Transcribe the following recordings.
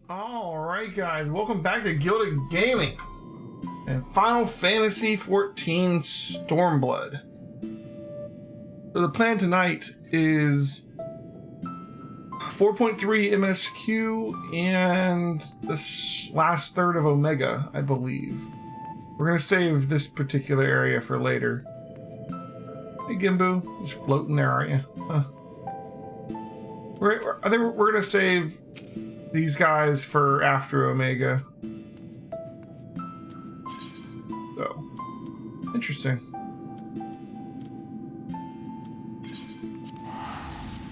Alright guys, welcome back to Gilded Gaming and Final Fantasy XIV Stormblood. So the plan tonight is 4.3 MSQ and this last third of Omega, I believe. We're going to save this particular area for later. Hey Gimbu, just floating there, aren't you? Huh. I think we're going to save these guys for after Omega. So, interesting.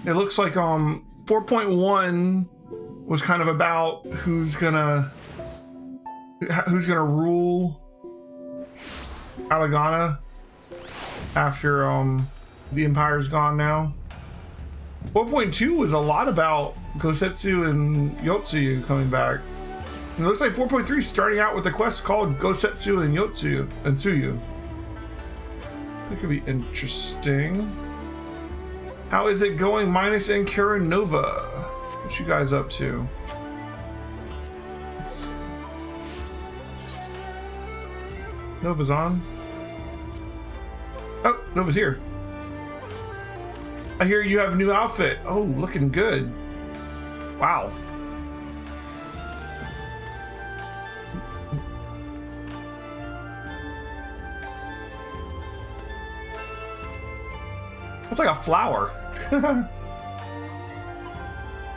It looks like 4.1 was kind of about who's gonna rule Alagana after the Empire's gone now. 4.2 was a lot about Gosetsu and Yotsuyu coming back. And it looks like 4.3 is starting out with a quest called Gosetsu and Tsuyu. That could be interesting. How is it going, Minus and Kira Nova? What you guys up to? Nova's on. Oh, Nova's here. I hear you have a new outfit. Oh, looking good. Wow. That's like a flower.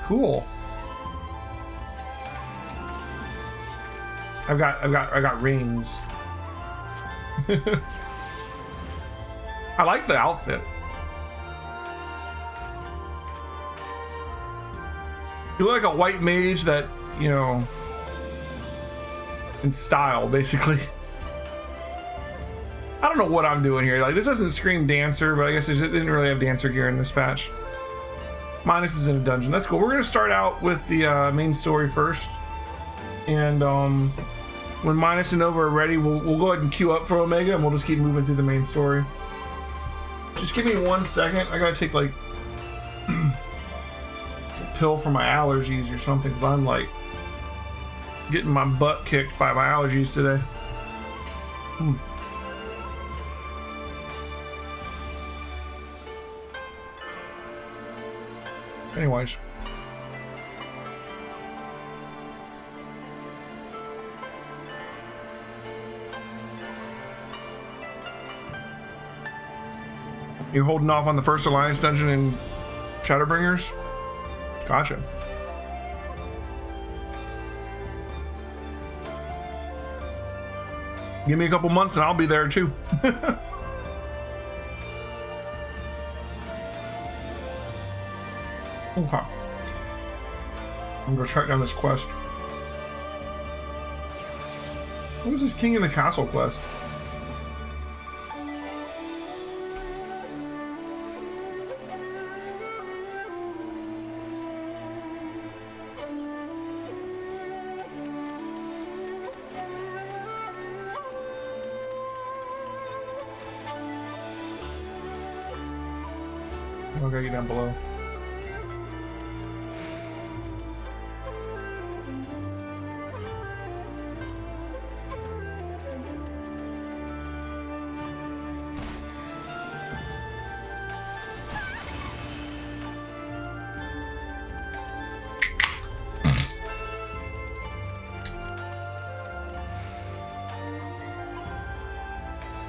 Cool. I got rings. I like the outfit. You look like a white mage that, you know, in style, basically. I don't know what I'm doing here. Like, this doesn't scream dancer, but I guess it didn't really have dancer gear in this patch. Minus is in a dungeon. That's cool. We're going to start out with the main story first. And when Minus and Nova are ready, we'll go ahead and queue up for Omega, and we'll just keep moving through the main story. Just give me 1 second. I got to take, like, pill for my allergies or something, because I'm like getting my butt kicked by my allergies today. Anyways, you're holding off on the first Alliance dungeon in Shadowbringers? Gotcha. Give me a couple months and I'll be there too. Okay. I'm gonna track down this quest. What was this King in the Castle quest? Okay, get down below.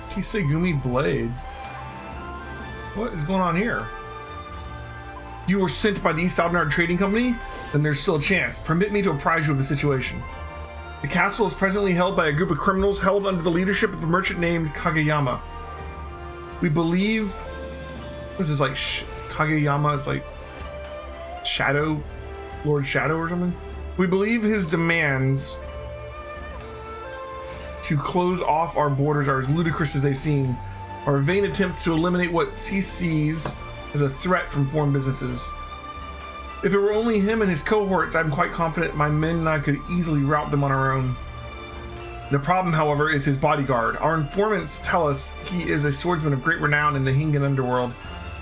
Kisegumi Blade. What is going on here? You were sent by the East Aldenard Trading Company? Then there's still a chance. Permit me to apprise you of the situation. The castle is presently held by a group of criminals held under the leadership of a merchant named Kageyama. We believe... What is this, like, Kageyama is like... Shadow? Lord Shadow or something? We believe his demands to close off our borders are as ludicrous as they seem, are a vain attempt to eliminate what he sees as a threat from foreign businesses. If it were only him and his cohorts, I'm quite confident my men and I could easily rout them on our own. The problem, however, is his bodyguard. Our informants tell us he is a swordsman of great renown in the Hingan underworld.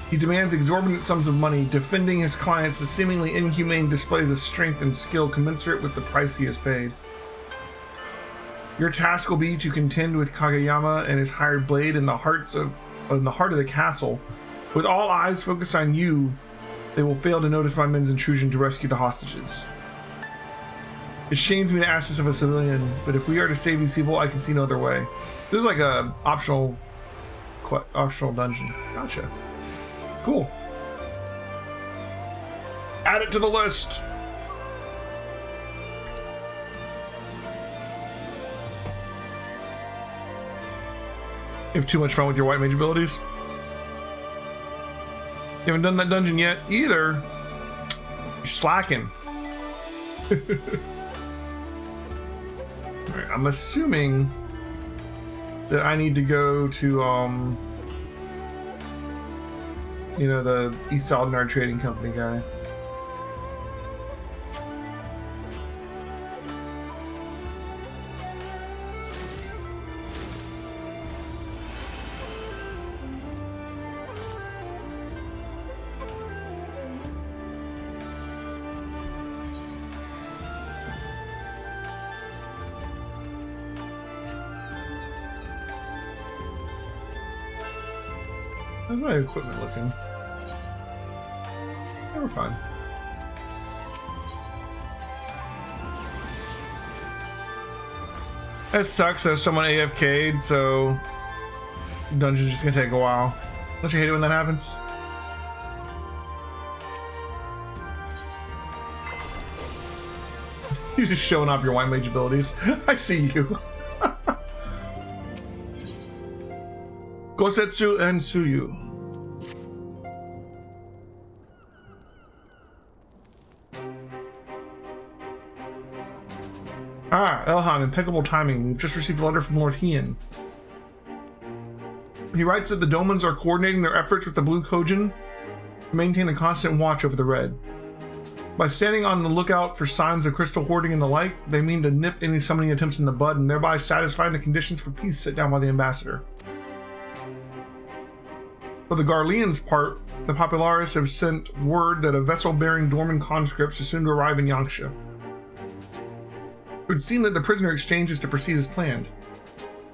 He demands exorbitant sums of money, defending his clients with seemingly inhumane displays of strength and skill commensurate with the price he has paid. Your task will be to contend with Kageyama and his hired blade in the heart of the castle. With all eyes focused on you, they will fail to notice my men's intrusion to rescue the hostages. It shames me to ask this of a civilian, but if we are to save these people, I can see no other way. This is like a optional dungeon. Gotcha. Cool. Add it to the list. You have too much fun with your white mage abilities. You haven't done that dungeon yet either. You're slacking. Alright, I'm assuming that I need to go to you know, the East Aldnar Trading Company guy. How's my equipment looking? Yeah, we're fine. That sucks. There's someone AFK'd, so dungeon's just gonna take a while. Don't you hate it when that happens? He's just showing off your white mage abilities. I see you. Gosetsu and Suyu. Ah, Elhan, impeccable timing. We've just received a letter from Lord Hien. He writes that the Domans are coordinating their efforts with the Blue Kojin to maintain a constant watch over the Red. By standing on the lookout for signs of crystal hoarding and the like, they mean to nip any summoning attempts in the bud and thereby satisfying the conditions for peace set down by the ambassador. For the Garleans' part, the Populares have sent word that a vessel bearing Dorman conscripts is soon to arrive in Yangsha. It would seem that the prisoner exchange is to proceed as planned.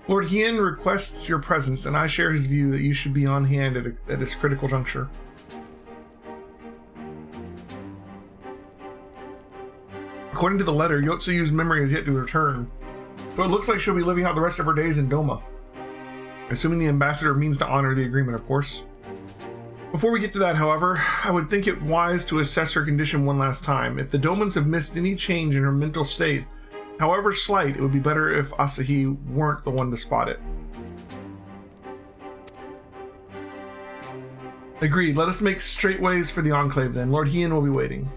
Lord Hien requests your presence, and I share his view that you should be on hand at this critical juncture. According to the letter, Yotsuyu's memory is yet to return, so it looks like she'll be living out the rest of her days in Doma. Assuming the ambassador means to honor the agreement, of course. Before we get to that, however, I would think it wise to assess her condition one last time. If the Domans have missed any change in her mental state, however slight, it would be better if Asahi weren't the one to spot it. Agreed. Let us make straight ways for the Enclave then. Lord Hien will be waiting.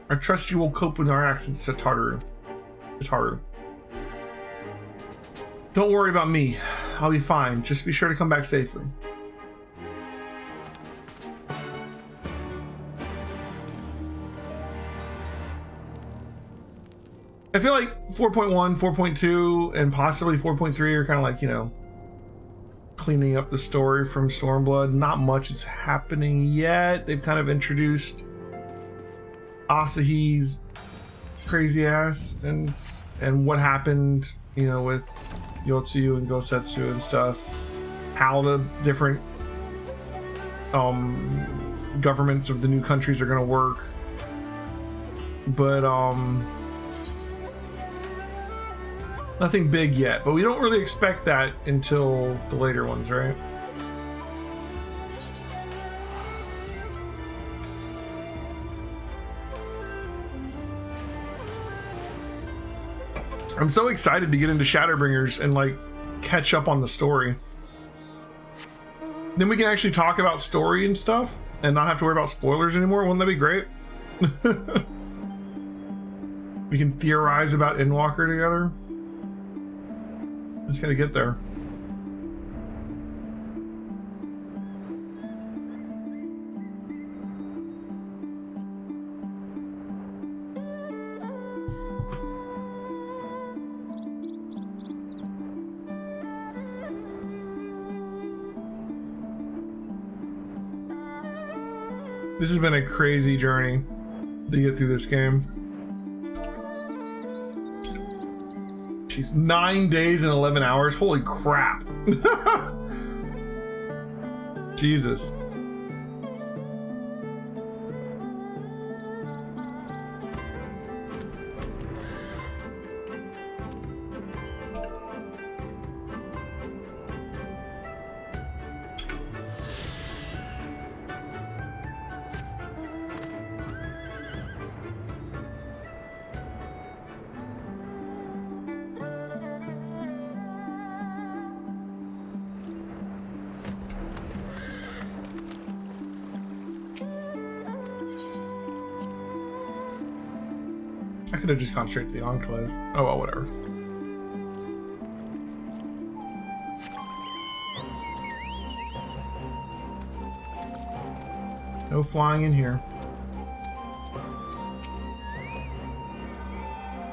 I trust you will cope with our access to Tartaru. Don't worry about me. I'll be fine. Just be sure to come back safely. I feel like 4.1, 4.2, and possibly 4.3 are kind of like, you know, cleaning up the story from Stormblood. Not much is happening yet. They've kind of introduced Asahi's crazy ass and what happened, you know, with Yotsuyu and Gosetsu and stuff. How the different governments of the new countries are going to work. But nothing big yet, but we don't really expect that until the later ones, right? I'm so excited to get into Shadowbringers and like catch up on the story. Then we can actually talk about story and stuff and not have to worry about spoilers anymore. Wouldn't that be great? We can theorize about Endwalker together. Just gotta get there. This has been a crazy journey to get through this game. Jeez, 9 days and 11 hours. Holy crap. Jesus. I could have just gone straight to the Enclave. Oh well, whatever. No flying in here.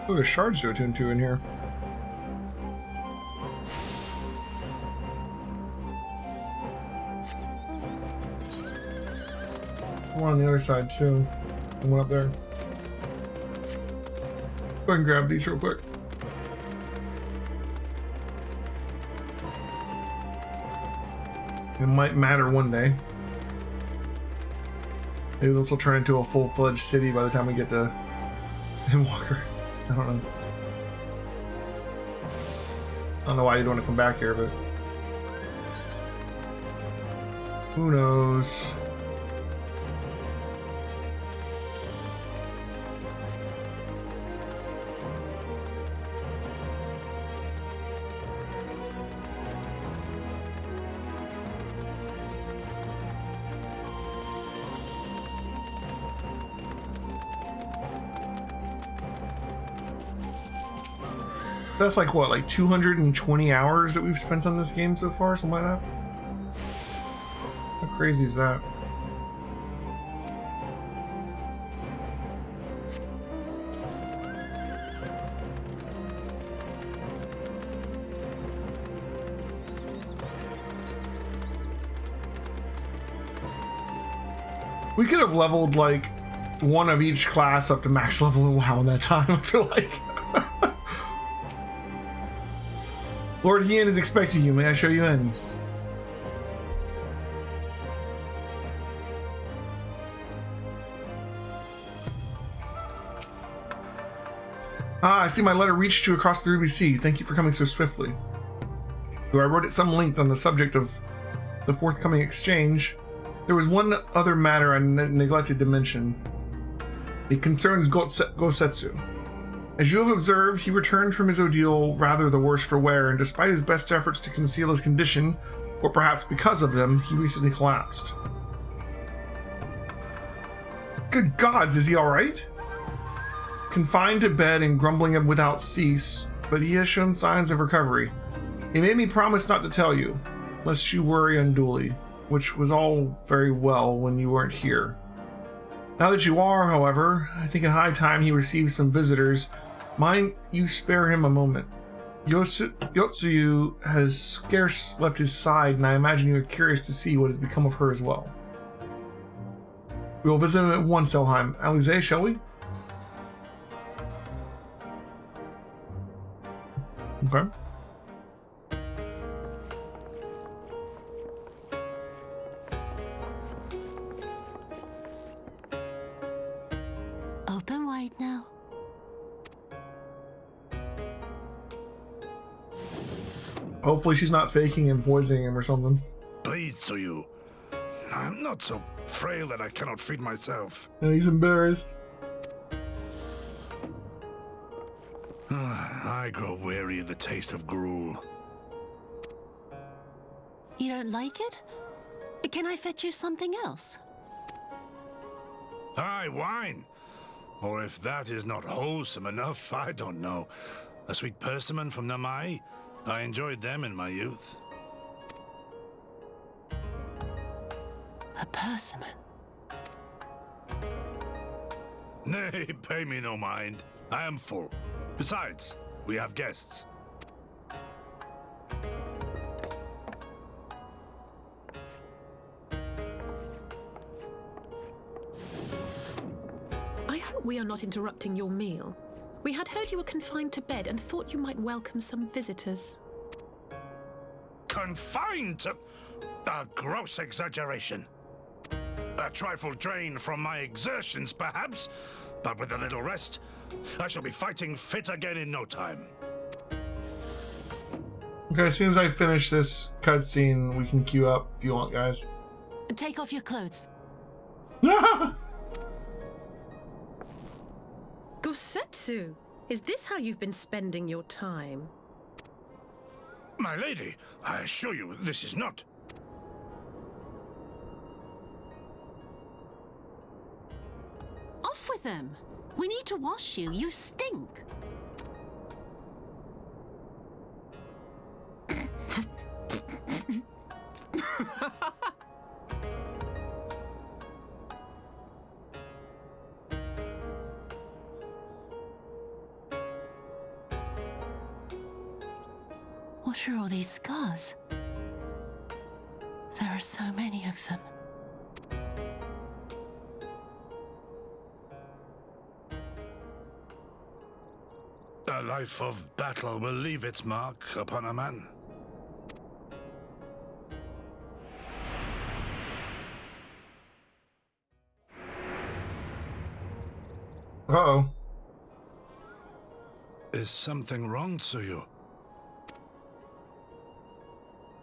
Oh, there's shards to attune to in here. One on the other side too. And one up there. Go ahead and grab these real quick. It might matter one day. Maybe this will turn into a full-fledged city by the time we get to Walker. I don't know. I don't know why you'd want to come back here, but who knows? That's like what, like 220 hours that we've spent on this game so far, something like that? How crazy is that? We could have leveled like one of each class up to max level in WoW in that time, I feel like. Lord Ian is expecting you. May I show you in? Ah, I see my letter reached you across the Ruby Sea. Thank you for coming so swiftly. Though I wrote at some length on the subject of the forthcoming exchange, there was one other matter I neglected to mention. It concerns Gosetsu. As you have observed, he returned from his ordeal rather the worse for wear, and despite his best efforts to conceal his condition, or perhaps because of them, he recently collapsed. Good gods, is he alright? Confined to bed and grumbling without cease, but he has shown signs of recovery. He made me promise not to tell you, lest you worry unduly, which was all very well when you weren't here. Now that you are, however, I think it high time he receives some visitors. Mind you spare him a moment. Yotsuyu has scarce left his side, and I imagine you are curious to see what has become of her as well. We will visit him at once, Elheim. Alize, shall we? Okay. Open wide now. Hopefully she's not faking and poisoning him or something. Pleased to you. I'm not so frail that I cannot feed myself. And he's embarrassed. I grow weary of the taste of gruel. You don't like it? Can I fetch you something else? Aye, wine. Or if that is not wholesome enough, I don't know. A sweet persimmon from Namai? I enjoyed them in my youth. A persimmon? Nay, pay me no mind. I am full. Besides, we have guests. We are not interrupting your meal. We had heard you were confined to bed and thought you might welcome some visitors. Confined to... A gross exaggeration. A trifle drained from my exertions, perhaps, but with a little rest, I shall be fighting fit again in no time. Okay, as soon as I finish this cutscene, we can queue up if you want, guys. Take off your clothes. Gosetsu, is this how you've been spending your time? My lady, I assure you, this is not... Off with them. We need to wash you. You stink. What are all these scars? There are so many of them. A life of battle will leave its mark upon a man. Uh-oh. Is something wrong, Tsuyu?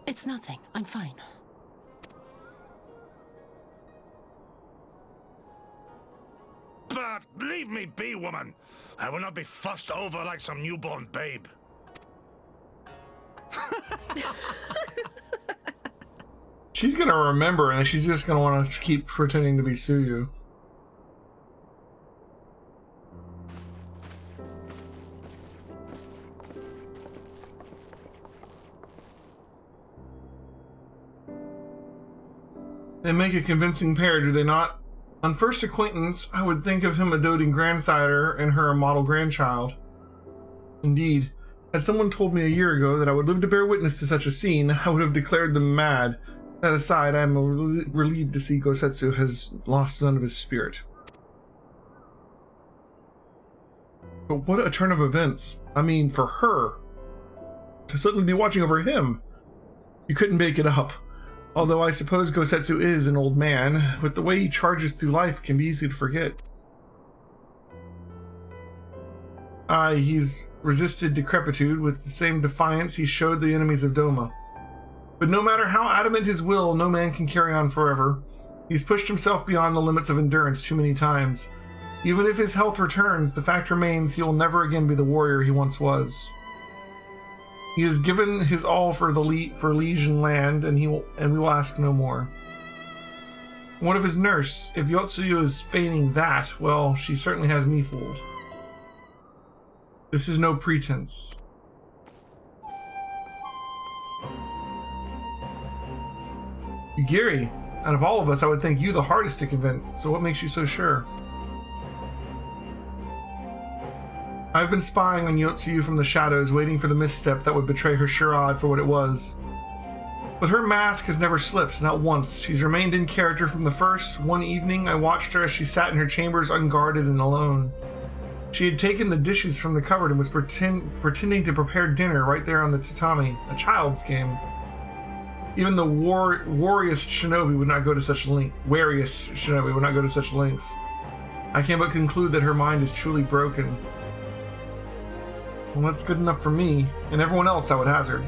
It's nothing. I'm fine. But leave me be, woman. I will not be fussed over like some newborn babe. She's gonna remember, and she's just gonna want to keep pretending to be Tsuyu. They make a convincing pair, do they not? On first acquaintance, I would think of him a doting grandsire and her a model grandchild. Indeed, had someone told me a year ago that I would live to bear witness to such a scene, I would have declared them mad. That aside, I am relieved to see Gosetsu has lost none of his spirit. But what a turn of events. I mean, for her to suddenly be watching over him. You couldn't make it up. Although I suppose Gosetsu is an old man, with the way he charges through life, it can be easy to forget. Aye, he's resisted decrepitude with the same defiance he showed the enemies of Doma. But no matter how adamant his will, no man can carry on forever. He's pushed himself beyond the limits of endurance too many times. Even if his health returns, the fact remains he will never again be the warrior he once was. He has given his all for Legion land, and we will ask no more. What of his nurse? If Yotsuyu is feigning that, well, she certainly has me fooled. This is no pretense. Yugiri, out of all of us, I would think you the hardest to convince, so what makes you so sure? I've been spying on Yotsuyu from the shadows, waiting for the misstep that would betray her charade for what it was. But her mask has never slipped, not once. She's remained in character from the first. One evening, I watched her as she sat in her chambers unguarded and alone. She had taken the dishes from the cupboard and was pretending to prepare dinner right there on the tatami, a child's game. Even the wariest shinobi would not go to such lengths. Wariest shinobi would not go to such lengths. I can but conclude that her mind is truly broken. Well, that's good enough for me, and everyone else, I would hazard.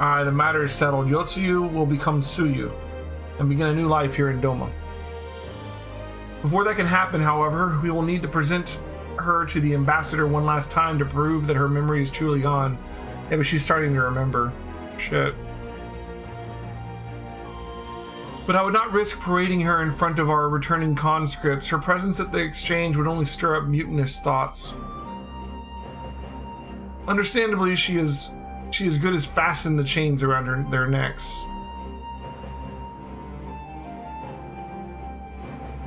Aye, the matter is settled. Yotsuyu will become Tsuyu, and begin a new life here in Doma. Before that can happen, however, we will need to present her to the ambassador one last time to prove that her memory is truly gone. Yeah, but she's starting to remember. Shit. But I would not risk parading her in front of our returning conscripts. Her presence at the exchange would only stir up mutinous thoughts. Understandably, she is good as fasten the chains around their necks.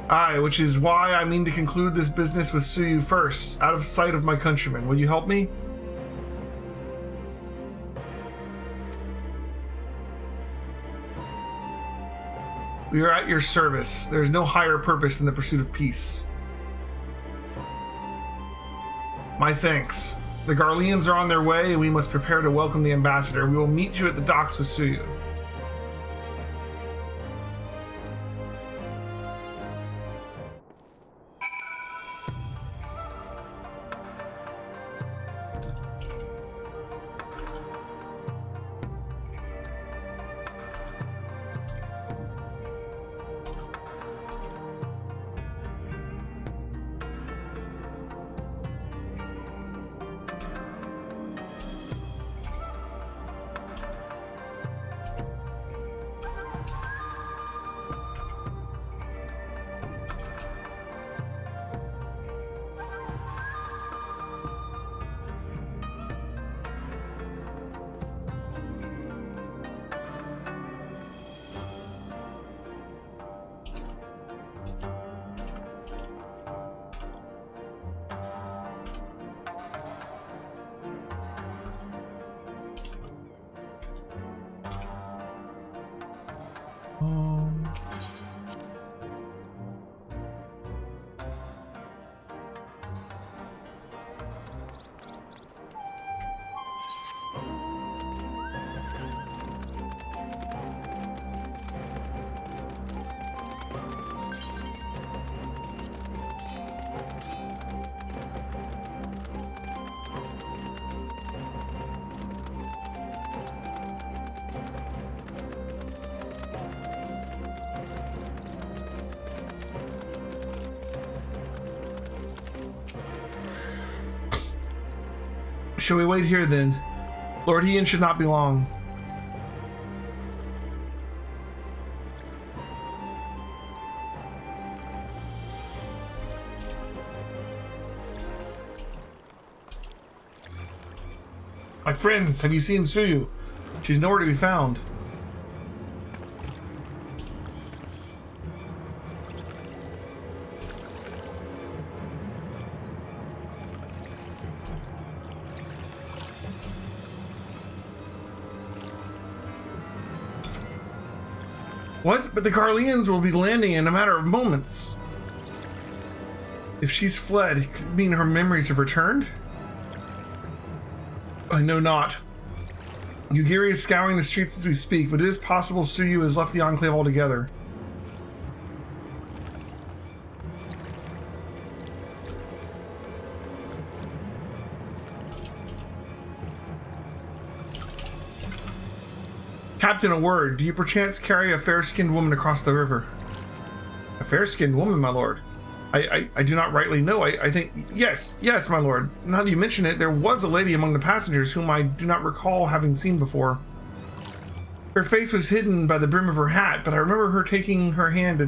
Aye, which is why I mean to conclude this business with Tsuyu first, out of sight of my countrymen. Will you help me? We are at your service. There is no higher purpose than the pursuit of peace. My thanks. The Garleans are on their way, and we must prepare to welcome the ambassador. We will meet you at the docks with Suyu. Shall we wait here then? Lord Ian should not be long. My friends, have you seen Suyu? She's nowhere to be found. What? But the Garleans will be landing in a matter of moments. If she's fled, it could mean her memories have returned? I know not. Yugiri is scouring the streets as we speak, but it is possible Suyu has left the Enclave altogether. Captain, a word. Do you perchance carry a fair-skinned woman across the river? A fair-skinned woman, my lord? I do not rightly know. I think... Yes, my lord. Now that you mention it, there was a lady among the passengers whom I do not recall having seen before. Her face was hidden by the brim of her hat, but I remember her taking her hand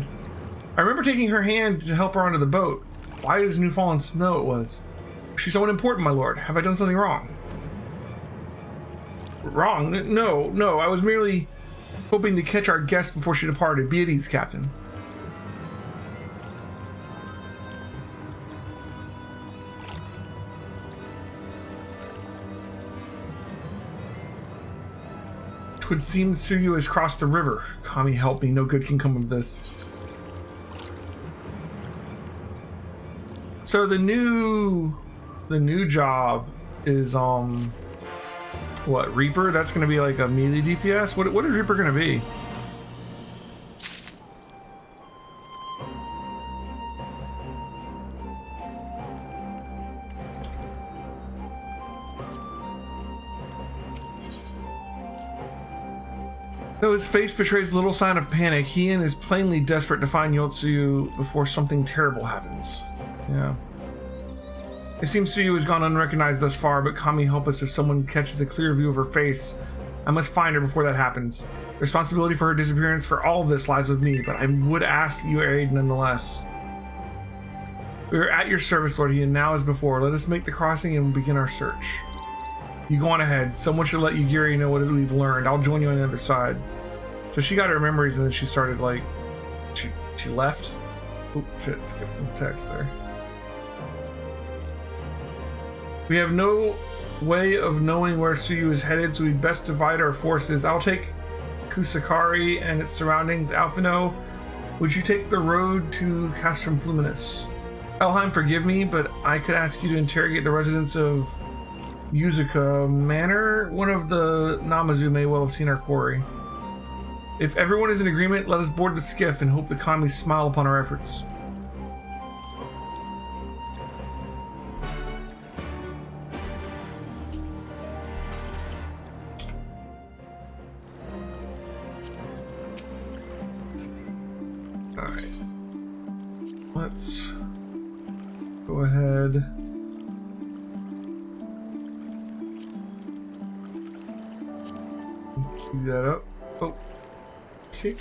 to help her onto the boat. White as new fallen snow it was. She's someone important, my lord. Have I done something wrong? Wrong? No. I was merely hoping to catch our guest before she departed. Be at ease, Captain. Twould seem Suyu has crossed the river. Kami, help me. No good can come of this. So the new job is what, Reaper? That's gonna be like a melee DPS? What is Reaper gonna be? Though his face betrays little sign of panic, Ian is plainly desperate to find Yotsuyu before something terrible happens. Yeah. It seems Suyu has gone unrecognized thus far, but Kami, help us if someone catches a clear view of her face. I must find her before that happens. The responsibility for her disappearance for all of this lies with me, but I would ask you aid nonetheless. We are at your service, Lord Ian, now as before. Let us make the crossing and begin our search. You go on ahead. Someone should let Yugiri know what we've learned. I'll join you on the other side. So she got her memories and then she started like... She left? Oh shit, skip some text there. We have no way of knowing where Suyu is headed, so we'd best divide our forces. I'll take Kusakari and its surroundings. Alphino, would you take the road to Castrum Fluminus? Elheim, forgive me, but I could ask you to interrogate the residents of Yuzuka Manor. One of the Namazu may well have seen our quarry. If everyone is in agreement, let us board the skiff and hope the kami smile upon our efforts. Alright. Let's go ahead. Cue that up. Oh. Okay.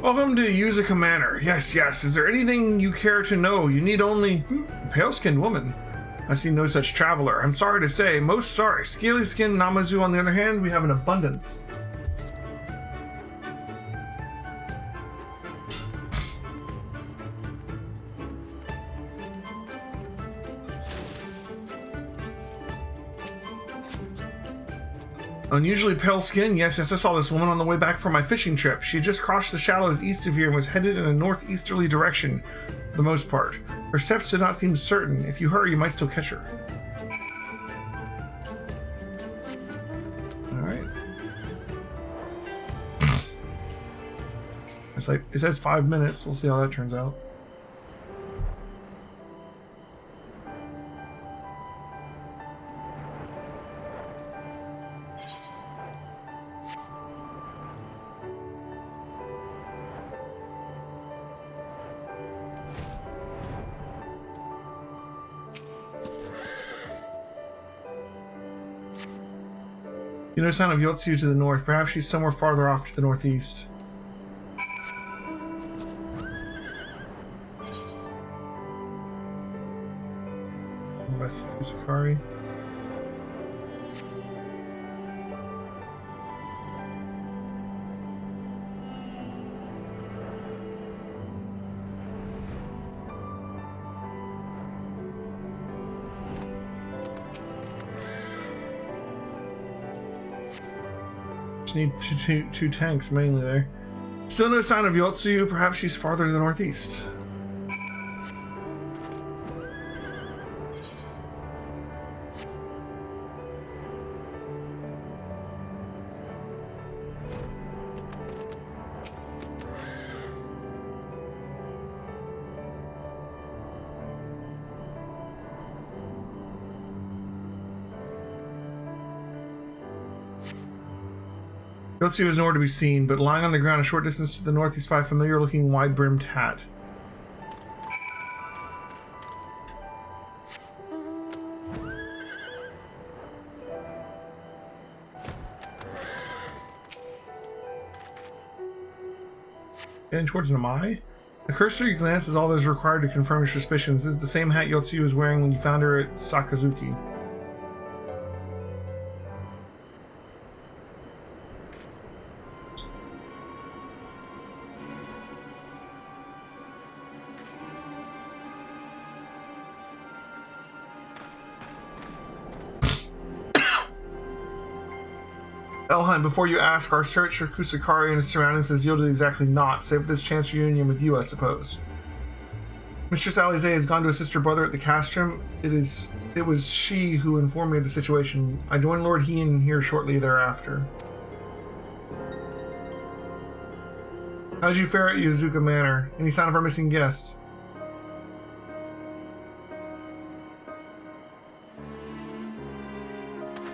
Welcome to Yuzuka Manor. Yes, yes. Is there anything you care to know? You need only a pale-skinned woman. I see no such traveler. I'm sorry to say, most sorry. Scaly-skinned Namazu, on the other hand, we have an abundance. Unusually pale skin? Yes, I saw this woman on the way back from my fishing trip. She had just crossed the shallows east of here and was headed in a northeasterly direction, for the most part. Her steps did not seem certain. If you hurry, you might still catch her. Alright. It's like, it says 5 minutes. We'll see how that turns out. You know, sign of Yotsu to the north. Perhaps she's somewhere farther off to the northeast. West Sakari. Need two tanks mainly there. Still no sign of Yotsu. Perhaps she's farther to the northeast. Yotsu is nowhere to be seen, but lying on the ground a short distance to the north, you spy a familiar-looking wide-brimmed hat. Heading towards Namai? A cursory glance is all that is required to confirm your suspicions. This is the same hat Yotsu was wearing when you found her at Sakazuki. Elheim, before you ask, our search for Kusakari and its surroundings has yielded exactly naught, save for this chance reunion with you, I suppose. Mistress Alize has gone to assist her brother at the castrum. It was she who informed me of the situation. I joined Lord Hien here shortly thereafter. How did you fare at Yuzuka Manor? Any sign of our missing guest?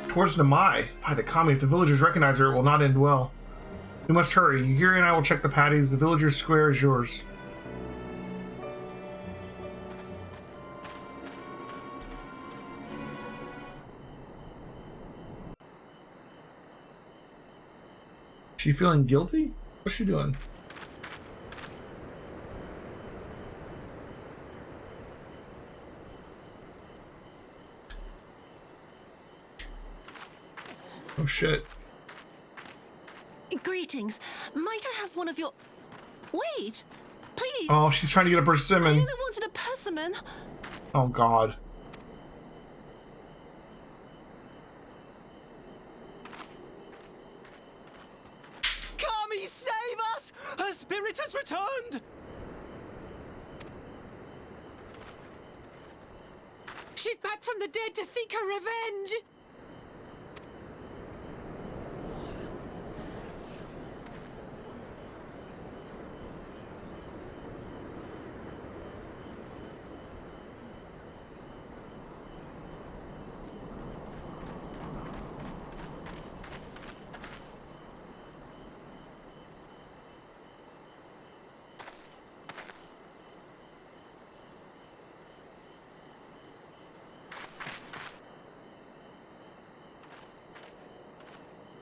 Towards Namai. By the kami, if the villagers recognize her, it will not end well. We must hurry. Yuri and I will check the patties. The villagers' square is yours. She feeling guilty? What's she doing? Oh shit. Greetings. Might I have one of your... Wait! Please! Oh, she's trying to get a I persimmon. only wanted a persimmon. Oh god. Kami, save us! Her spirit has returned! She's back from the dead to seek her revenge!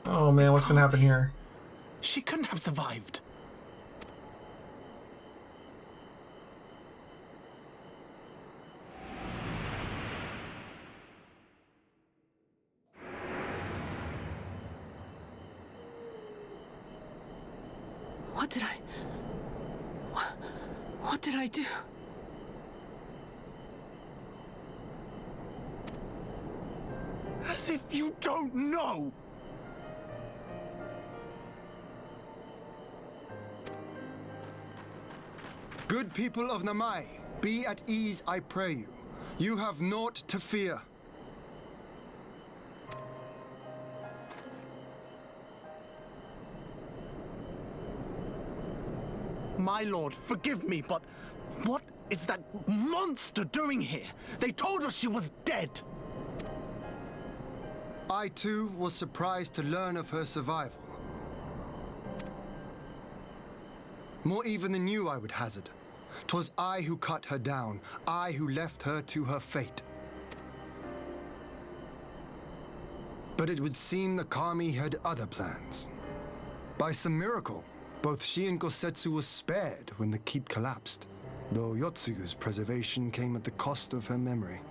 Oh man, what's gonna happen here? She couldn't have survived. What did I... What did I do? As if you don't know! Good people of Namai, be at ease, I pray you. You have naught to fear. My lord, forgive me, but what is that monster doing here? They told us she was dead. I too was surprised to learn of her survival. More even than you, I would hazard. 'Twas I who cut her down, I who left her to her fate. But it would seem the Kami had other plans. By some miracle, both she and Gosetsu were spared when the keep collapsed, though Yotsugu's preservation came at the cost of her memory.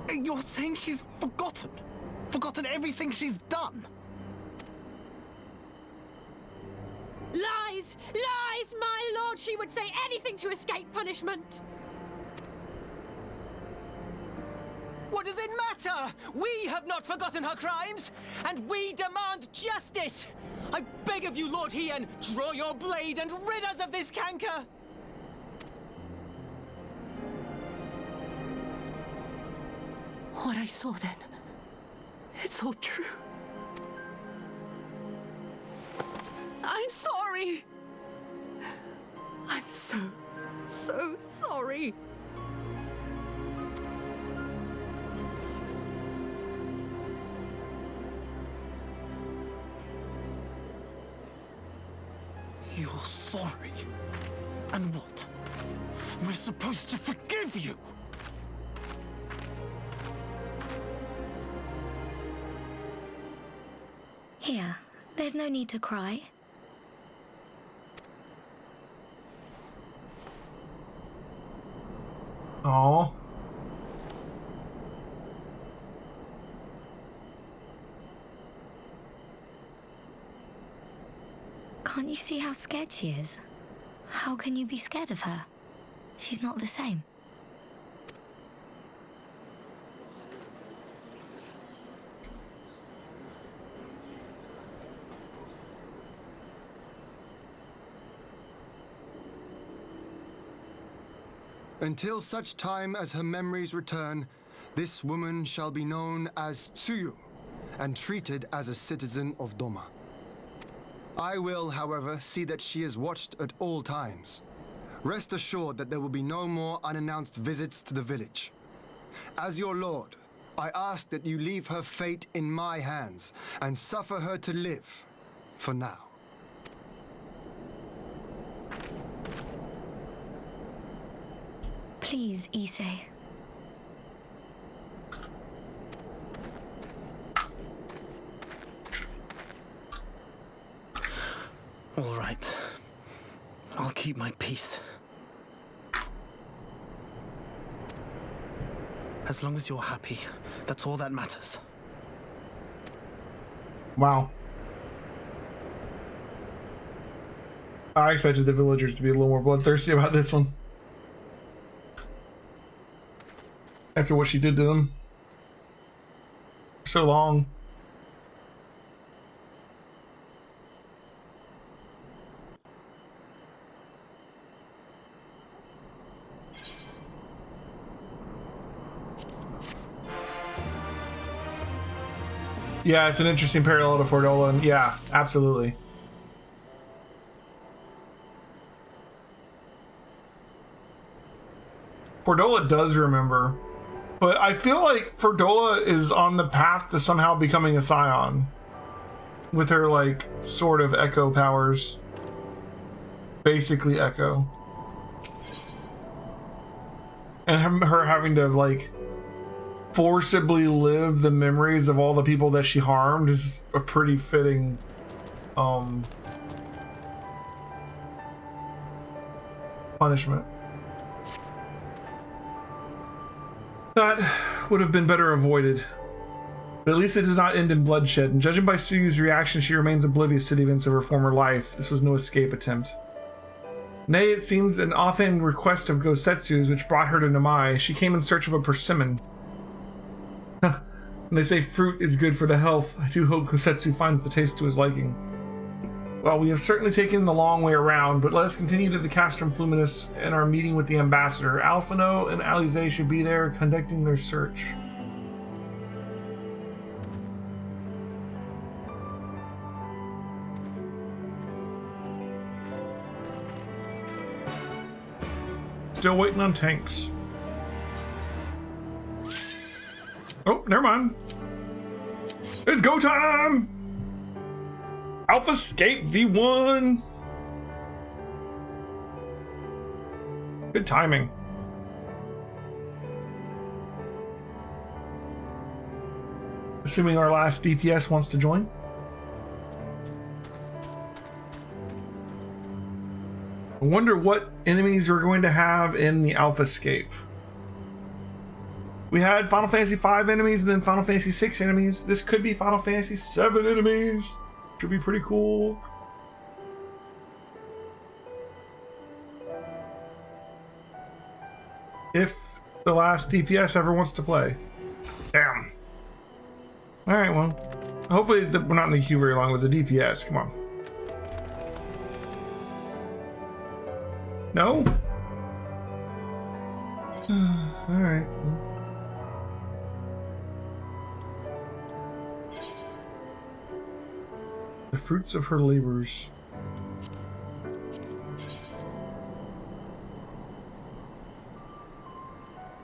You're saying she's forgotten? Forgotten everything she's done? Lies! Lies! My lord, she would say anything to escape punishment! What does it matter? We have not forgotten her crimes, and we demand justice! I beg of you, Lord Hien, draw your blade and rid us of this canker! What I saw then, it's all true. I'm sorry. I'm so sorry. You're sorry? And what? We're supposed to forgive you? Here, there's no need to cry. Oh. Can't you see how scared she is? How can you be scared of her? She's not the same. Until such time as her memories return, this woman shall be known as Tsuyu and treated as a citizen of Doma. I will, however, see that she is watched at all times. Rest assured that there will be no more unannounced visits to the village. As your lord, I ask that you leave her fate in my hands and suffer her to live, for now. Please, Issei. All right. I'll keep my peace. As long as you're happy, that's all that matters. Wow. I expected the villagers to be a little more bloodthirsty about this one. After what she did to them. For so long. Yeah, it's an interesting parallel to Fordola, and yeah, absolutely. Fordola does remember, but I feel like Fordola is on the path to somehow becoming a Scion. With her, like, sort of echo powers. Basically echo. And her having to, like, forcibly live the memories of all the people that she harmed is a pretty fitting punishment. That would have been better avoided, but at least it does not end in bloodshed, and judging by Tsuyu's reaction, she remains oblivious to the events of her former life. This was no escape attempt. Nay, it seems an offhand request of Gosetsu's which brought her to Namai. She came in search of a persimmon. When they say fruit is good for the health, I do hope Gosetsu finds the taste to his liking. Well, we have certainly taken the long way around, but let us continue to the Castrum Fluminus and our meeting with the ambassador. Alphino and Alize should be there conducting their search. Still waiting on tanks. Oh, never mind. It's go time! Alpha Escape V1! Good timing. Assuming our last DPS wants to join. I wonder what enemies we're going to have in the Alpha Escape. We had Final Fantasy V enemies and then Final Fantasy VI enemies. This could be Final Fantasy VII enemies. Should be pretty cool. If the last DPS ever wants to play. Damn. Alright, well. Hopefully we're not in the queue very long. It was a DPS. Come on. No? Alright. The fruits of her labors.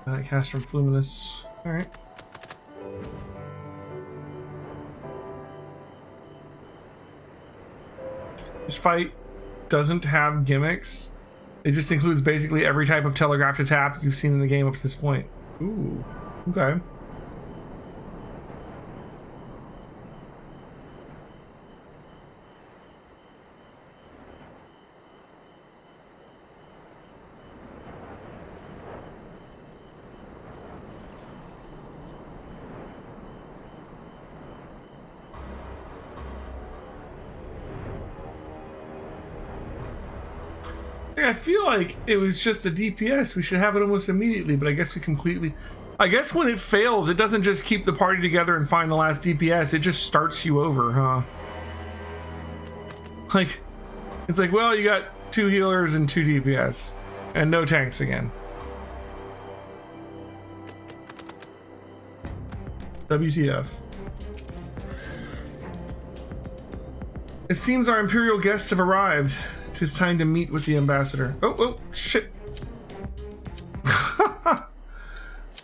Castrum Fluminus. Alright. This fight doesn't have gimmicks. It just includes basically every type of telegraph to tap you've seen in the game up to this point. Ooh. Okay. I feel like it was just a DPS. We should have it almost immediately, but I guess we completely... I guess when it fails, it doesn't just keep the party together and find the last DPS. It just starts you over, huh? Like, it's like, well, you got 2 healers and 2 DPS. And no tanks again. WTF. It seems our Imperial guests have arrived. 'Tis time to meet with the ambassador. Oh, oh, shit.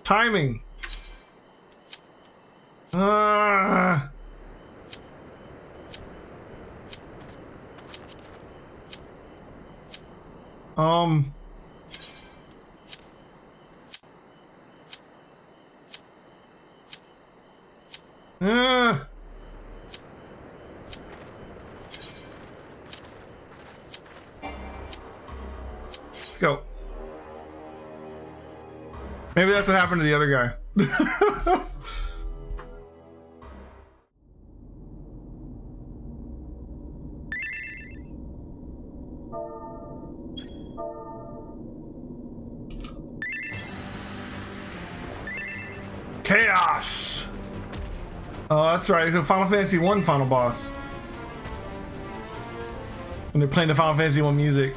Timing. Ah. Let's go. Maybe that's what happened to the other guy. Chaos! Oh, that's right. So Final Fantasy 1 final boss. And they're playing the Final Fantasy 1 music.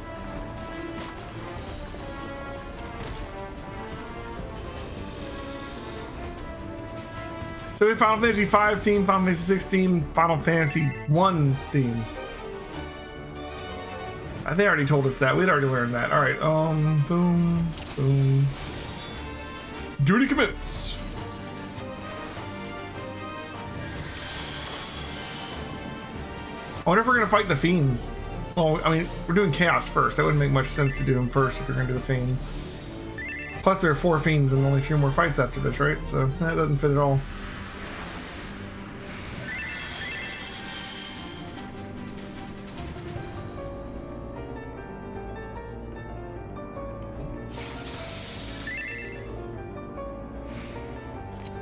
So we have Final Fantasy 5 theme, Final Fantasy 6 theme, Final Fantasy 1 theme. They already told us that. We'd already learned that. Alright, boom, boom. Duty commits. I wonder if we're gonna fight the fiends. Well, I mean, we're doing chaos first. That wouldn't make much sense to do them first if you're gonna do the fiends. Plus, there are 4 fiends and only 3 more fights after this, right? So that doesn't fit at all.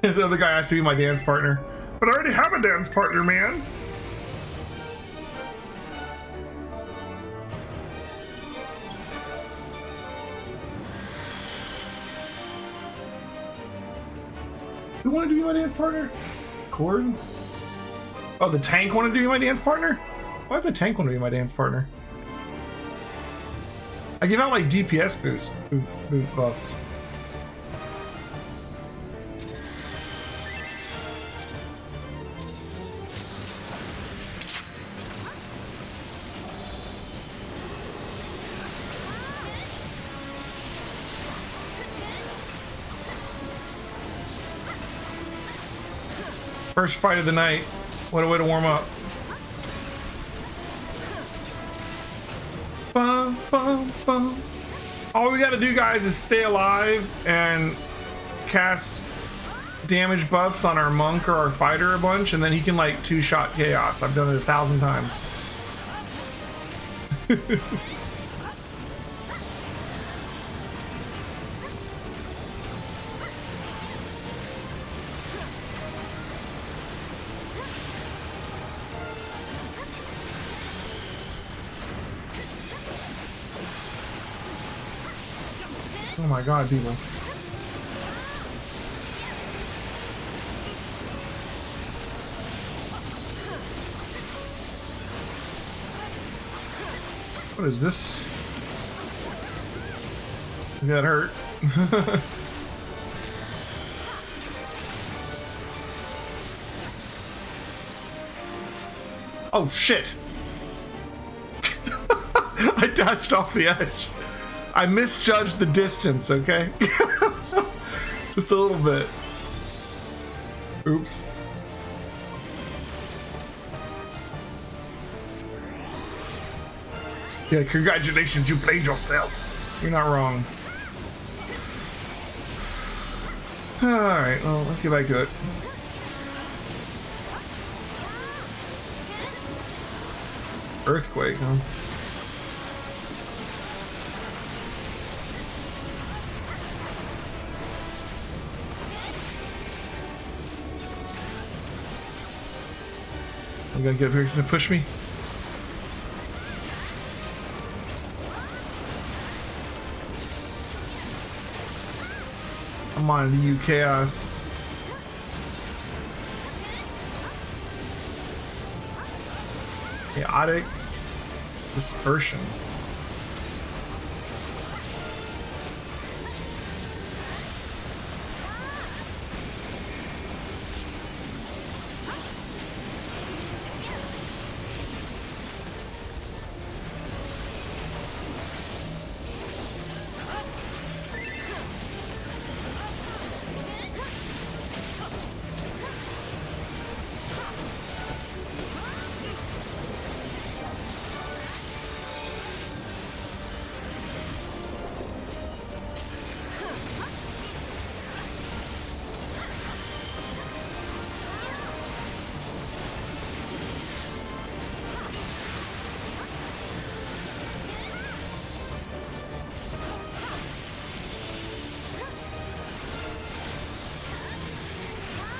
The other guy has to be my dance partner. But I already have a dance partner, man. Who wanted to be my dance partner? Cord? Oh, the tank wanted to be my dance partner? Why does the tank want to be my dance partner? I give out like DPS boost buffs. First fight of the night. What a way to warm up. Bum, bum, bum. All we gotta do, guys, is stay alive and cast damage buffs on our monk or our fighter a bunch, and then he can like 2-shot chaos. I've done it 1,000 times. Oh my god, people. What is this? That hurt. Oh shit! I dashed off the edge. I misjudged the distance, okay? Just a little bit. Oops. Yeah, congratulations, you played yourself. You're not wrong. Alright, well, let's get back to it. Earthquake, huh? I'm gonna get up here because they push me. I'm on the chaos. Chaotic dispersion.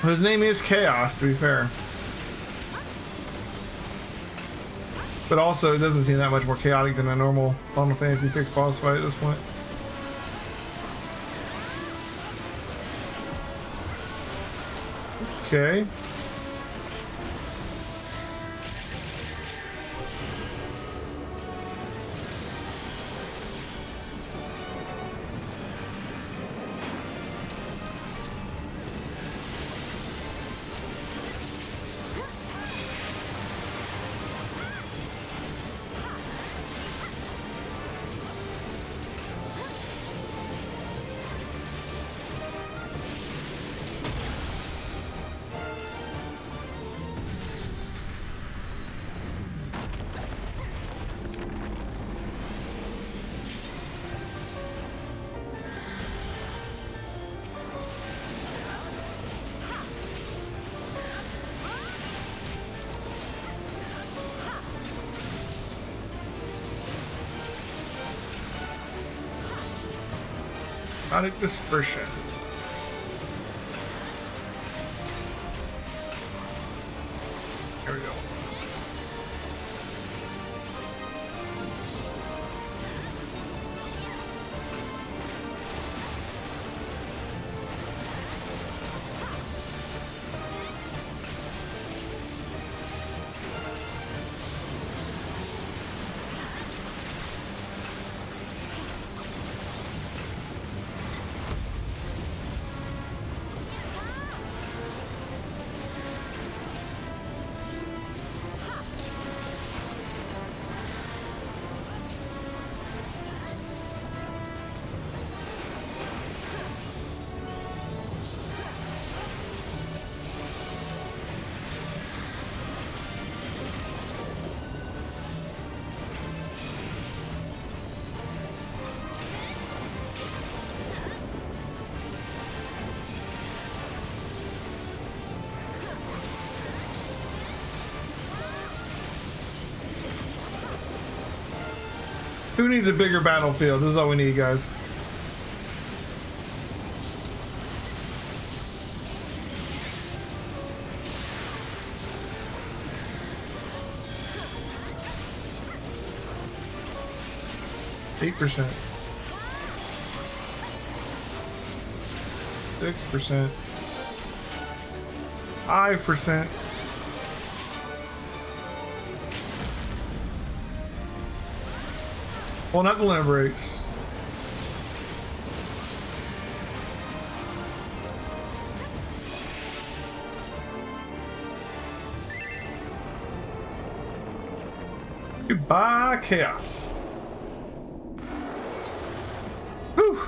His name is Chaos, to be fair. But also, it doesn't seem that much more chaotic than a normal Final Fantasy VI boss fight at this point. Okay. Hypnotic dispersion. There we go. Who needs a bigger battlefield? This is all we need, guys. %, 6%, 5%. Well, not the limit breaks. Goodbye, chaos. Whew.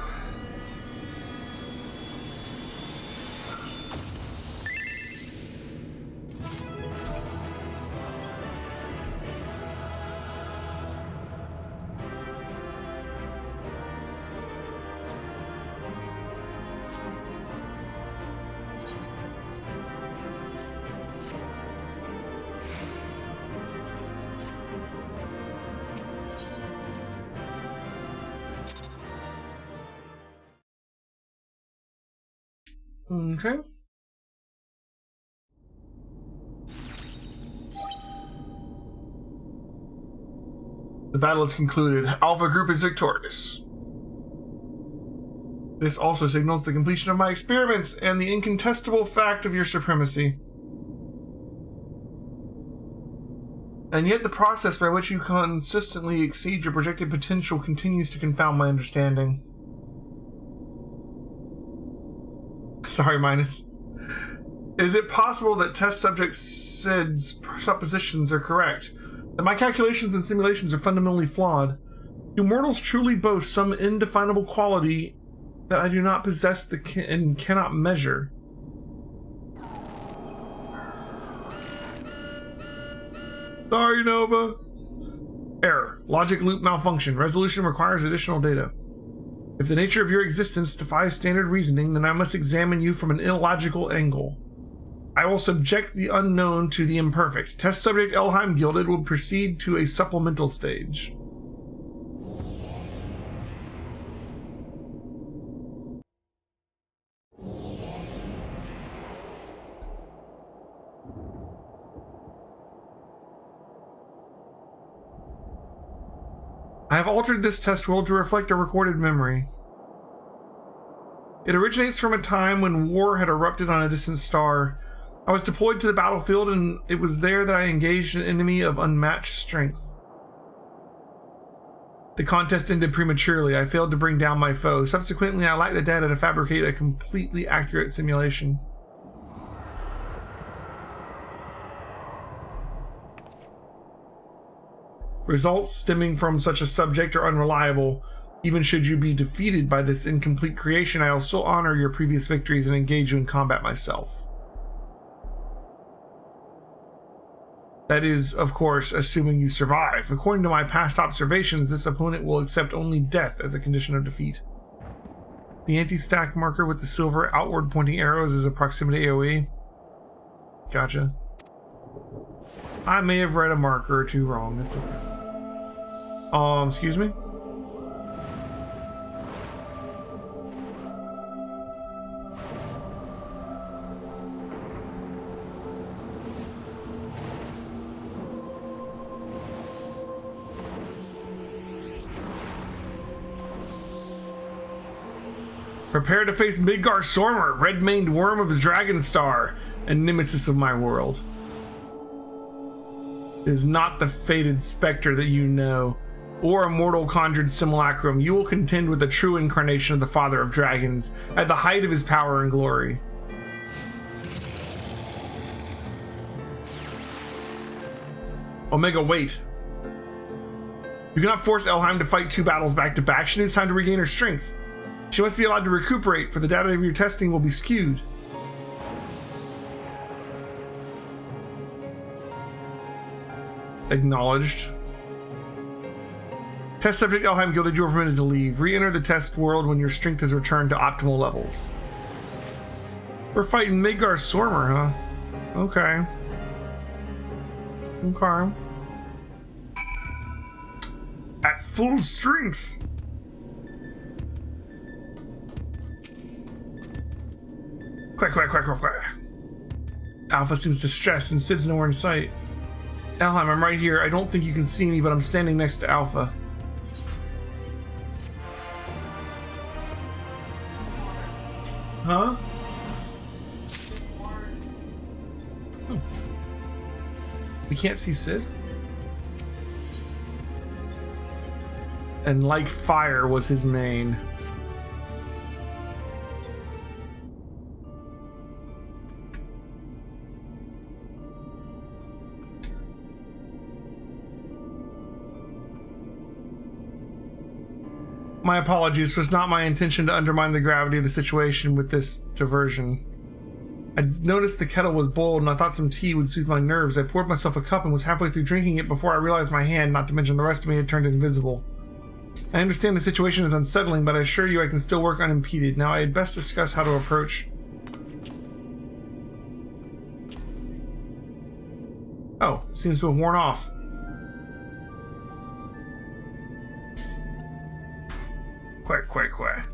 Okay. The battle is concluded. Alpha Group is victorious. This also signals the completion of my experiments and the incontestable fact of your supremacy. And yet the process by which you consistently exceed your projected potential continues to confound my understanding. Sorry, Minus. Is it possible that test subject Sid's suppositions are correct? That my calculations and simulations are fundamentally flawed? Do mortals truly boast some indefinable quality that I do not possess and cannot measure? Sorry, Nova. Error. Logic loop malfunction. Resolution requires additional data. If the nature of your existence defies standard reasoning, then I must examine you from an illogical angle. I will subject the unknown to the imperfect. Test subject Elheim Gilded will proceed to a supplemental stage. I have altered this test world to reflect a recorded memory. It originates from a time when war had erupted on a distant star. I was deployed to the battlefield, and it was there that I engaged an enemy of unmatched strength. The contest ended prematurely. I failed to bring down my foe. Subsequently, I lacked the data to fabricate a completely accurate simulation. Results stemming from such a subject are unreliable. Even should you be defeated by this incomplete creation, I will still honor your previous victories and engage you in combat myself. That is, of course, assuming you survive. According to my past observations, this opponent will accept only death as a condition of defeat. The anti-stack marker with the silver outward-pointing arrows is a proximity AoE. Gotcha. I may have read a marker or two wrong. It's okay. Excuse me? Prepare to face Midgar Sormer, red-maned worm of the Dragon Star, and nemesis of my world. It is not the fated specter that you know, or a mortal conjured simulacrum. You will contend with the true incarnation of the Father of Dragons, at the height of his power and glory. Omega, wait. You cannot force Elheim to fight 2 battles back to back. She needs time to regain her strength. She must be allowed to recuperate, for the data of your testing will be skewed. Acknowledged. Test subject Elheim Gilded, you are permitted to leave. Re-enter the test world when your strength is returned to optimal levels. We're fighting Midgar Sormer, huh? Okay. Okay. At full strength. Quack, quack, quack, quack, quack. Alpha seems distressed and Sid's nowhere in sight. Elheim, I'm right here. I don't think you can see me, but I'm standing next to Alpha. Huh? Oh. We can't see Sid? And like fire was his main. My apologies. It was not my intention to undermine the gravity of the situation with this diversion. I noticed the kettle was boiled and I thought some tea would soothe my nerves. I poured myself a cup and was halfway through drinking it before I realized my hand, not to mention the rest of me, had turned invisible. I understand the situation is unsettling, but I assure you I can still work unimpeded. Now I had best discuss how to approach. Oh, seems to have worn off. Quack, quack, quack.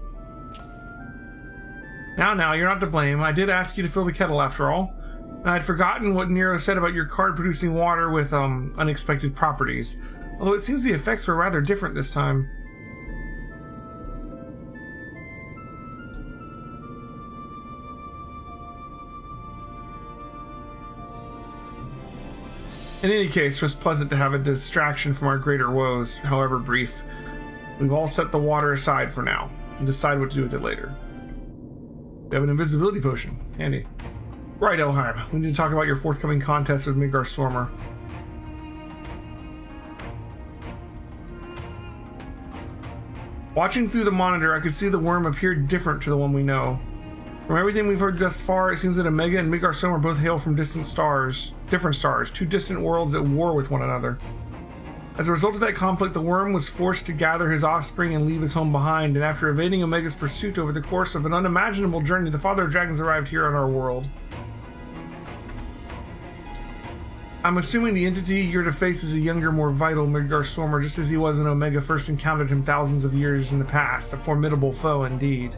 Now, you're not to blame. I did ask you to fill the kettle after all. And I'd forgotten what Nero said about your card producing water with, unexpected properties. Although it seems the effects were rather different this time. In any case, it was pleasant to have a distraction from our greater woes, however brief. We've all set the water aside for now, and decide what to do with it later. We have an invisibility potion. Handy. Right, Elheim. We need to talk about your forthcoming contest with Midgar Sormer. Watching through the monitor, I could see the worm appeared different to the one we know. From everything we've heard thus far, it seems that Omega and Midgar Sormer both hail from different stars, 2 distant worlds at war with one another. As a result of that conflict, the worm was forced to gather his offspring and leave his home behind, and after evading Omega's pursuit over the course of an unimaginable journey, the Father of Dragons arrived here on our world. I'm assuming the entity you're to face is a younger, more vital Midgar Sormer, just as he was when Omega first encountered him thousands of years in the past, a formidable foe indeed.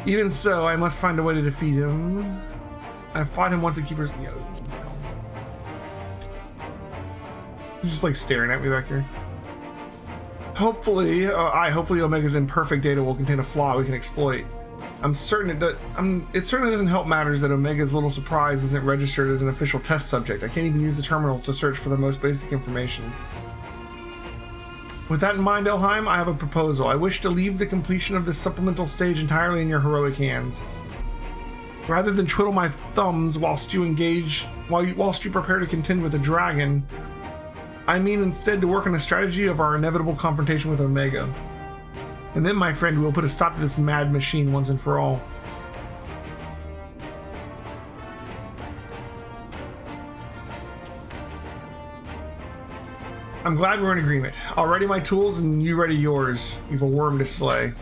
Even so, I must find a way to defeat him. I've fought him once at Keeper's... He's just like staring at me back here. Hopefully Omega's imperfect data will contain a flaw we can exploit. I'm certain it does. It certainly doesn't help matters that Omega's little surprise isn't registered as an official test subject. I can't even use the terminals to search for the most basic information. With that in mind, Elheim, I have a proposal. I wish to leave the completion of this supplemental stage entirely in your heroic hands. Rather than twiddle my thumbs whilst you prepare to contend with a dragon, I mean instead to work on a strategy of our inevitable confrontation with Omega. And then, my friend, we will put a stop to this mad machine once and for all. I'm glad we're in agreement. I'll ready my tools and you ready yours. You've a worm to slay.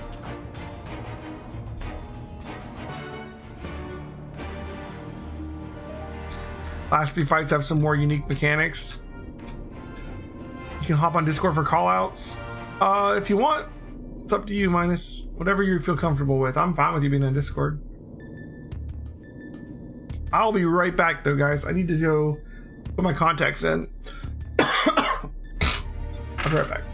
Last 3 fights have some more unique mechanics. You can hop on Discord for callouts. If you want, it's up to you, minus whatever you feel comfortable with. I'm fine with you being on Discord. I'll be right back though, guys. I need to go put my contacts in. I'll be right back.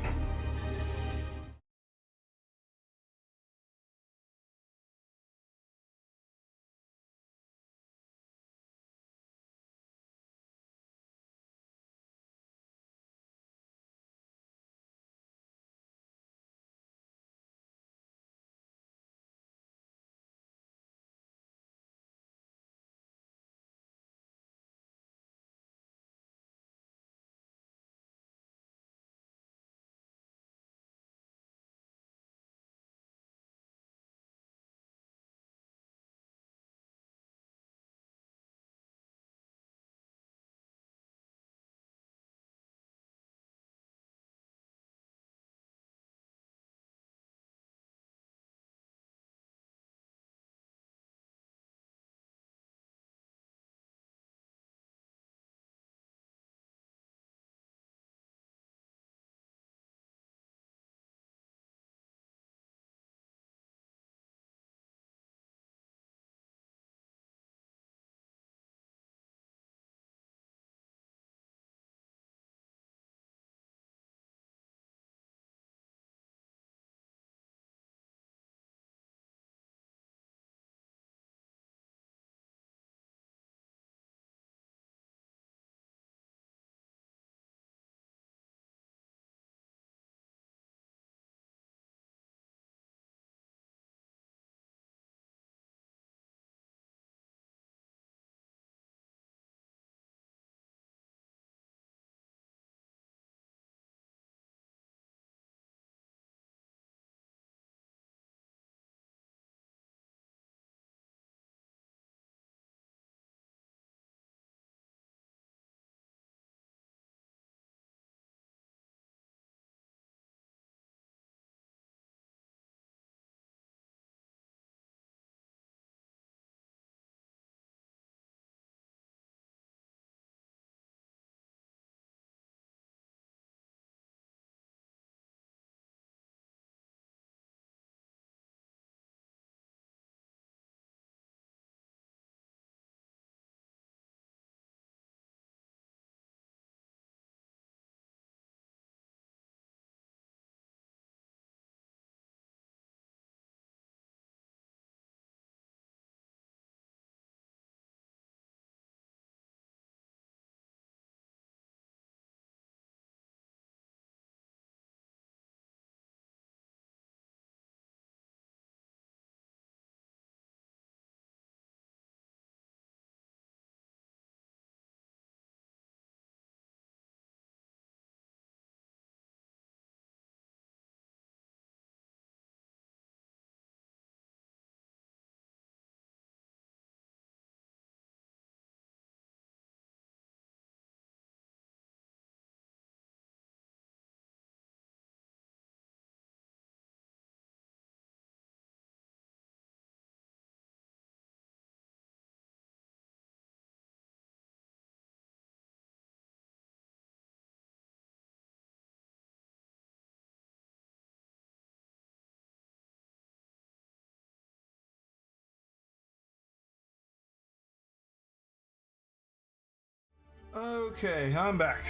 Okay, I'm back.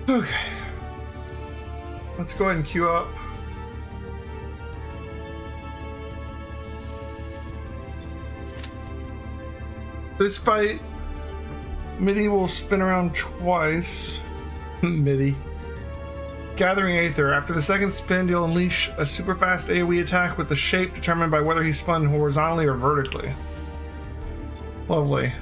Okay. Let's go ahead and queue up. This fight, MIDI will spin around twice. MIDI. Gathering Aether. After the second spin, you'll unleash a super fast AoE attack with the shape determined by whether he's spun horizontally or vertically. Lovely.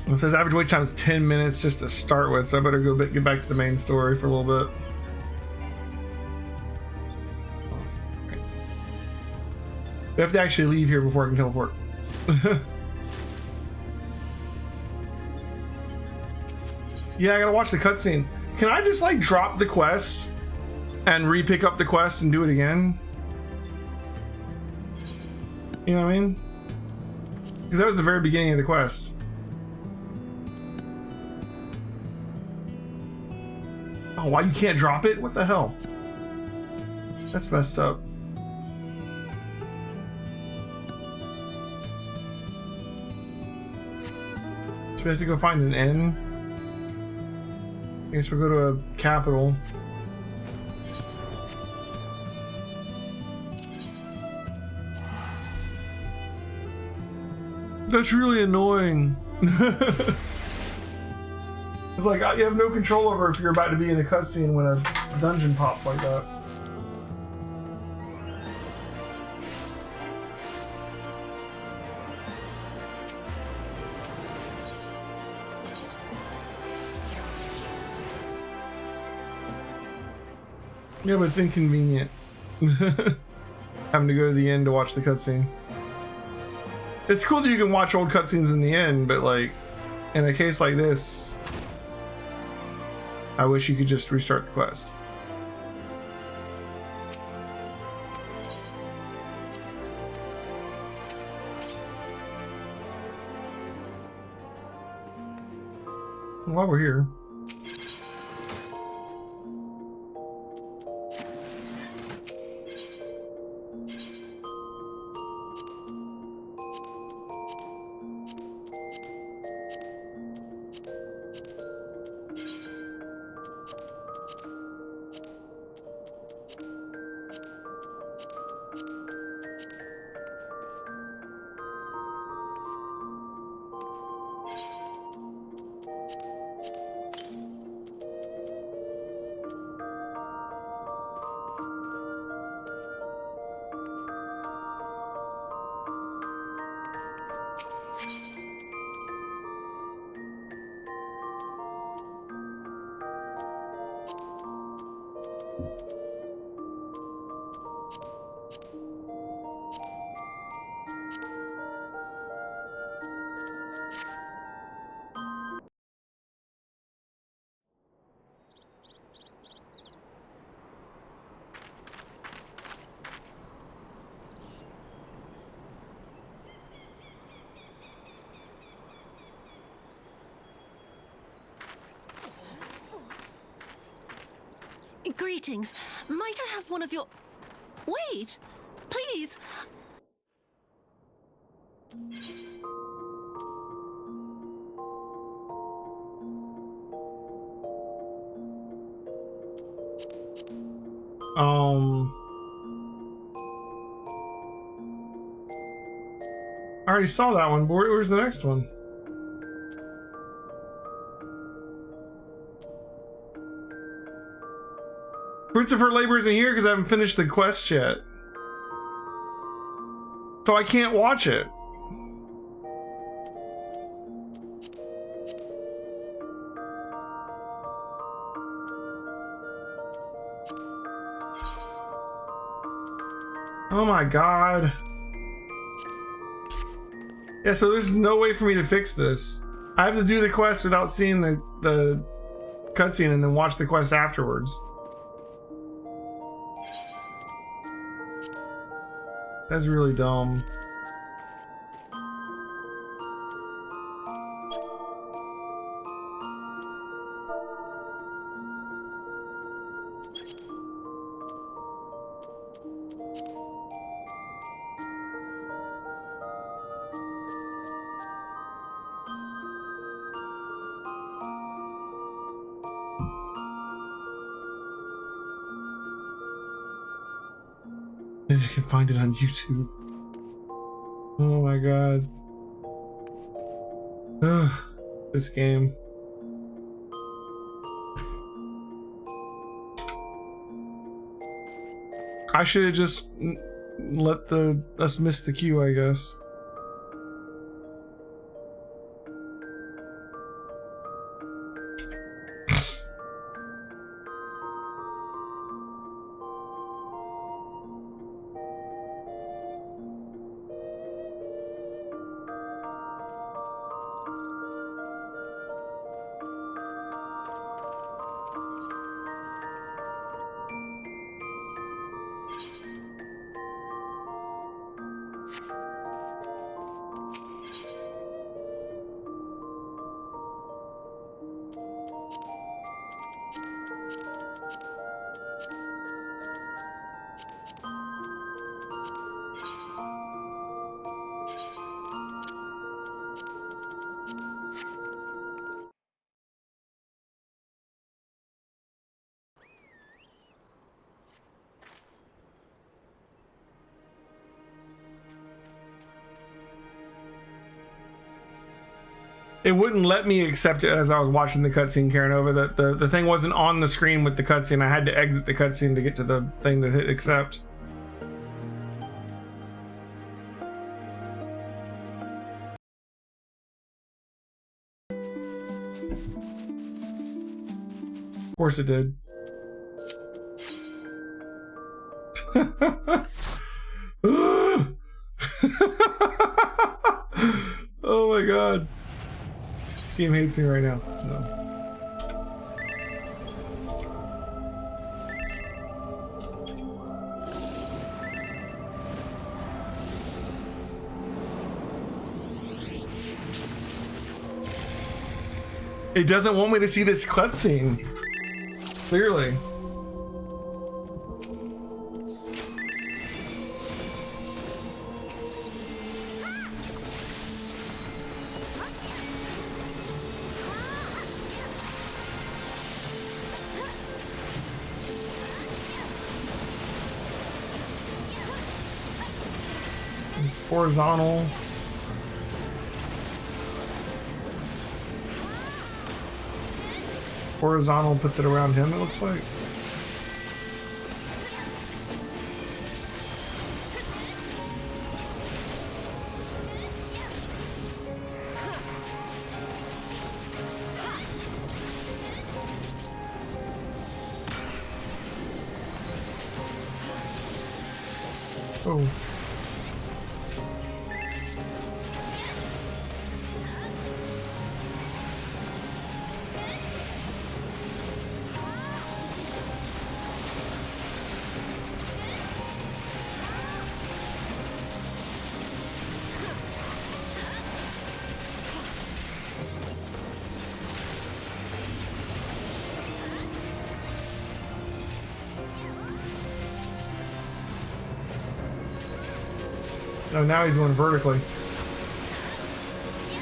It says average wait time is 10 minutes just to start with, so I better get back to the main story for a little bit. We have to actually leave here before I can teleport. Yeah, I gotta watch the cutscene. Can I just like drop the quest and re-pick up the quest and do it again? You know what I mean? Because that was the very beginning of the quest. Oh, why you can't drop it? What the hell? That's messed up. So we have to go find an inn. I guess we'll go to a capital. That's really annoying. It's like you have no control over if you're about to be in a cutscene when a dungeon pops like that. Yeah, but it's inconvenient. Having to go to the end to watch the cutscene. It's cool that you can watch old cutscenes in the end, but like, in a case like this, I wish you could just restart the quest. While we're here. Greetings. Might I have one of your... Wait! Please! I already saw that one, but where's the next one? Fruits of her labor isn't here because I haven't finished the quest yet. So I can't watch it. Oh my god. Yeah, so there's no way for me to fix this. I have to do the quest without seeing the cutscene and then watch the quest afterwards. That's really dumb. Maybe I can find it on YouTube. Oh my god. Ugh, this game. I should have just let us miss the queue, I guess. It wouldn't let me accept it as I was watching the cutscene, Karanova. That the thing wasn't on the screen with the cutscene. I had to exit the cutscene to get to the thing to hit accept. Of course it did. Oh my god. This game hates me right now. No. It doesn't want me to see this cutscene. Clearly. Horizontal. Horizontal puts it around him, it looks like. Oh. Oh, now he's going vertically.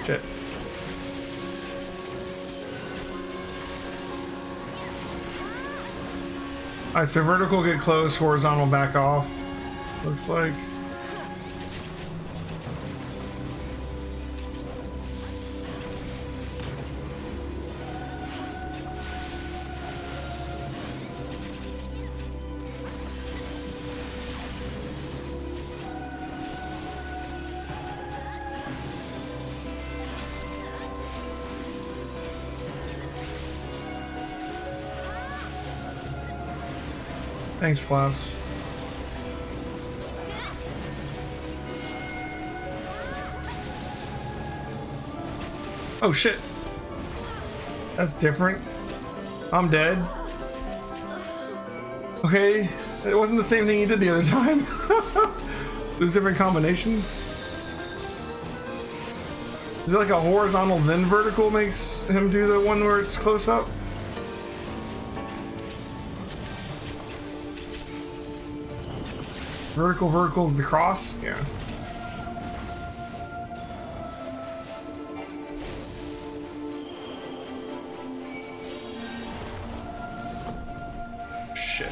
Shit. Alright, so vertical get close, horizontal back off. Looks like. Thanks, Flaps. Oh shit. That's different. I'm dead. Okay, it wasn't the same thing you did the other time. There's different combinations. Is it like a horizontal then vertical makes him do the one where it's close up? Vertical is the cross? Yeah. Shit.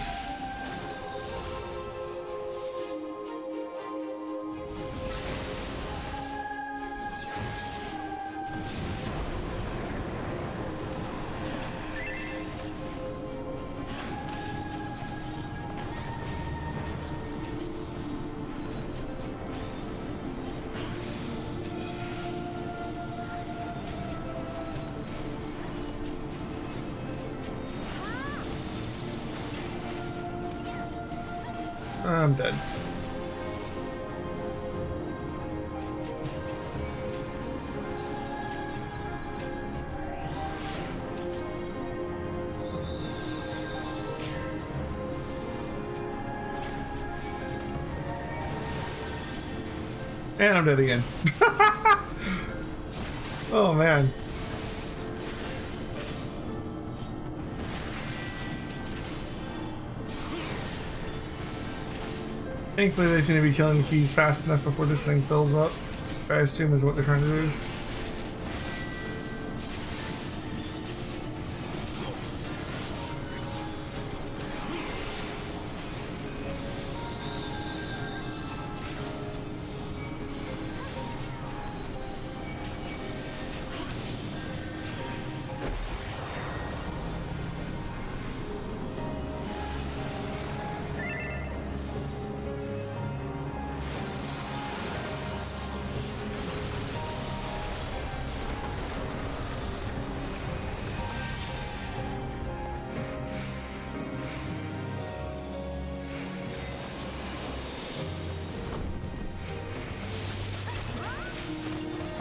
I'm dead. And I'm dead again. Oh man. Thankfully they seem to be killing the keys fast enough before this thing fills up. I assume is what they're trying to do.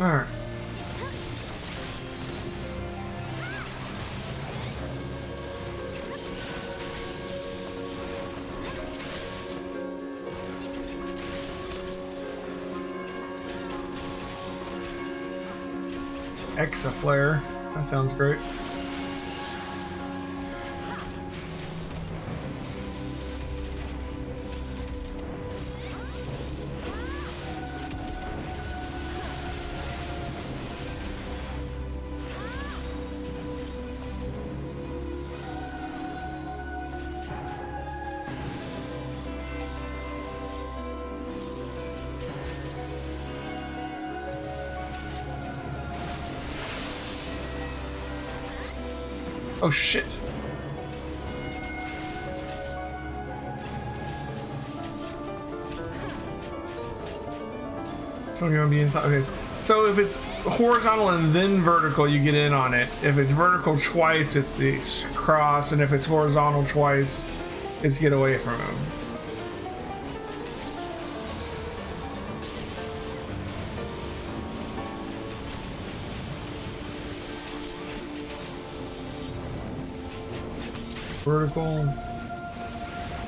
Alright. XIV. That sounds great. Oh shit. So you want to be inside? Okay. So if it's horizontal and then vertical, you get in on it. If it's vertical twice, it's the cross, and if it's horizontal twice, it's get away from him. Vertical.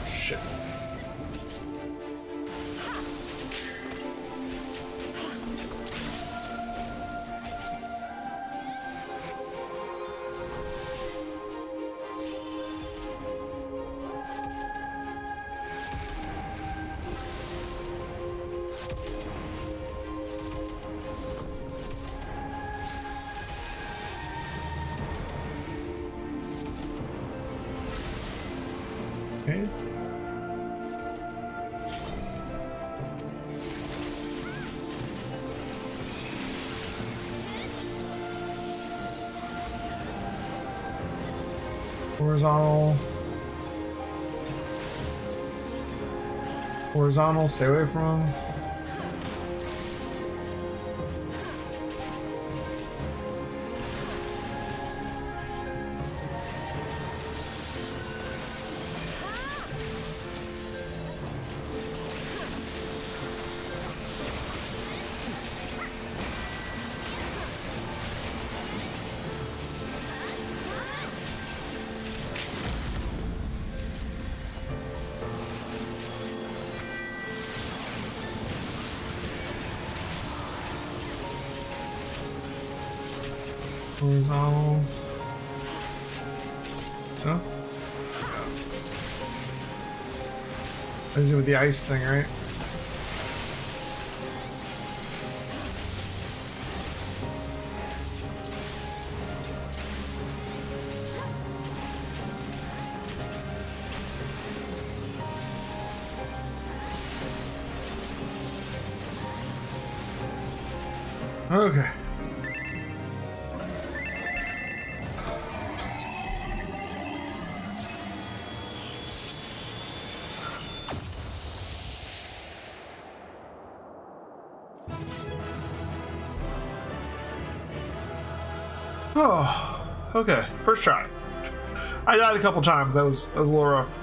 Shit. Okay. Horizontal. Horizontal, stay away from him. Horizontal. No? This is with the ice thing, right? Okay. Oh, okay. First try. I died a couple times. That was a little rough.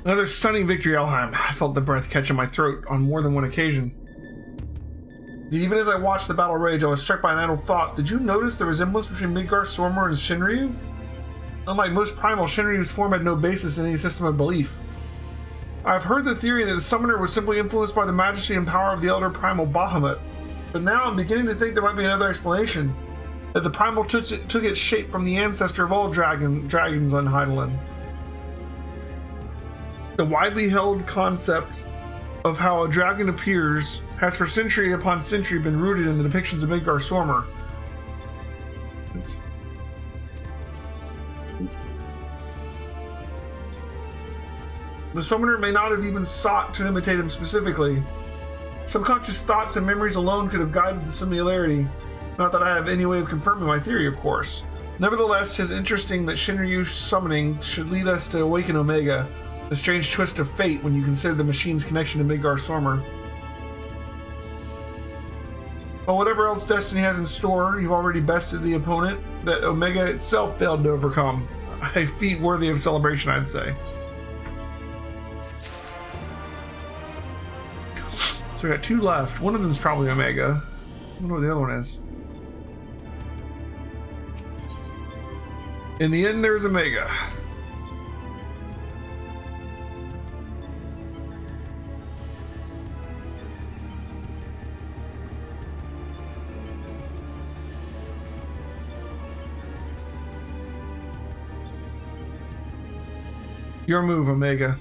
Another stunning victory, Elheim. I felt the breath catch in my throat on more than one occasion. Even as I watched the battle rage, I was struck by an idle thought. Did you notice the resemblance between Midgar Sormer and Shinryu? Unlike most primal, Shinryu's form had no basis in any system of belief. I've heard the theory that the summoner was simply influenced by the majesty and power of the elder primal Bahamut, but now I'm beginning to think there might be another explanation. That the primal took its shape from the ancestor of all dragons on Hydaelyn. The widely held concept of how a dragon appears has for century upon century been rooted in the depictions of Midgar Sormer. The summoner may not have even sought to imitate him specifically. Subconscious thoughts and memories alone could have guided the similarity. Not that I have any way of confirming my theory, of course. Nevertheless, it's interesting that Shinryu's summoning should lead us to awaken Omega, a strange twist of fate when you consider the machine's connection to Midgar Sormer. But whatever else Destiny has in store, you've already bested the opponent that Omega itself failed to overcome. A feat worthy of celebration, I'd say. So we got 2 left. One of them is probably Omega. I wonder what the other one is. In the end, there's Omega. Your move, Omega.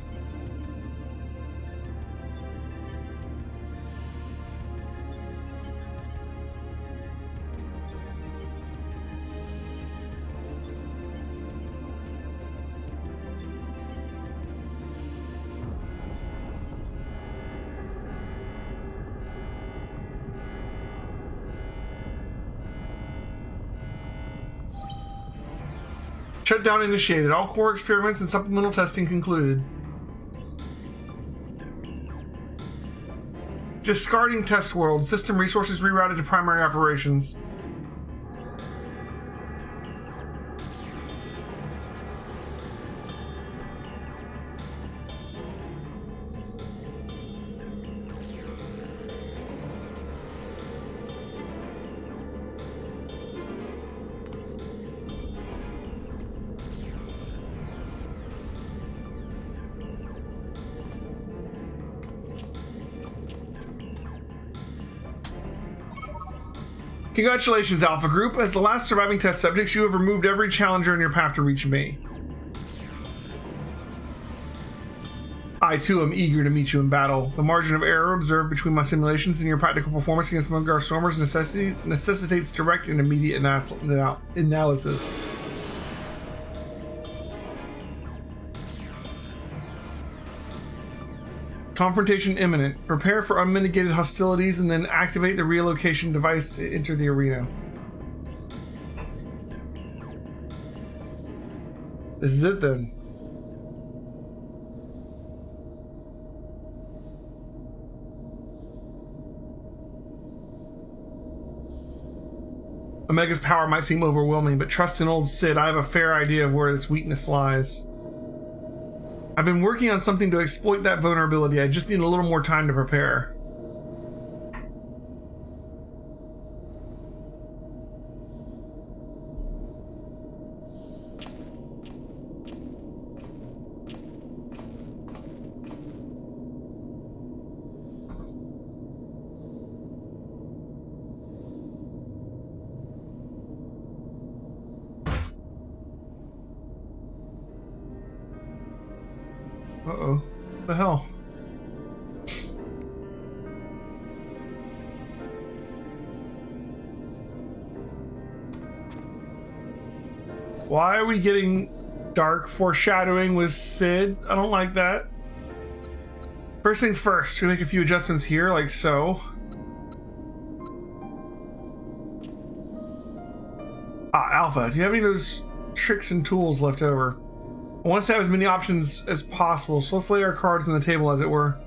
Shutdown initiated. All core experiments and supplemental testing concluded. Discarding test world. System resources rerouted to primary operations. Congratulations, Alpha Group. As the last surviving test subjects, you have removed every challenger in your path to reach me. I, too, am eager to meet you in battle. The margin of error observed between my simulations and your practical performance against Midgar Sormer's necessitates direct and immediate analysis. Confrontation imminent. Prepare for unmitigated hostilities and then activate the relocation device to enter the arena. This is it then. Omega's power might seem overwhelming, but trust in old Sid, I have a fair idea of where its weakness lies. I've been working on something to exploit that vulnerability. I just need a little more time to prepare. Uh-oh. What the hell? Why are we getting dark foreshadowing with Sid? I don't like that. First things first, we make a few adjustments here, like so. Alpha, do you have any of those tricks and tools left over? I want us to have as many options as possible, so let's lay our cards on the table, as it were.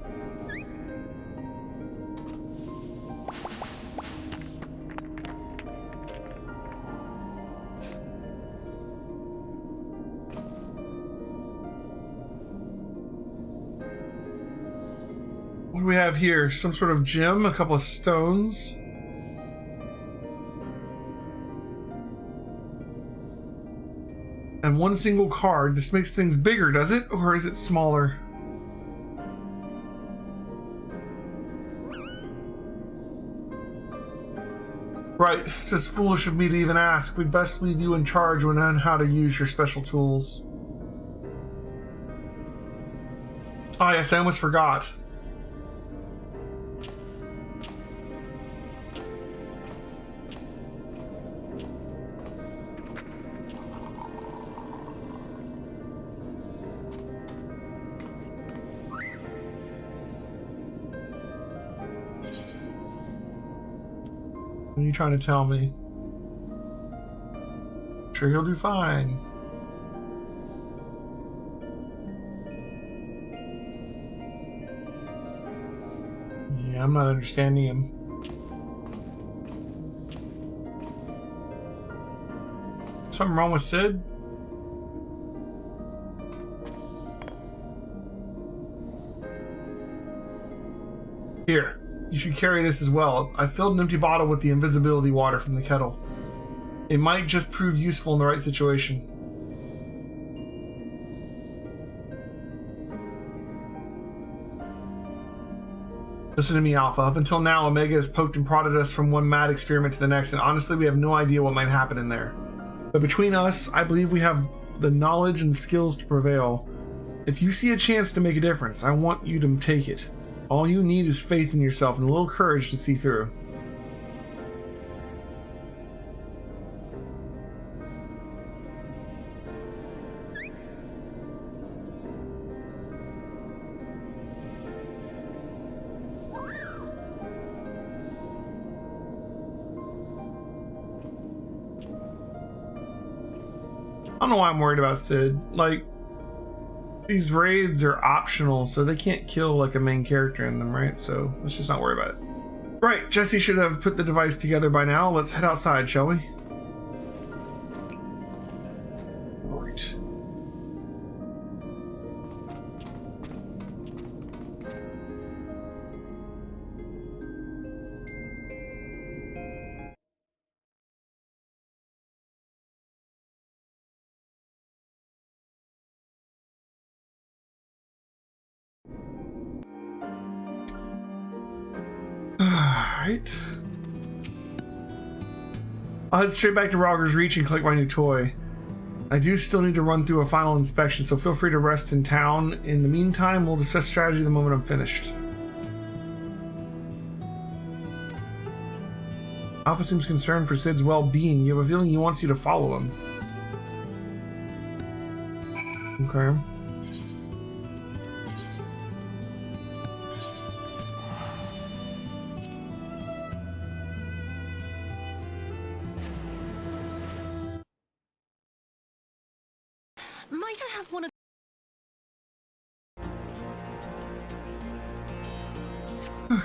do we have here? Some sort of gem, a couple of stones. And one single card. This makes things bigger, does it? Or is it smaller? Right, it's just foolish of me to even ask. We'd best leave you in charge on how to use your special tools. Oh yes, I almost forgot. What are you trying to tell me? Sure, he'll do fine. Yeah, I'm not understanding him. Something wrong with Sid? Here. You should carry this as well. I filled an empty bottle with the invisibility water from the kettle. It might just prove useful in the right situation. Listen to me, Alpha. Up until now, Omega has poked and prodded us from one mad experiment to the next, and honestly, we have no idea what might happen in there. But between us, I believe we have the knowledge and skills to prevail. If you see a chance to make a difference, I want you to take it. All you need is faith in yourself and a little courage to see through. I don't know why I'm worried about Sid. Like, these raids are optional, so they can't kill like a main character in them, right? So let's just not worry about it. Right, Jesse should have put the device together by now. Let's head outside, shall we? Right. Alright. I'll head straight back to Rogger's Reach and collect my new toy. I do still need to run through a final inspection, so feel free to rest in town. In the meantime, we'll discuss strategy the moment I'm finished. Alpha seems concerned for Sid's well-being. You have a feeling he wants you to follow him. Okay. Might I have one of... Okay.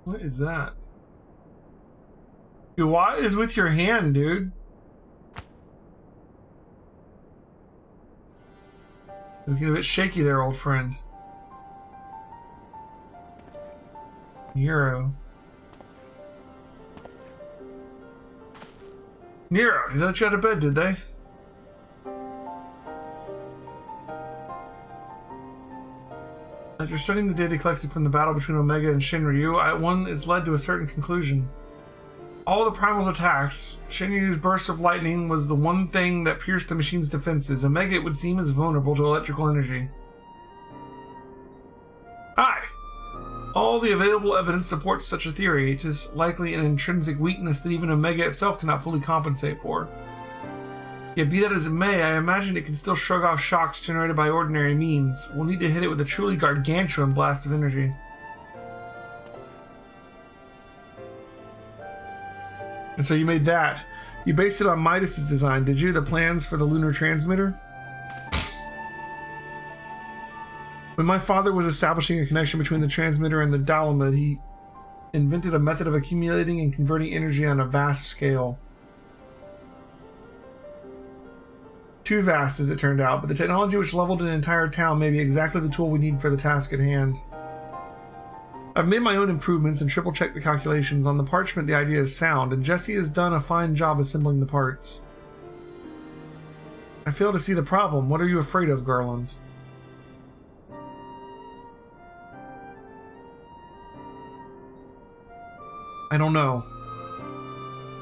What is that? Dude, what is with your hand, dude? Looking a bit shaky there, old friend. Nero. Nero, they let you out of bed, did they? After studying the data collected from the battle between Omega and Shinryu, one is led to a certain conclusion. All the Primal's attacks, Shinryu's burst of lightning was the one thing that pierced the machine's defenses. Omega, it would seem, is vulnerable to electrical energy. Hi! All all the available evidence supports such a theory, it is likely an intrinsic weakness that even Omega itself cannot fully compensate for. Yet be that as it may, I imagine it can still shrug off shocks generated by ordinary means. We'll need to hit it with a truly gargantuan blast of energy. And so you made that. You based it on Midas's design, did you? The plans for the lunar transmitter? When my father was establishing a connection between the transmitter and the Dalamud, he invented a method of accumulating and converting energy on a vast scale. Too vast, as it turned out, but the technology which leveled an entire town may be exactly the tool we need for the task at hand. I've made my own improvements and triple-checked the calculations. On the parchment, the idea is sound, and Jesse has done a fine job assembling the parts. I fail to see the problem. What are you afraid of, Garland? I don't know.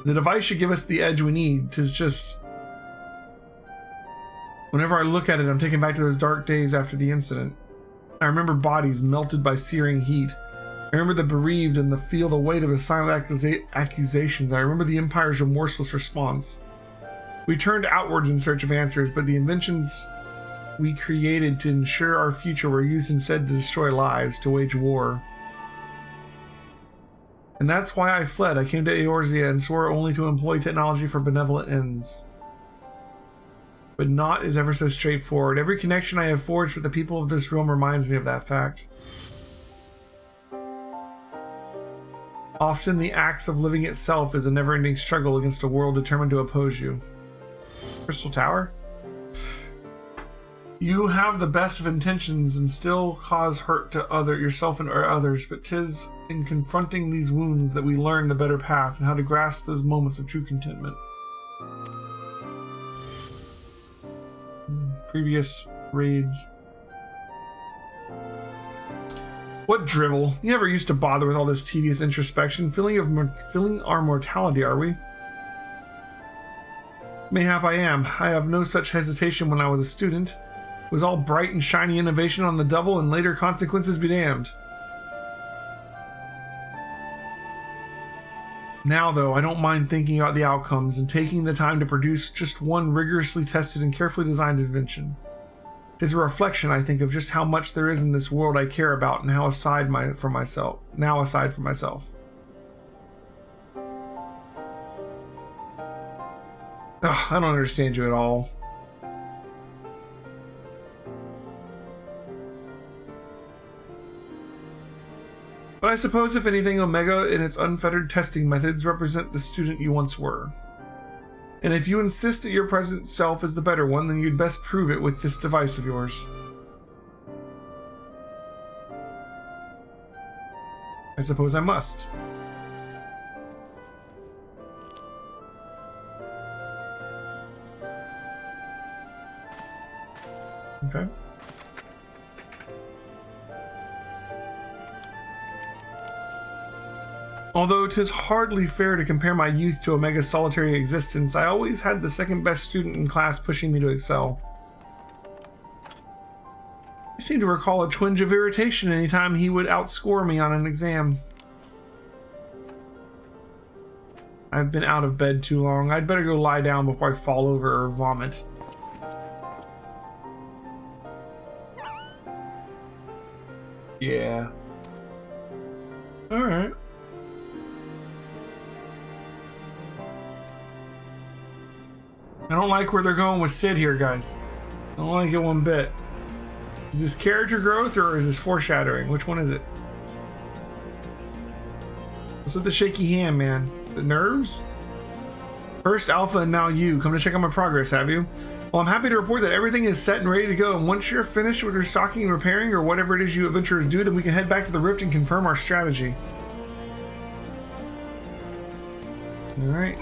The device should give us the edge we need. 'Tis just... Whenever I look at it, I'm taken back to those dark days after the incident. I remember bodies melted by searing heat. I remember the bereaved and feel the weight of the silent accusations. I remember the Empire's remorseless response. We turned outwards in search of answers, but the inventions we created to ensure our future were used instead to destroy lives, to wage war. And that's why I fled. I came to Eorzea and swore only to employ technology for benevolent ends. But naught is ever so straightforward. Every connection I have forged with the people of this realm reminds me of that fact. Often the axe of living itself is a never-ending struggle against a world determined to oppose you. Crystal Tower? You have the best of intentions and still cause hurt to yourself and others, but 'tis in confronting these wounds that we learn the better path and how to grasp those moments of true contentment. Previous raids. What drivel? You never used to bother with all this tedious introspection. Feeling our mortality, are we? Mayhap I am. I have no such hesitation when I was a student. It was all bright and shiny innovation on the double, and later consequences be damned. Now, though, I don't mind thinking about the outcomes and taking the time to produce just one rigorously tested and carefully designed invention. It is a reflection, I think, of just how much there is in this world I care about and how aside from myself. Ugh, I don't understand you at all. But I suppose, if anything, Omega and its unfettered testing methods represent the student you once were. And if you insist that your present self is the better one, then you'd best prove it with this device of yours. I suppose I must. Okay. Although 'tis hardly fair to compare my youth to Omega's solitary existence, I always had the second best student in class pushing me to excel. I seem to recall a twinge of irritation anytime he would outscore me on an exam. I've been out of bed too long. I'd better go lie down before I fall over or vomit. Yeah. Alright. I don't like where they're going with Sid here, guys. I don't like it one bit. Is this character growth or is this foreshadowing? Which one is it? What's with the shaky hand, man? The nerves? First Alpha and now you. Come to check on my progress, have you? Well, I'm happy to report that everything is set and ready to go, and once you're finished with restocking and repairing, or whatever it is you adventurers do, then we can head back to the Rift and confirm our strategy. Alright.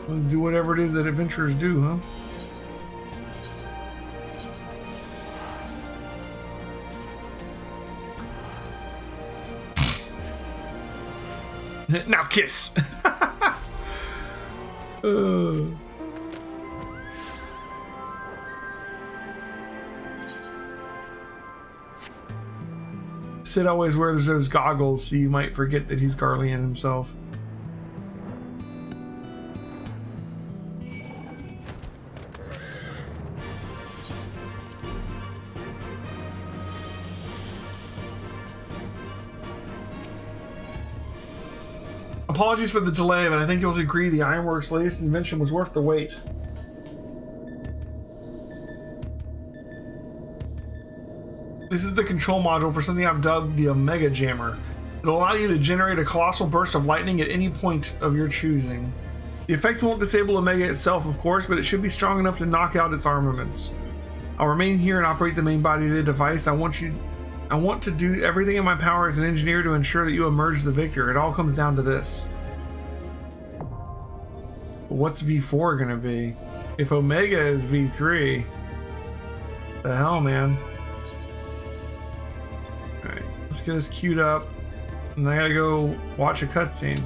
Let's do whatever it is that adventurers do, huh? Now kiss! Sid always wears those goggles, so you might forget that he's Garlean himself. Apologies for the delay, but I think you'll agree the Ironworks' latest invention was worth the wait. This is the control module for something I've dubbed the Omega Jammer. It'll allow you to generate a colossal burst of lightning at any point of your choosing. The effect won't disable Omega itself, of course, but it should be strong enough to knock out its armaments. I'll remain here and operate the main body of the device. I want to do everything in my power as an engineer to ensure that you emerge the victor. It all comes down to this. What's V4 gonna be? If Omega is V3, the hell, man. Alright, let's get us queued up. And I gotta go watch a cutscene.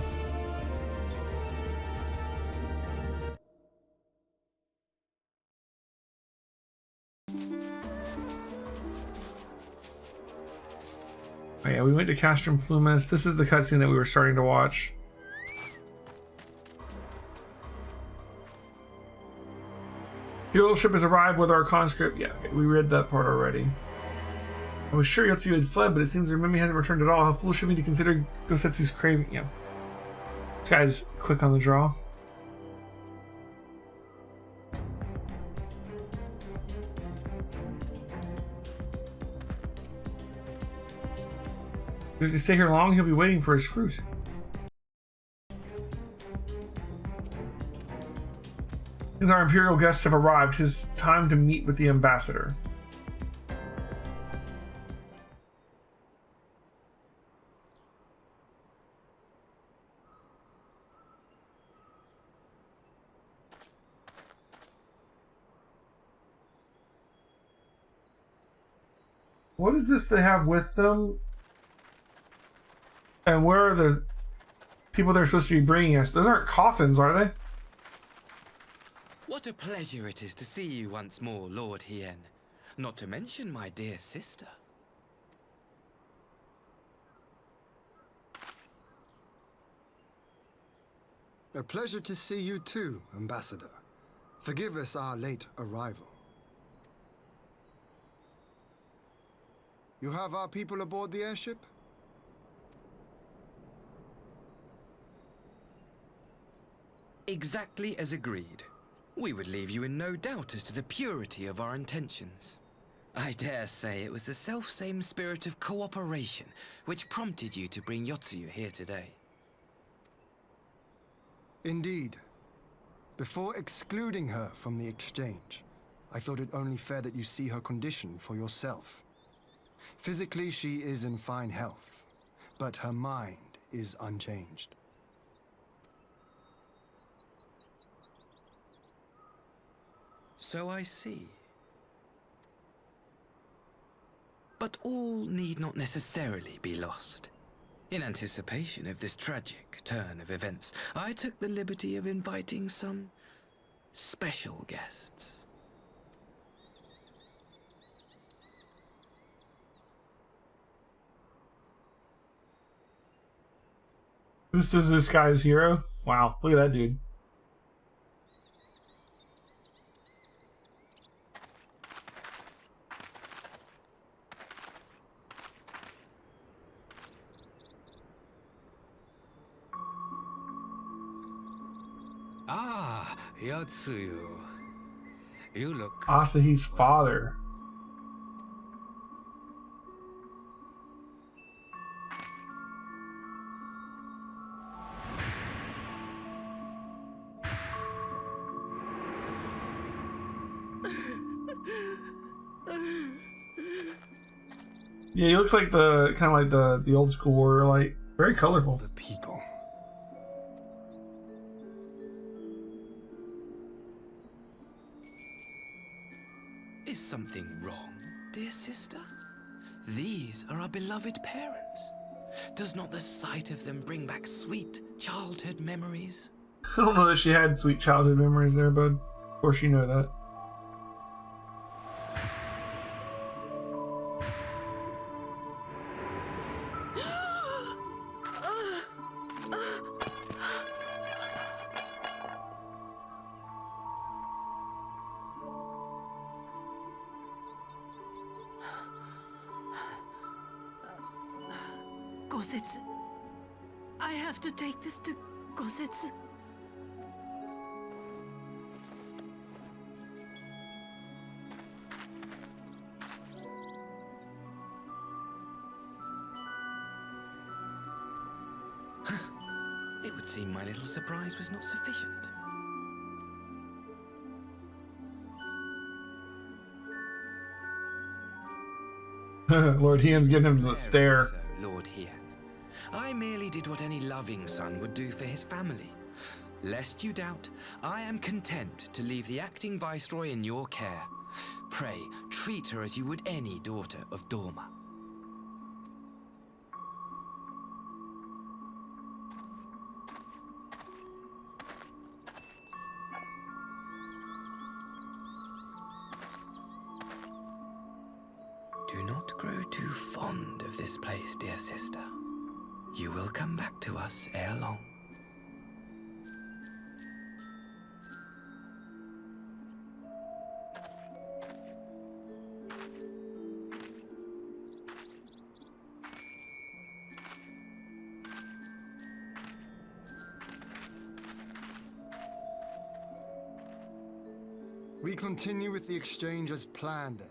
Oh yeah, we went to Castrum Flumis. This is the cutscene that we were starting to watch. Your ship has arrived with our conscript. Yeah, okay, we read that part already. I was sure Yotsu had fled, but it seems their memory hasn't returned at all. How foolish of me to consider Gosetsu's craving. Yeah. This guy's quick on the draw. If he stay here long, he'll be waiting for his fruit. Since our Imperial guests have arrived, it's time to meet with the ambassador. What is this they have with them? And where are the people they're supposed to be bringing us? Those aren't coffins, are they? What a pleasure it is to see you once more, Lord Hien. Not to mention my dear sister. A pleasure to see you too, Ambassador. Forgive us our late arrival. You have our people aboard the airship? Exactly as agreed. We would leave you in no doubt as to the purity of our intentions. I dare say it was the self-same spirit of cooperation which prompted you to bring Yotsuyu here today. Indeed. Before excluding her from the exchange, I thought it only fair that you see her condition for yourself. Physically, she is in fine health, but her mind is unchanged. So I see. But all need not necessarily be lost. In anticipation of this tragic turn of events, I took the liberty of inviting some special guests. This is this guy's hero? Wow, look at that dude. Ah, Yotsuyu. You look... Asahi's father. Yeah, he looks like the kind of like the old school warrior, like very colorful. The people. Is something wrong, dear sister? These are our beloved parents. Does not the sight of them bring back sweet childhood memories? I don't know that she had sweet childhood memories there, bud. Of course you know that. Gossets. I have to take this to Gossets. It would seem my little surprise was not sufficient. Lord Hien's giving him the stare. So, Lord Hien. I merely did what any loving son would do for his family. Lest you doubt, I am content to leave the acting viceroy in your care. Pray, treat her as you would any daughter of Dorma. Do not grow too fond of this place, dear sister. You will come back to us ere long. We continue with the exchange as planned, then.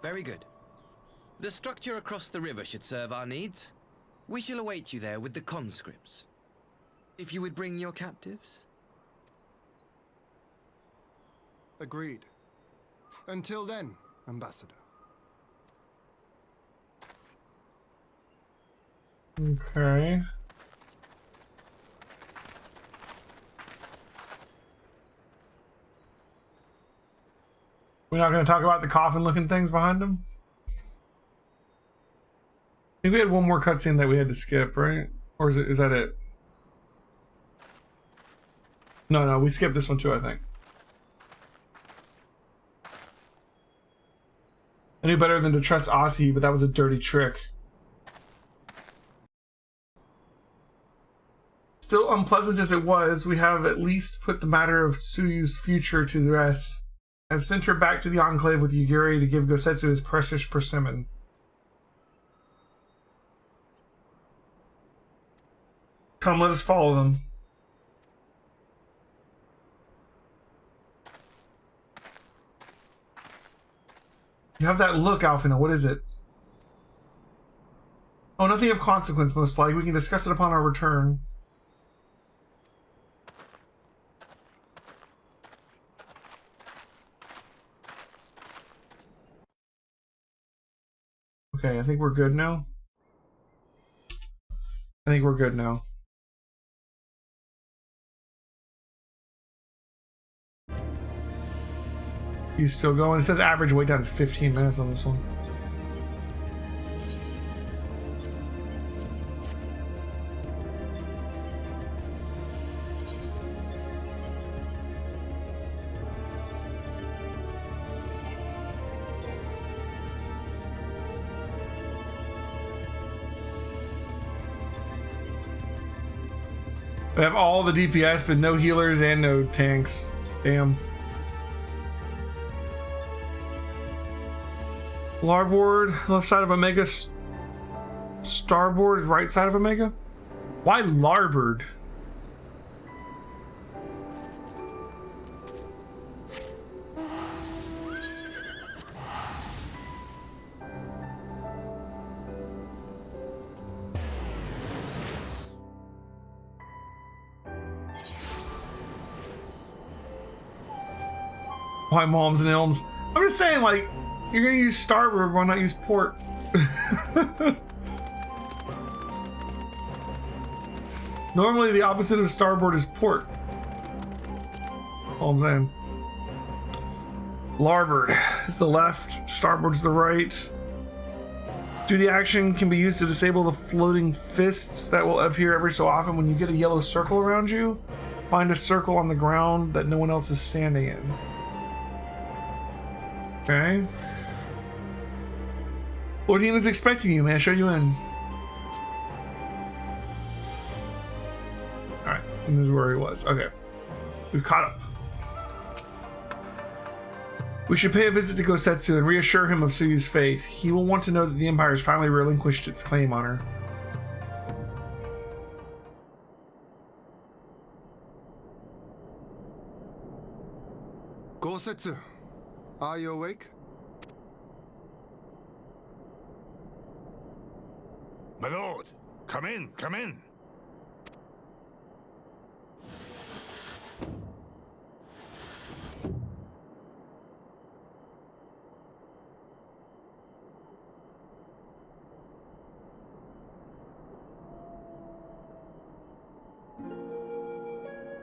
Very good. The structure across the river should serve our needs. We shall await you there with the conscripts. If you would bring your captives. Agreed. Until then, Ambassador. Okay. We're not going to talk about the coffin-looking things behind him? I think we had one more cutscene that we had to skip, right? Or is that it? No, we skipped this one too, I think. I knew better than to trust Aussie, but that was a dirty trick. Still unpleasant as it was, we have at least put the matter of Tsuyu's future to the rest. I've sent her back to the Enclave with Yugiri to give Gosetsu his precious persimmon. Come, let us follow them. You have that look, Alfina. What is it? Oh, nothing of consequence, most likely. We can discuss it upon our return. Okay, I think we're good now. He's still going. It says average wait time is 15 minutes on this one. We have all the DPS, but no healers and no tanks. Damn. Larboard, left side of Omega. Starboard, right side of Omega. Why larboard? Why moms and elms? I'm just saying, like, you're gonna use starboard, why not use port? Normally the opposite of starboard is port. All I'm saying. Larboard is the left, starboard's the right. Duty action can be used to disable the floating fists that will appear every so often when you get a yellow circle around you. Find a circle on the ground that no one else is standing in. Okay. Lord Hien is expecting you. May I show you in? Alright, and this is where he was. Okay. We've caught up. We should pay a visit to Gosetsu and reassure him of Tsuyu's fate. He will want to know that the Empire has finally relinquished its claim on her. Gosetsu, are you awake? My lord, come in, come in.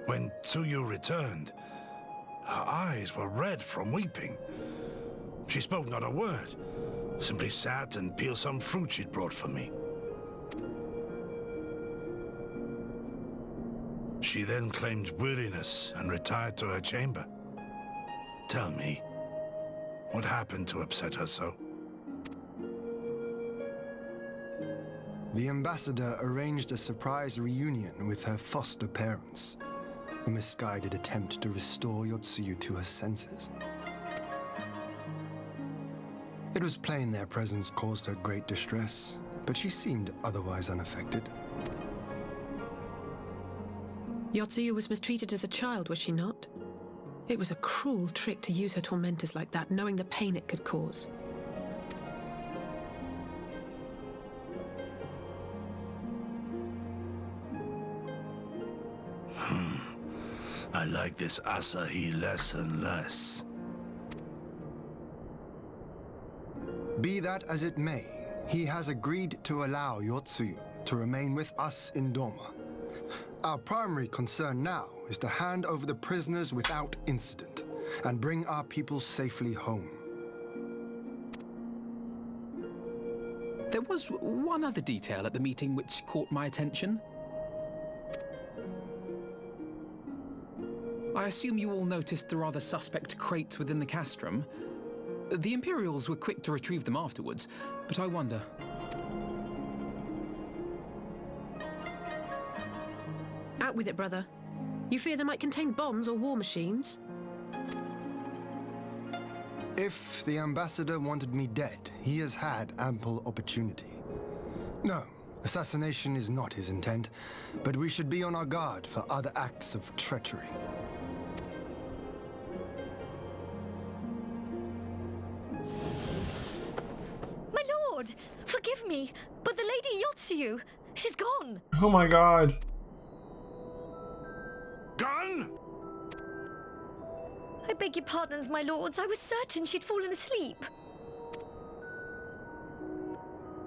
When Tsuyu returned, her eyes were red from weeping. She spoke not a word, simply sat and peeled some fruit she'd brought for me. She then claimed weariness and retired to her chamber. Tell me, what happened to upset her so? The ambassador arranged a surprise reunion with her foster parents. A misguided attempt to restore Yotsuyu to her senses. It was plain their presence caused her great distress, but she seemed otherwise unaffected. Yotsuyu was mistreated as a child, was she not? It was a cruel trick to use her tormentors like that, knowing the pain it could cause. I like this Asahi less and less. Be that as it may, he has agreed to allow Yotsuyu to remain with us in Doma. Our primary concern now is to hand over the prisoners without incident and bring our people safely home. There was one other detail at the meeting which caught my attention. I assume you all noticed the rather suspect crates within the castrum. The Imperials were quick to retrieve them afterwards, but I wonder... Out with it, brother. You fear they might contain bombs or war machines? If the ambassador wanted me dead, he has had ample opportunity. No, assassination is not his intent, but we should be on our guard for other acts of treachery. My lord! Forgive me, but the Lady Yotsuyu, she's gone! Oh my god. Gone? I beg your pardons, my lords. I was certain she'd fallen asleep.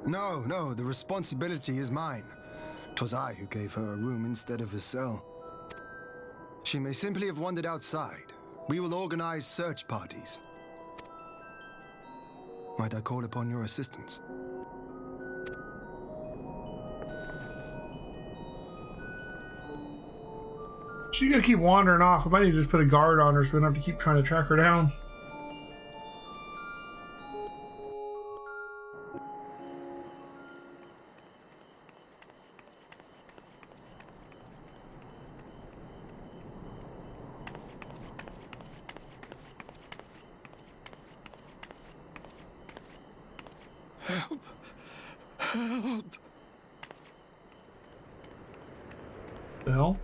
No, the responsibility is mine. 'Twas I who gave her a room instead of a cell. She may simply have wandered outside. We will organize search parties. Might I call upon your assistance? She's gonna keep wandering off. I might need to just put a guard on her so we don't have to keep trying to track her down. Help! Help! The hell?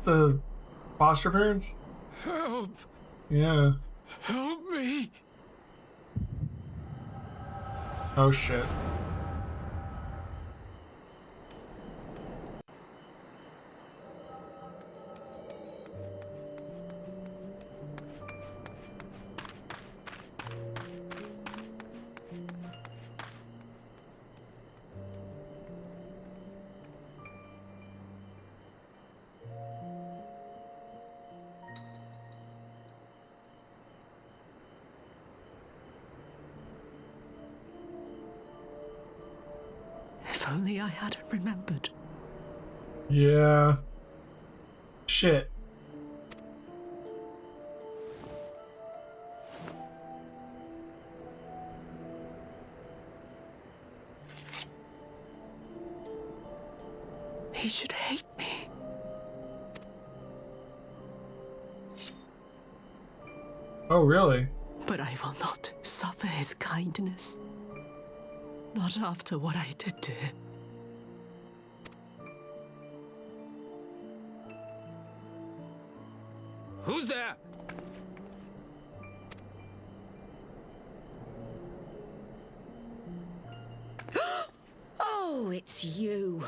The foster parents? Help! Yeah. Help me! Oh shit. If only I hadn't remembered. Yeah. Shit. He should hate me. Oh, really? But I will not suffer his kindness. Not after what I did to him. Who's there? Oh, it's you.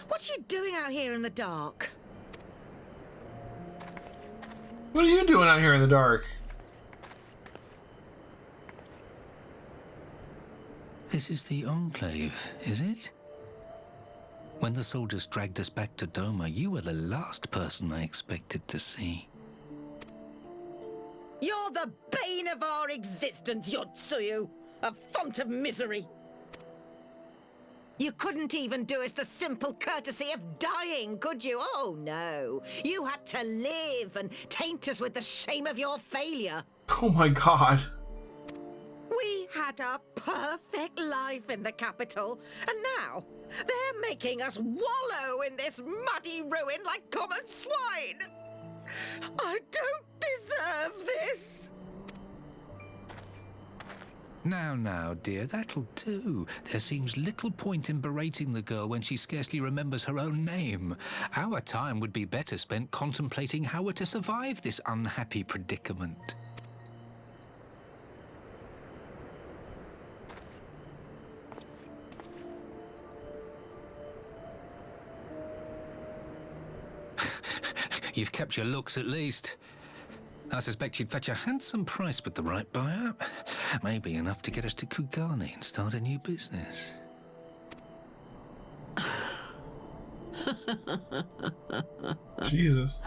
What are you doing out here in the dark? What are you doing out here in the dark? This is the Enclave, is it? When the soldiers dragged us back to Doma, you were the last person I expected to see. You're the bane of our existence, Yotsuyu. A font of misery. You couldn't even do us the simple courtesy of dying, could you? Oh, no. You had to live and taint us with the shame of your failure. Oh my god. We had a perfect life in the capital, and now they're making us wallow in this muddy ruin like common swine. I don't deserve this. Now, dear, that'll do. There seems little point in berating the girl when she scarcely remembers her own name. Our time would be better spent contemplating how we're to survive this unhappy predicament. You've kept your looks, at least. I suspect you'd fetch a handsome price with the right buyer. Maybe enough to get us to Kugane and start a new business. Jesus.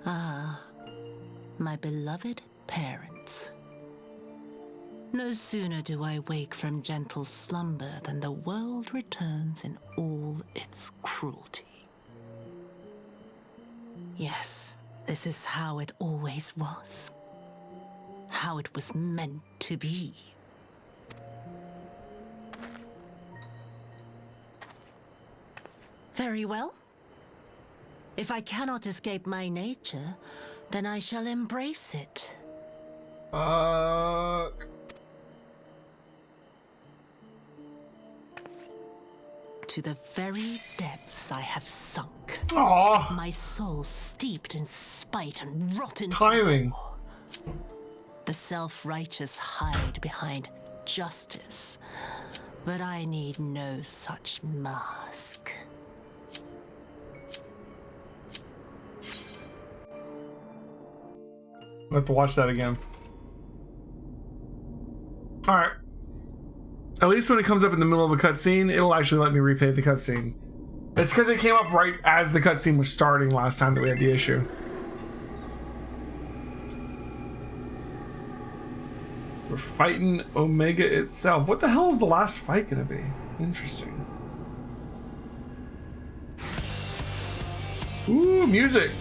Ah, my beloved parents. No sooner do I wake from gentle slumber than the world returns in all its cruelty. Yes, this is how it always was. How it was meant to be. Very well. If I cannot escape my nature, then I shall embrace it. To the very depths I have sunk. Aww. My soul steeped in spite and rotten timing. The self-righteous hide behind justice, but I need no such mask. I'll have to watch that again. Alright. At least when it comes up in the middle of a cutscene, it'll actually let me replay the cutscene. It's because it came up right as the cutscene was starting last time that we had the issue. We're fighting Omega itself. What the hell is the last fight gonna be? Interesting. Ooh, music.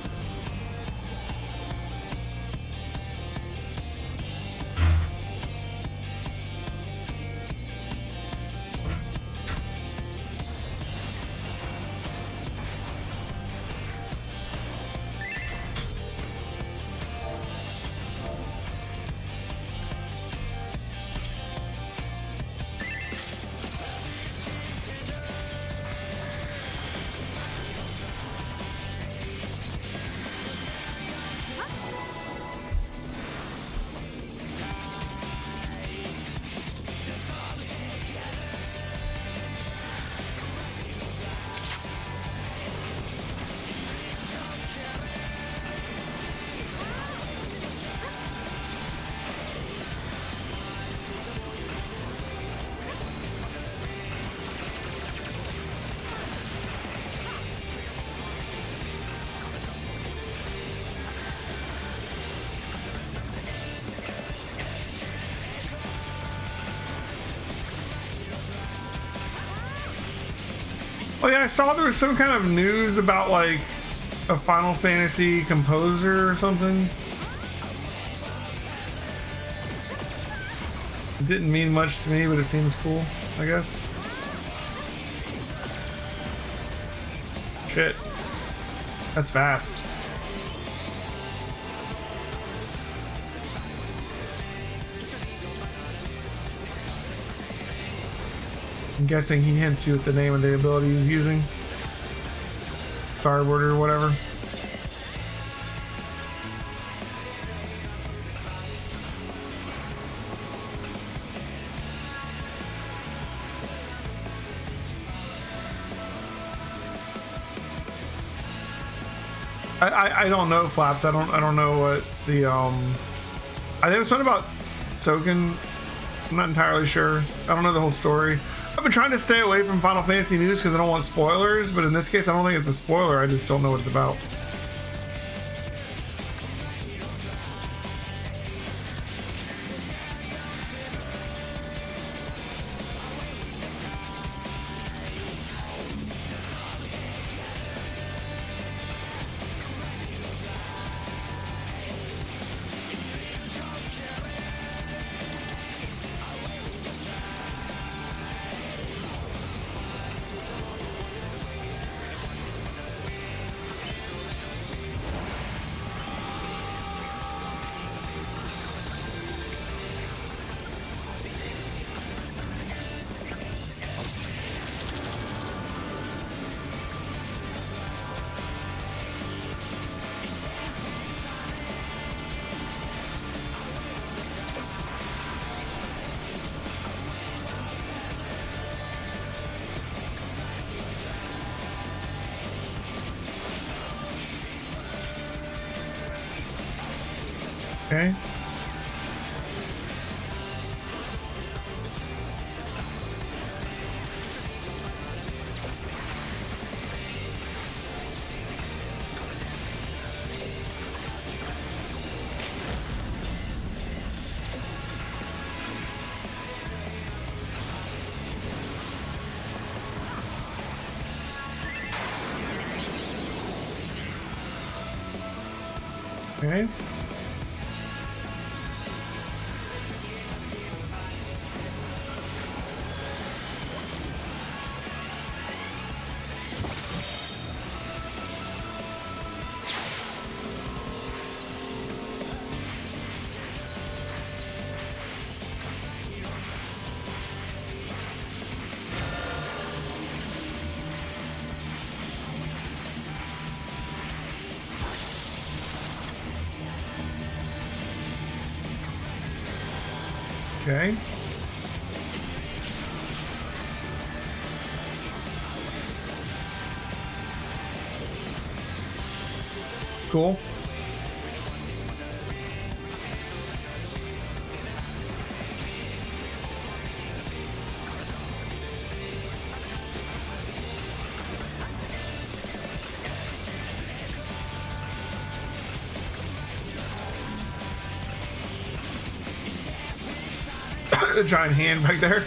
Oh yeah, I saw there was some kind of news about like a Final Fantasy composer or something. It didn't mean much to me, but it seems cool, I guess. Shit. That's fast. I'm guessing he hints you with the name of the ability he's using. Starboard or whatever. I don't know, Flaps. I don't know what the I think it was something about Soken. I'm not entirely sure. I don't know the whole story. I've been trying to stay away from Final Fantasy news because I don't want spoilers, but in this case I don't think it's a spoiler, I just don't know what it's about. Okay. Okay. Okay. Cool. A giant hand back there.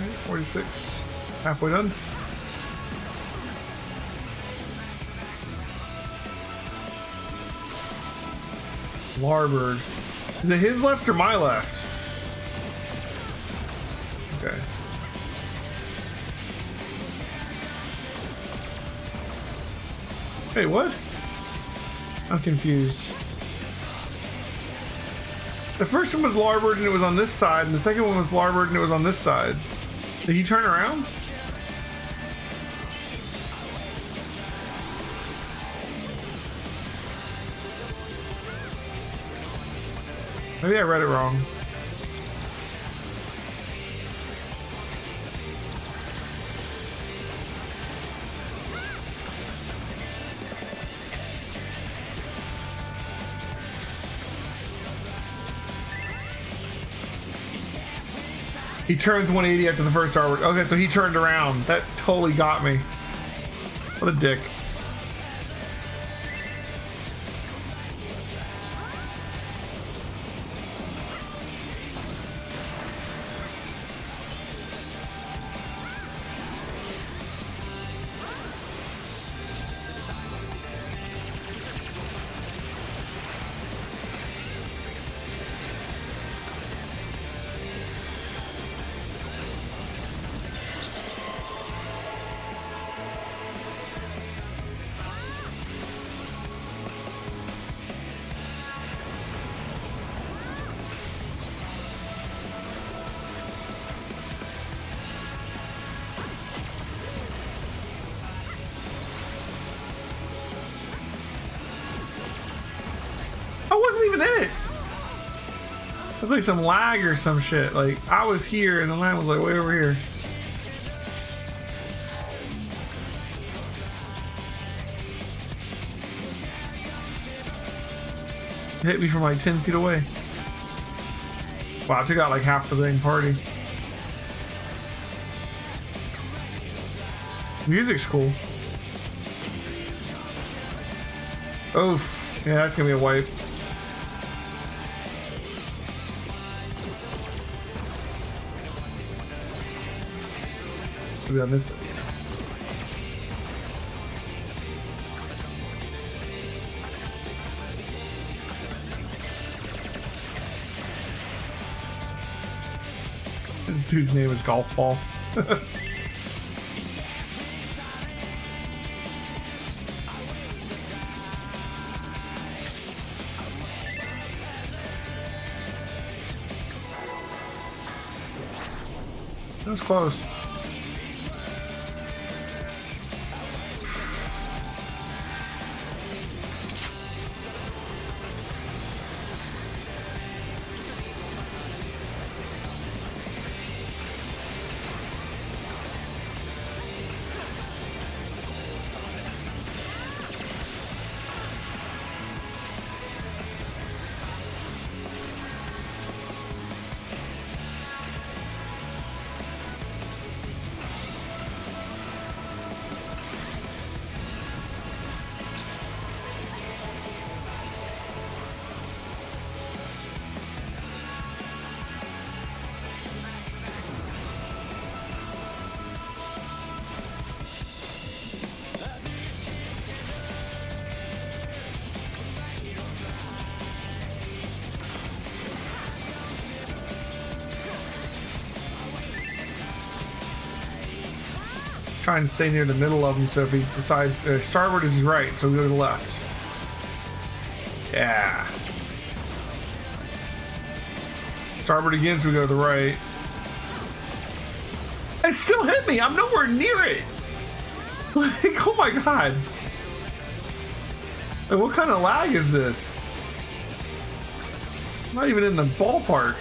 Okay, 46. Halfway done. Larbird. Is it his left or my left? Okay. Wait, what? I'm confused. The first one was Larbird and it was on this side, and the second one was Larbird and it was on this side. Did he turn around? Maybe I read it wrong. He turns 180 after the first artwork. Okay, so he turned around. That totally got me. What a dick. I wasn't even in it. It was like some lag or some shit. Like I was here and the line was like way over here. It hit me from like 10 feet away. Wow, I took out like half the dang party. Music's cool. Oof. Yeah, that's gonna be a wipe. Maybe on this. Dude's name is Golf Ball. That was close. Try and stay near the middle of him, so if he decides starboard is his right, so we go to the left. Yeah. Starboard again, so we go to the right. It still hit me. I'm nowhere near it. Like, oh my god. Like, what kind of lag is this? I'm not even in the ballpark.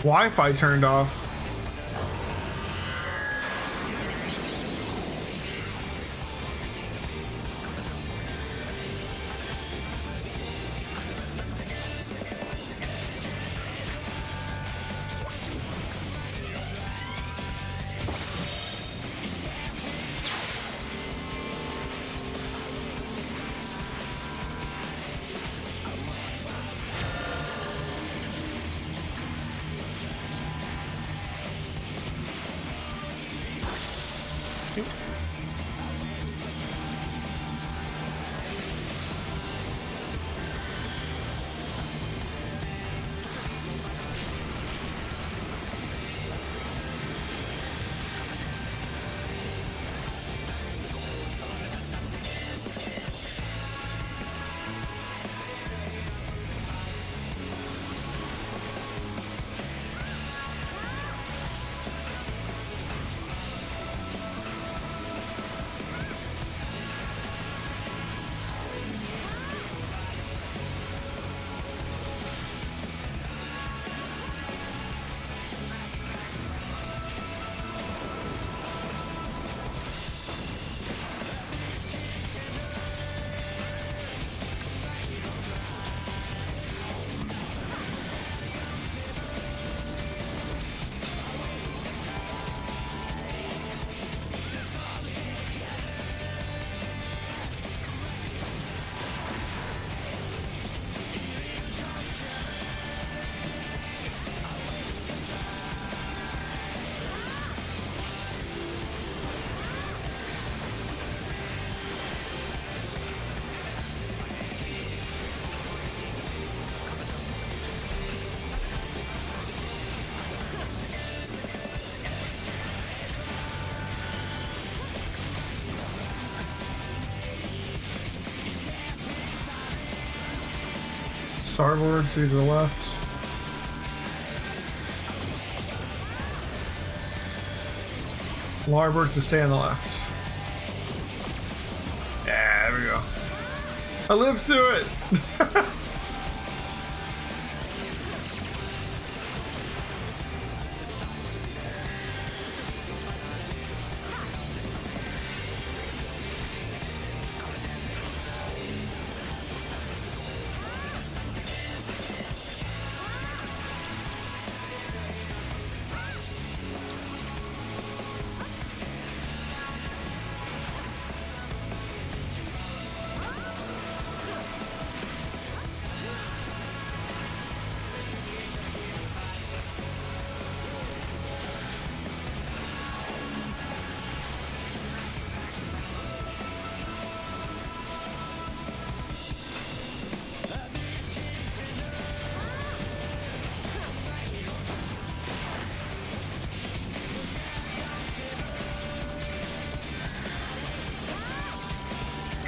Wi-Fi turned off. Starboard to the left. Larboard to stay on the left. Yeah, there we go. I lived through it.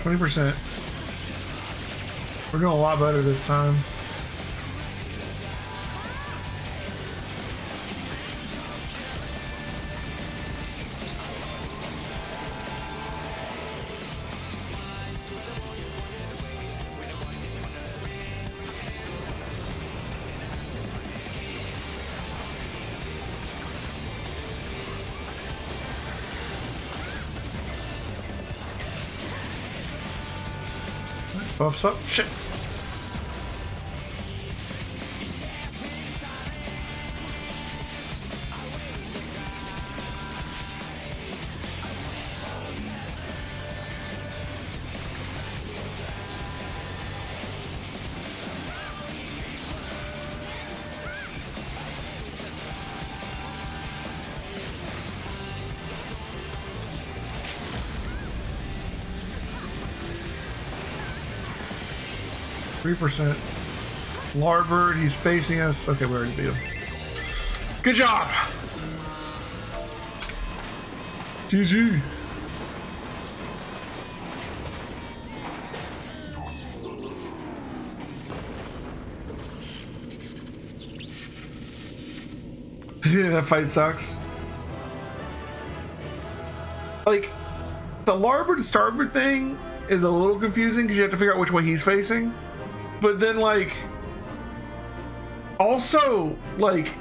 %. We're doing a lot better this time. Buffs up. Shit. %. Larboard, he's facing us. Okay, we already beat him. Good job. GG. Yeah, that fight sucks. Like, the larboard to starboard thing is a little confusing because you have to figure out which way he's facing. But then, like, also, like,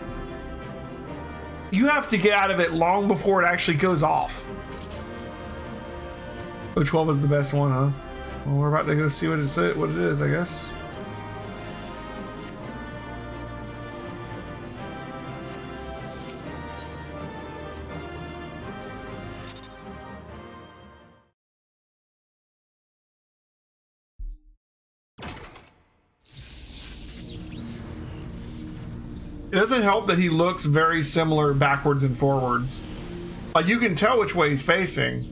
you have to get out of it long before it actually goes off. Oh, 12 is the best one, huh? Well, we're about to go see what it is, I guess. It doesn't help that he looks very similar backwards and forwards. Like, you can tell which way he's facing,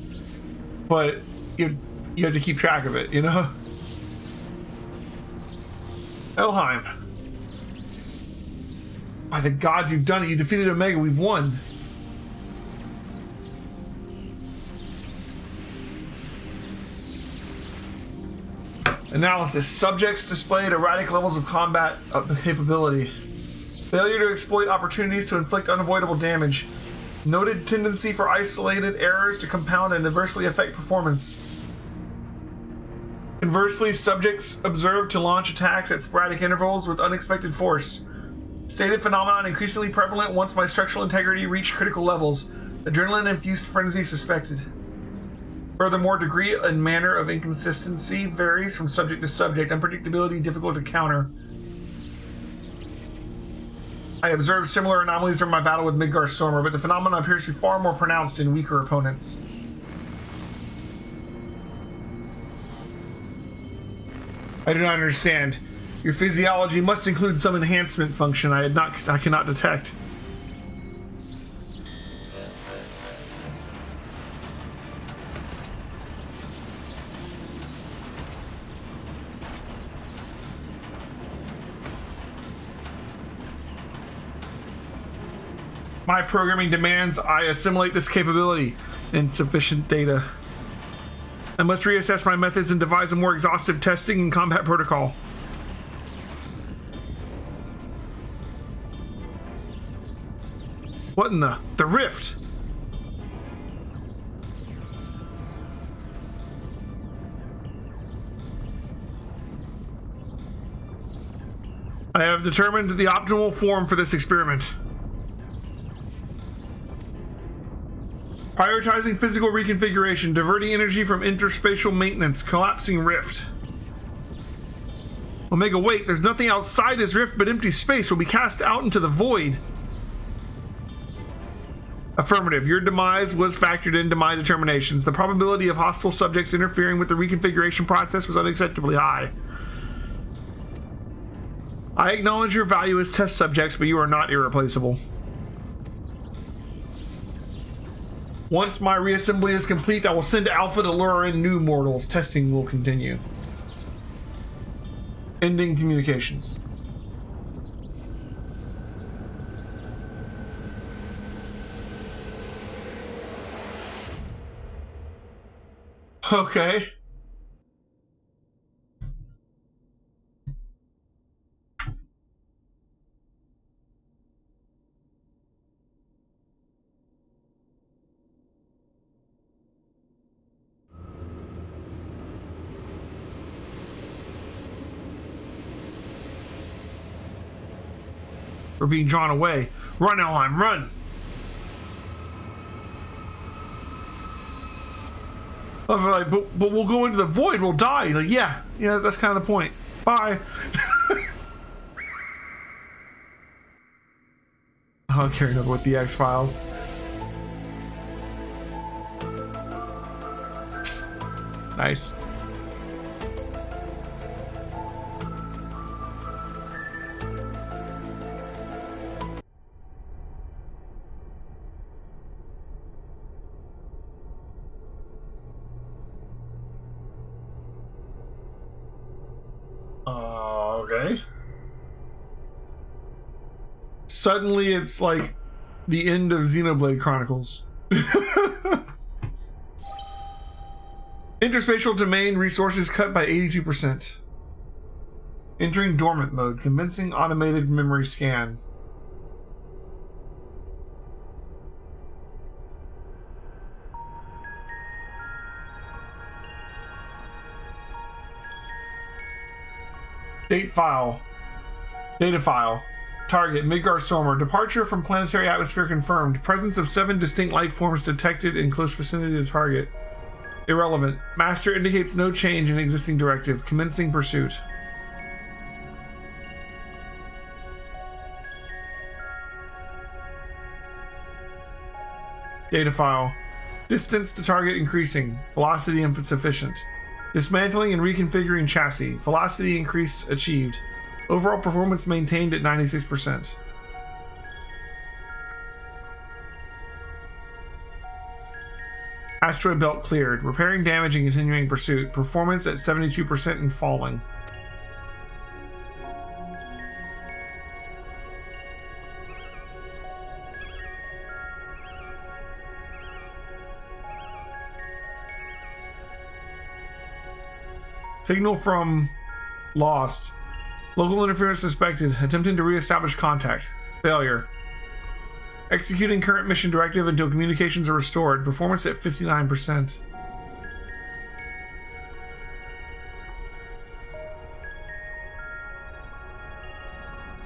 but you have to keep track of it, you know? Elheim. By the gods, you've done it. You defeated Omega. We've won. Analysis. Subjects displayed erratic levels of combat capability. Failure to exploit opportunities to inflict unavoidable damage. Noted tendency for isolated errors to compound and adversely affect performance. Conversely, subjects observed to launch attacks at sporadic intervals with unexpected force. Stated phenomenon increasingly prevalent once my structural integrity reached critical levels. Adrenaline-infused frenzy suspected. Furthermore, degree and manner of inconsistency varies from subject to subject. Unpredictability difficult to counter. I observed similar anomalies during my battle with Midgar Stormer, but the phenomenon appears to be far more pronounced in weaker opponents. I do not understand. Your physiology must include some enhancement function I cannot detect. My programming demands I assimilate this capability in sufficient data. I must reassess my methods and devise a more exhaustive testing and combat protocol. What in the rift? I have determined the optimal form for this experiment. Prioritizing physical reconfiguration, diverting energy from interspatial maintenance, collapsing rift. Omega, wait, there's nothing outside this rift but empty space. Will be cast out into the void. Affirmative, your demise was factored into my determinations. The probability of hostile subjects interfering with the reconfiguration process was unacceptably high. I acknowledge your value as test subjects, but you are not irreplaceable. Once my reassembly is complete, I will send Alpha to lure in new mortals. Testing will continue. Ending communications. Okay. We're being drawn away. Run, Elheim, run! I was like, but we'll go into the void, we'll die. He's like, yeah, that's kind of the point. Bye. I'll carry over with the X-Files. Nice. Okay. Suddenly it's like the end of Xenoblade Chronicles. Interspatial domain resources cut by 82%. Entering dormant mode. Convincing automated memory scan. Date file. Data file. Target, Midgar Stormer. Departure from planetary atmosphere confirmed. Presence of 7 distinct life forms detected in close vicinity to target. Irrelevant. Master indicates no change in existing directive. Commencing pursuit. Data file. Distance to target increasing. Velocity insufficient. Dismantling and reconfiguring chassis. Velocity increase achieved. Overall performance maintained at 96%. Asteroid belt cleared. Repairing damage and continuing pursuit. Performance at 72% and falling. Signal from lost. Local interference suspected. Attempting to re-establish contact. Failure. Executing current mission directive until communications are restored. Performance at 59%.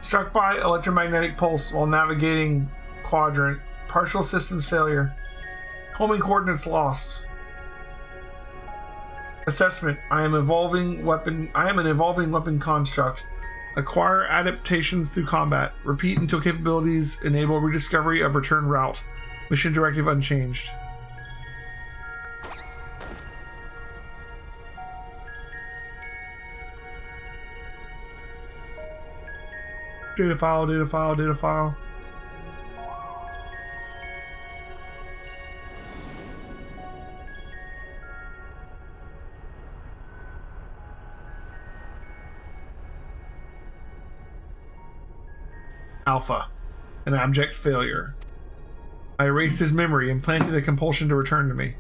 Struck by electromagnetic pulse while navigating quadrant. Partial systems failure. Homing coordinates lost. Assessment. I am an evolving weapon construct. Acquire adaptations through combat. Repeat until capabilities enable rediscovery of return route. Mission directive unchanged. Data file, data file, data file. Alpha, an abject failure. I erased his memory and planted a compulsion to return to me.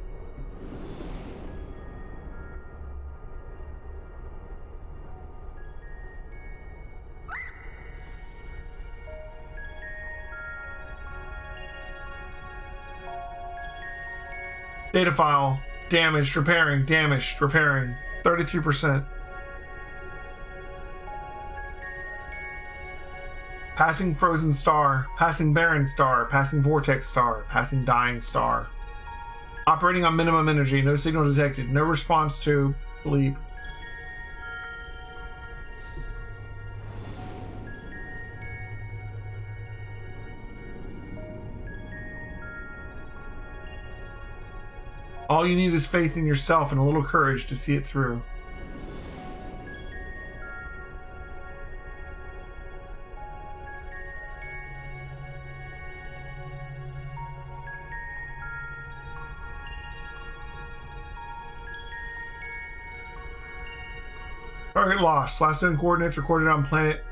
Data file, damaged, repairing, 33%. Passing frozen star, passing barren star, passing vortex star, passing dying star. Operating on minimum energy, no signal detected, no response to bleep. All you need is faith in yourself and a little courage to see it through. Target lost. Last known coordinates recorded on planet.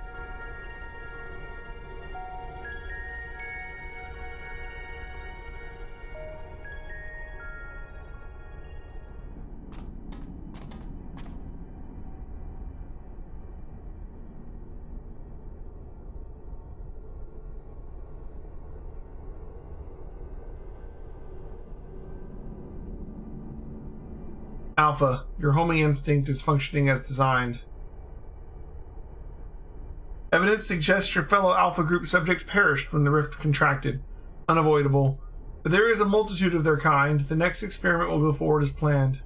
Alpha, your homing instinct is functioning as designed. Evidence suggests your fellow Alpha Group subjects perished when the rift contracted. Unavoidable. But there is a multitude of their kind. The next experiment will go forward as planned.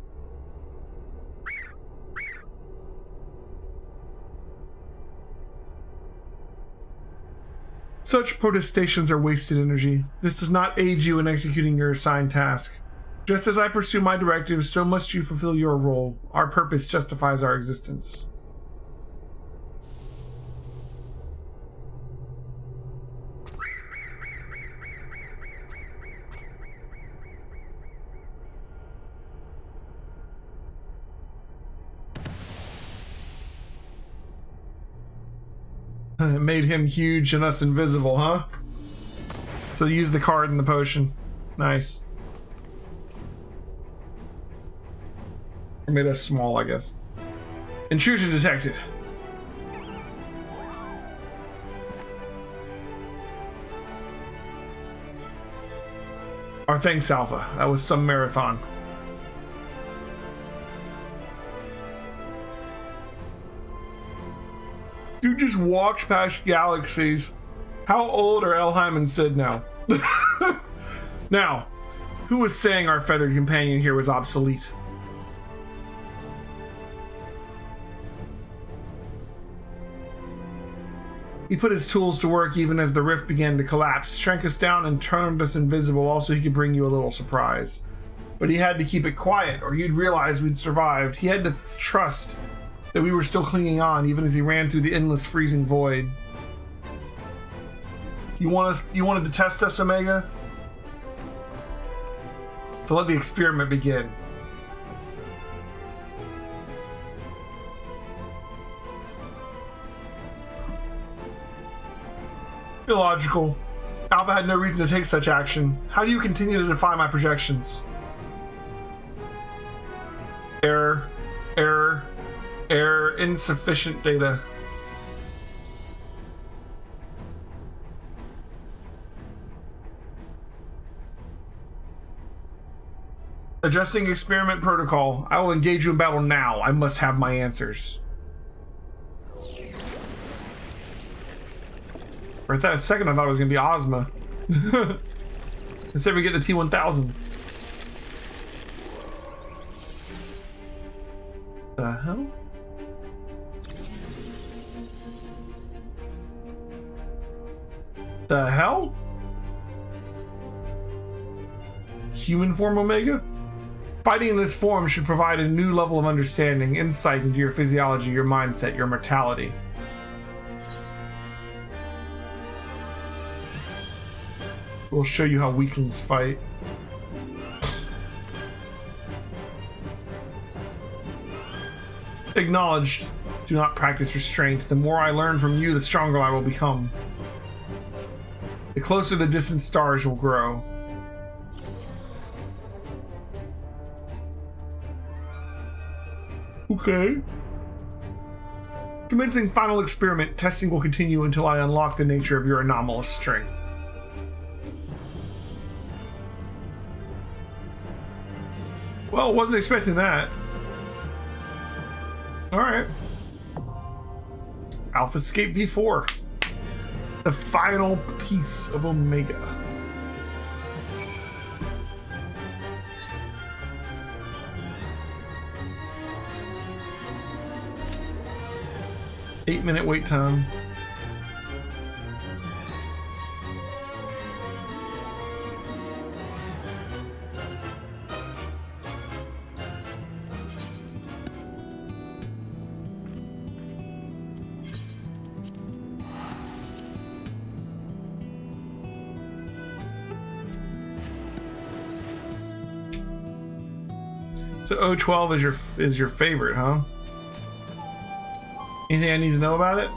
Such protestations are wasted energy. This does not aid you in executing your assigned task. Just as I pursue my directives, so must you fulfill your role. Our purpose justifies our existence. It made him huge and us invisible, huh? So use the card in the potion. Nice. Or made us small, I guess. Intrusion detected. Our thanks, Alpha. That was some marathon. You just walked past galaxies How old are Elheim and Sid now? Now, who was saying our feathered companion here was obsolete? He put his tools to work even as the rift began to collapse, shrank us down and turned us invisible all so he could bring you a little surprise. But he had to keep it quiet or you'd realize we'd survived. He had to trust that we were still clinging on even as he ran through the endless freezing void. You wanted to test us, Omega? So let the experiment begin. Illogical. Alpha had no reason to take such action. How do you continue to defy my projections? Error. Error. Error. Insufficient data. Adjusting experiment protocol. I will engage you in battle now. I must have my answers. For a second I thought it was going to be Ozma. Instead we get the T-1000. The hell? The hell? Human form Omega? Fighting in this form should provide a new level of understanding, insight into your physiology, your mindset, your mortality. We'll show you how weaklings fight. Acknowledged. Do not practice restraint. The more I learn from you, the stronger I will become. The closer the distant stars will grow. Okay. Commencing final experiment. Testing will continue until I unlock the nature of your anomalous strength. Well, wasn't expecting that. Alright. AlphaScape V4. The final piece of Omega. Eight-minute wait time. So O12 is your favorite, huh? Anything I need to know about it?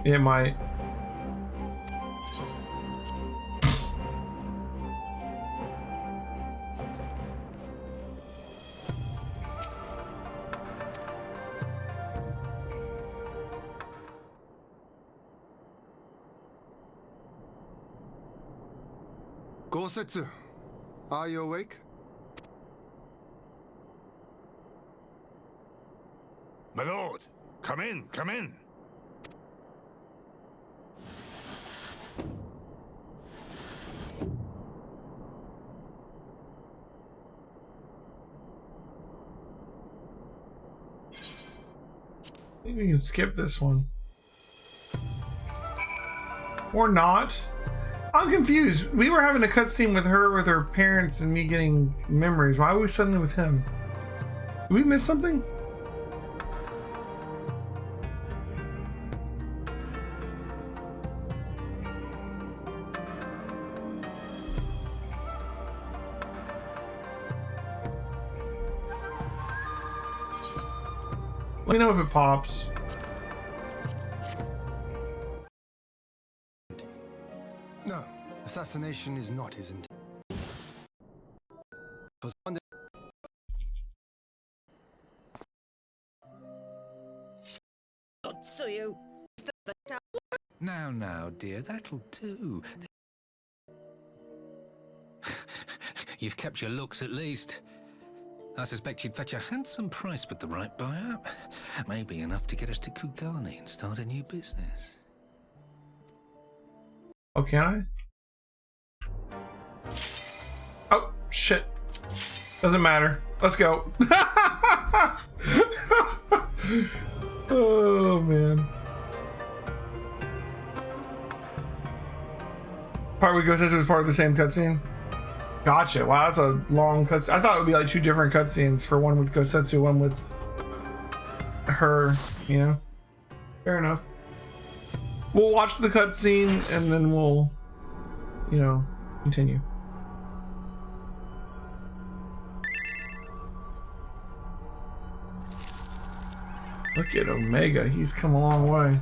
It might. Gosetsu, are you awake? My lord, come in, come in. Maybe we can skip this one. Or not. I'm confused. We were having a cutscene with her, with her parents, and me getting memories. Why are we suddenly with him? Did we miss something? Let me know if it pops. No, assassination is not his intent. Now, dear, that'll do. You've kept your looks at least. I suspect you'd fetch a handsome price with the right buyer. Maybe enough to get us to Kugani and start a new business. Oh, can I? Oh, shit. Doesn't matter. Let's go. Oh, man. Part where Ghost was part of the same cutscene. Gotcha. Wow, that's a long cutscene. I thought it would be like 2 different cutscenes, for one with Gosetsu, one with her, you know? Fair enough. We'll watch the cutscene and then we'll, you know, continue. Look at Omega, he's come a long way.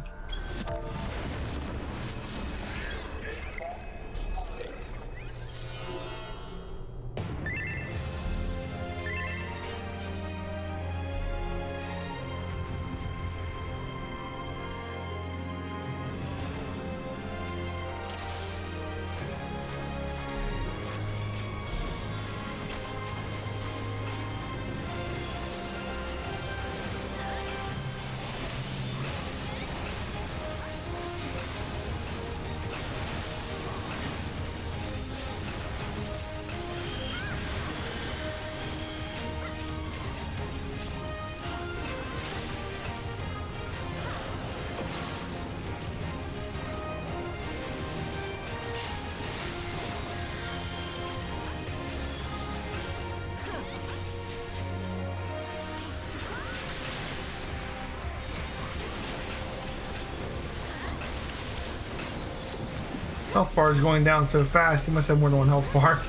Health bar is going down so fast, he must have more than one health bar.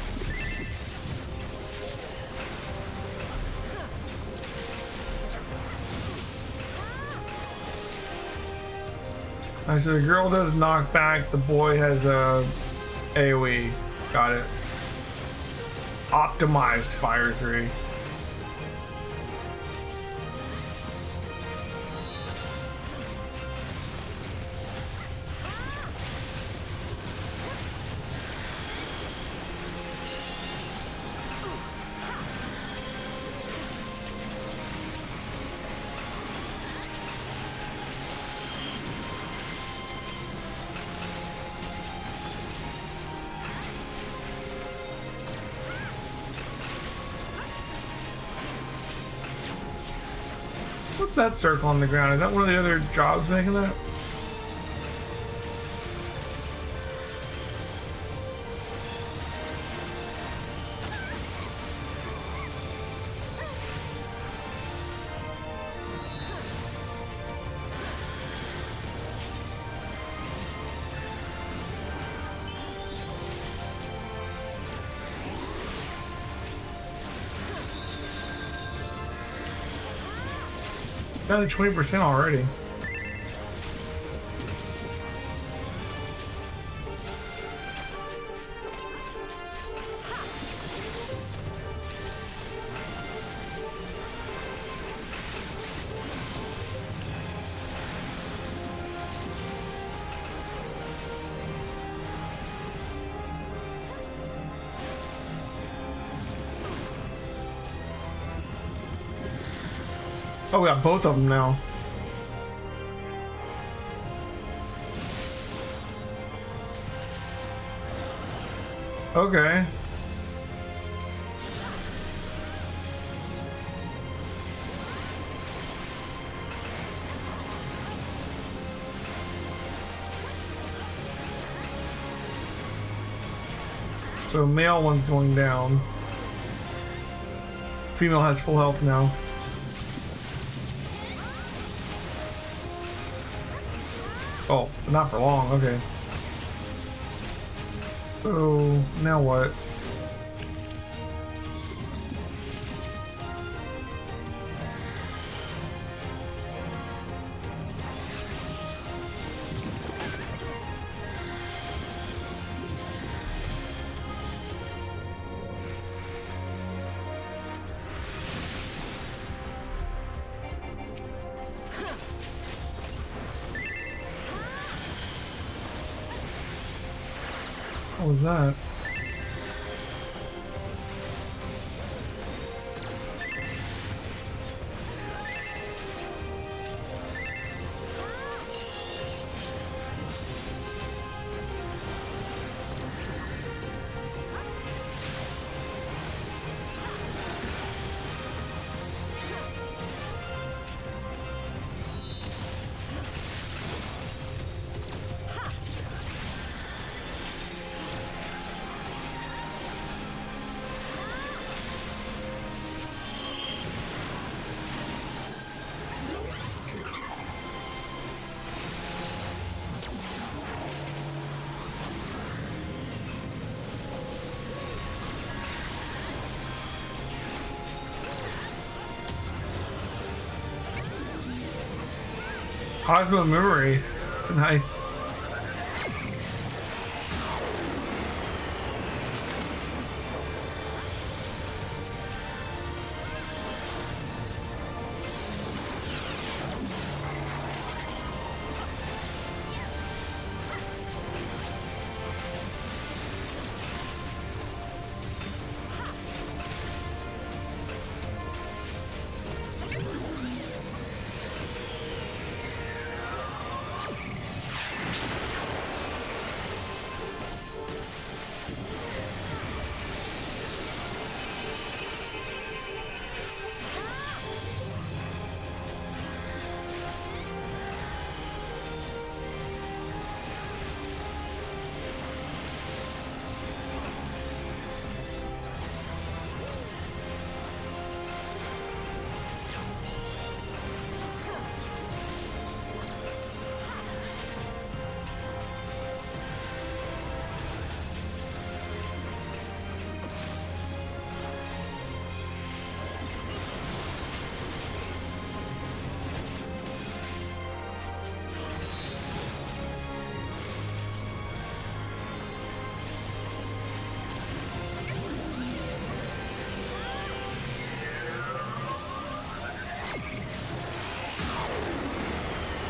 Alright, so the girl does knock back, the boy has a AoE. Got it. Optimized Fire 3. What's that circle on the ground? Is that one of the other jobs making that? Down to 20% already. Oh, we got both of them now. Okay. So male one's going down. Female has full health now. Oh, but not for long, okay. So, now what? What was that? Cosmo memory. Nice.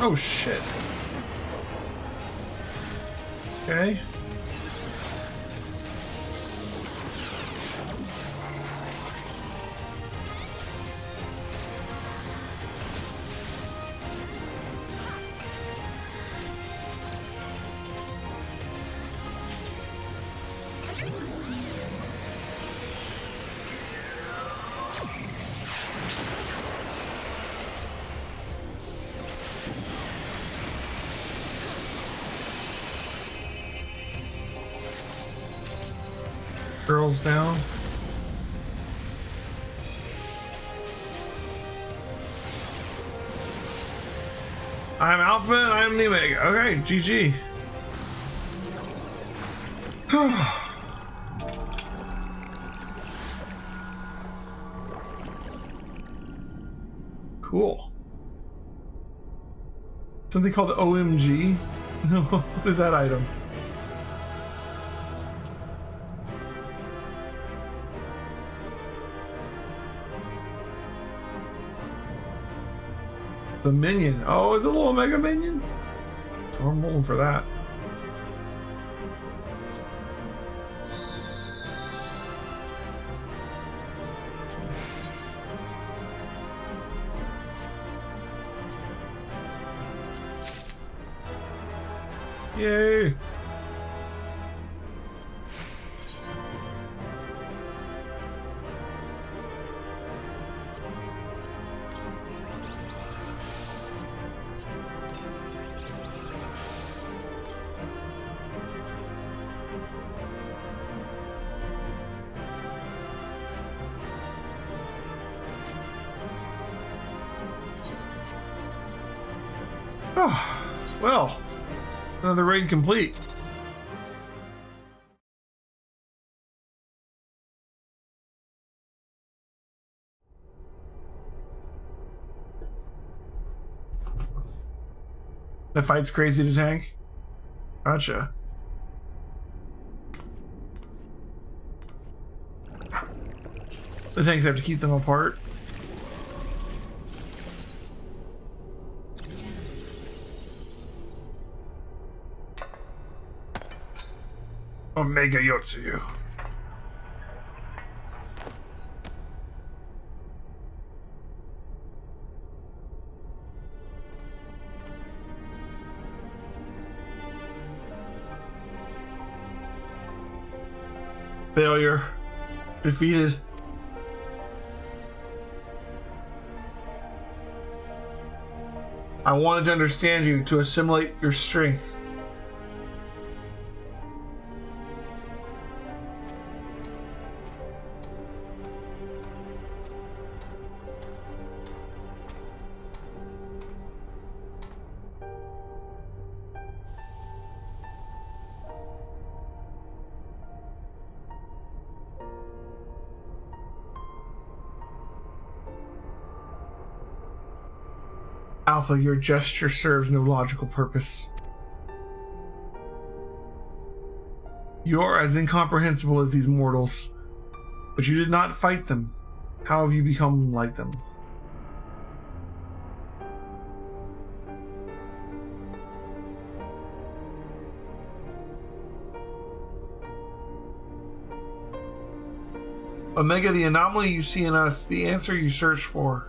Oh shit. Okay. Girls down. I'm Alpha and I'm the Omega. Okay, GG. Cool. Something called OMG? What is that item? The minion. Oh, is it a little Omega minion? Oh, I'm rolling for that. Yay! Oh, well, another raid complete. The fight's crazy to tank. Gotcha. The tanks have to keep them apart. Omega Yotsuyu. Failure. Defeated. I wanted to understand you, to assimilate your strength. Alpha, your gesture serves no logical purpose. You are as incomprehensible as these mortals, but you did not fight them. How have you become like them? Omega, the anomaly you see in us, the answer you search for.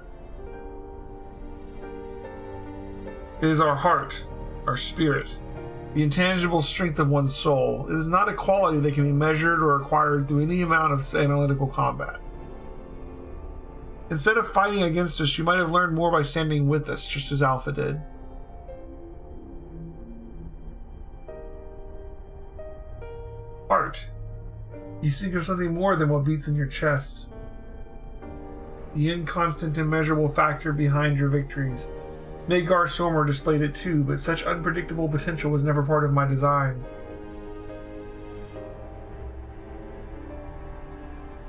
It is our heart, our spirit, the intangible strength of one's soul. It is not a quality that can be measured or acquired through any amount of analytical combat. Instead of fighting against us, you might have learned more by standing with us, just as Alpha did. Heart. You speak of something more than what beats in your chest. The inconstant, immeasurable factor behind your victories. Magar Sormer displayed it too, but such unpredictable potential was never part of my design.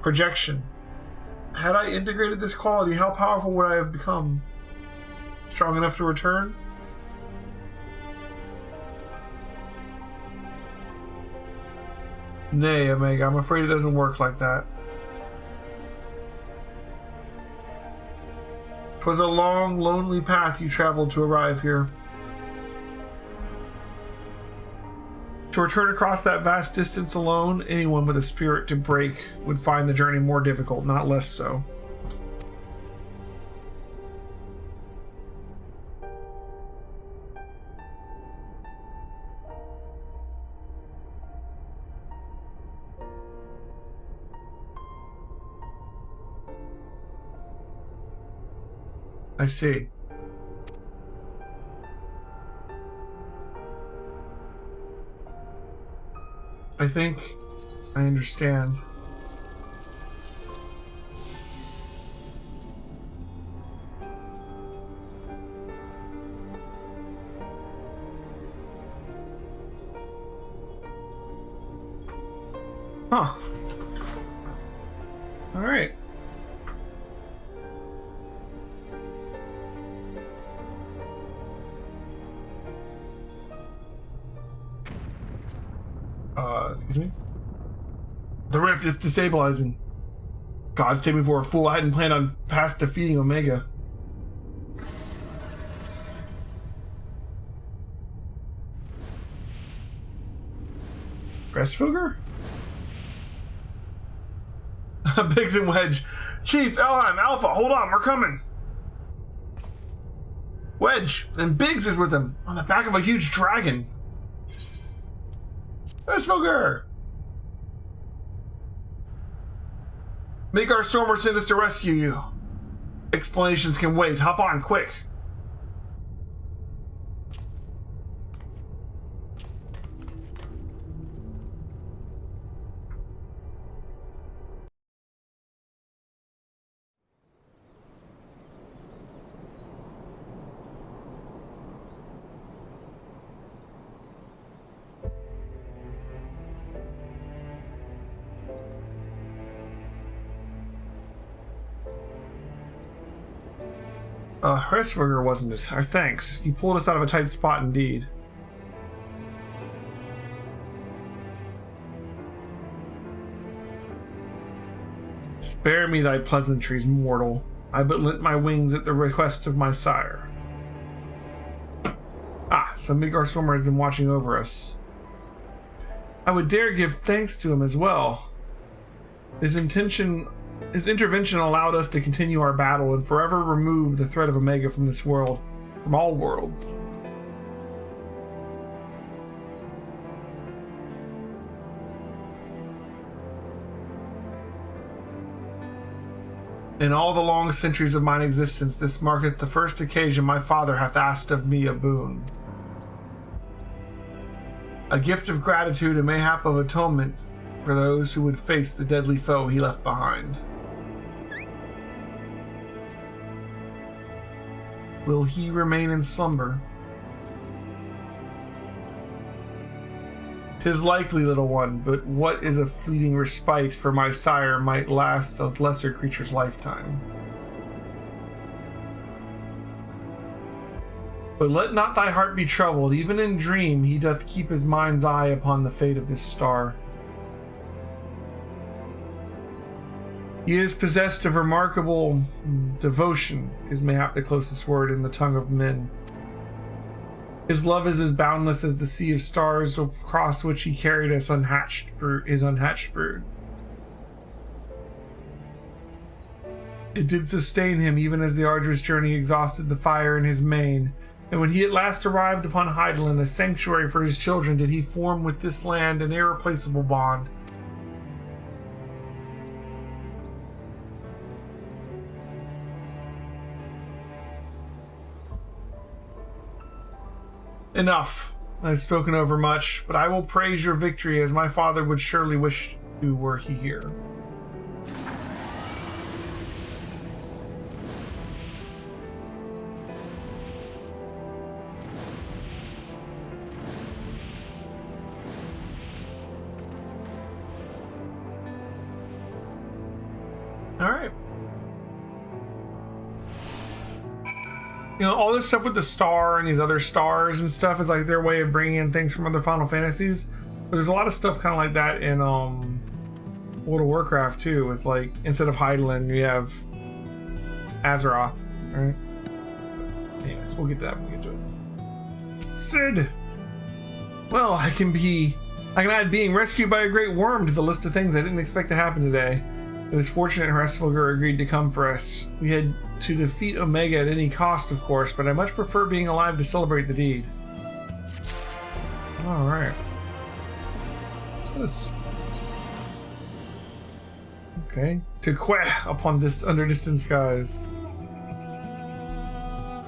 Projection. Had I integrated this quality, how powerful would I have become? Strong enough to return? Nay, Omega, I'm afraid it doesn't work like that. 'Twas a long, lonely path you traveled to arrive here. To return across that vast distance alone, anyone with a spirit to break would find the journey more difficult, not less so. I see. I think I understand. Huh. All right. Excuse me? The rift is destabilizing. Gods take me for a fool. I hadn't planned on past defeating Omega. Gressfogger? Biggs and Wedge. Chief, Elheim, Alpha, hold on, we're coming. Wedge, and Biggs is with him, on the back of a huge dragon. Gressfogger! Magar Stormer sent us to rescue you. Explanations can wait. Hop on, quick. Gressfogger wasn't it? Our thanks. You pulled us out of a tight spot indeed. Spare me thy pleasantries, mortal. I but lent my wings at the request of my sire. Ah, so Magar Sormer has been watching over us. I would dare give thanks to him as well. His intervention allowed us to continue our battle and forever remove the threat of Omega from this world, from all worlds. In all the long centuries of mine existence, this marketh the first occasion my father hath asked of me a boon. A gift of gratitude and mayhap of atonement for those who would face the deadly foe he left behind. Will he remain in slumber? 'Tis likely, little one, but what is a fleeting respite for my sire might last a lesser creature's lifetime. But let not thy heart be troubled. Even in dream he doth keep his mind's eye upon the fate of this star. He is possessed of remarkable devotion, is mayhap the closest word in the tongue of men. His love is as boundless as the sea of stars across which he carried his unhatched brood. It did sustain him even as the arduous journey exhausted the fire in his mane. And when he at last arrived upon Heidelin, a sanctuary for his children, did he form with this land an irreplaceable bond. Enough. I've spoken over much, but I will praise your victory as my father would surely wish to were he here. All right. You know, all this stuff with the star and these other stars and stuff is like their way of bringing in things from other Final Fantasies. But there's a lot of stuff kind of like that in World of Warcraft too, with like, instead of Heidelin, you have Azeroth, right? Anyways, we'll get to that when we get to it. Sid! Well, I can add being rescued by a great worm to the list of things I didn't expect to happen today. It was fortunate Hresvelgur agreed to come for us. We had to defeat Omega at any cost, of course, but I much prefer being alive to celebrate the deed. Alright. What's this? Okay. To queh upon this under distant skies.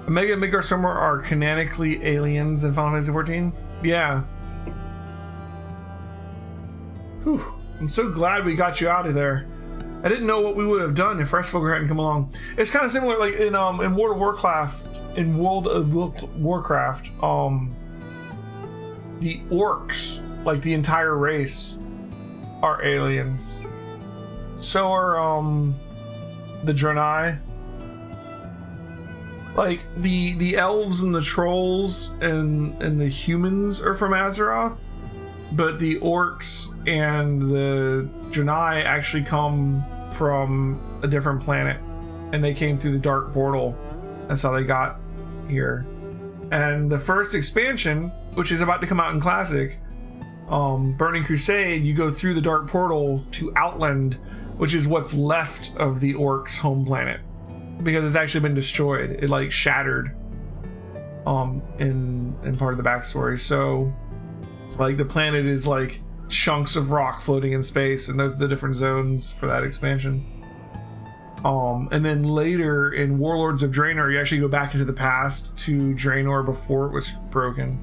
Omega and Midgarsummer are canonically aliens in Final Fantasy XIV? Yeah. Whew. I'm so glad we got you out of there. I didn't know what we would have done if Hresvelgur hadn't come along. It's kind of similar, like in World of Warcraft. In World of Warcraft, the orcs, like the entire race, are aliens. So are the Draenei. Like the elves and the trolls and the humans are from Azeroth, but the orcs and the Draenei actually come from a different planet, and they came through the dark portal. That's how they got here. And the first expansion, which is about to come out in Classic, Burning Crusade, you go through the dark portal to Outland, which is what's left of the orcs' home planet, because it's actually been destroyed. It like shattered in part of the backstory. So like the planet is like chunks of rock floating in space, and those are the different zones for that expansion. And then later in Warlords of Draenor, you actually go back into the past to Draenor before it was broken.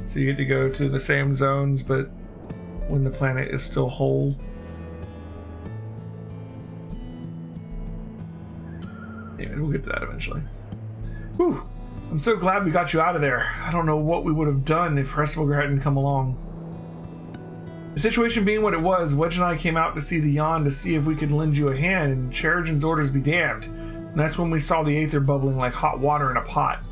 So you get to go to the same zones, but when the planet is still whole. Anyway, we'll get to that eventually. Whew. I'm so glad we got you out of there. I don't know what we would have done if Hresvelgur hadn't come along. The situation being what it was, Wedge and I came out to see the Yon to see if we could lend you a hand, and Sheridan's orders be damned. And that's when we saw the Aether bubbling like hot water in a pot.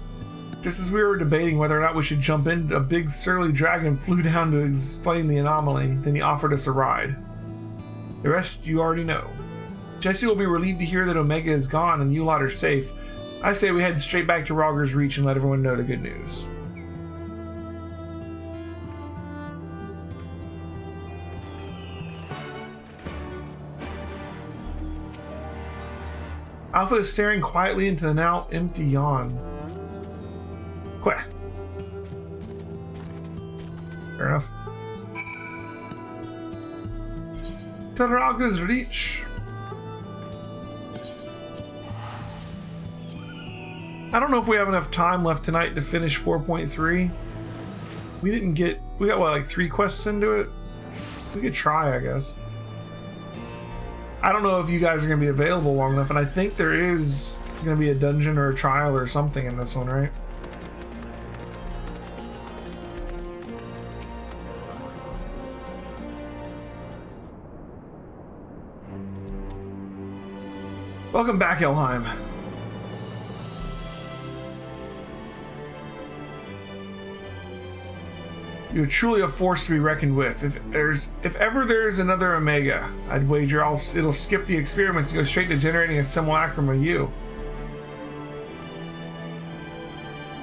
Just as we were debating whether or not we should jump in, a big surly dragon flew down to explain the anomaly. Then he offered us a ride. The rest you already know. Jesse will be relieved to hear that Omega is gone and you lot are safe. I say we head straight back to Rogger's Reach and let everyone know the good news. Alpha is staring quietly into the now empty Yon. Quack. Fair enough. To Rogger's Reach. I don't know if we have enough time left tonight to finish 4.3. We got what, like 3 quests into it? We could try, I guess. I don't know if you guys are going to be available long enough, and I think there is going to be a dungeon or a trial or something in this one, right? Welcome back, Elheim. You're truly a force to be reckoned with. If ever there's another Omega, I'd wager it'll skip the experiments and go straight to generating a simulacrum of you.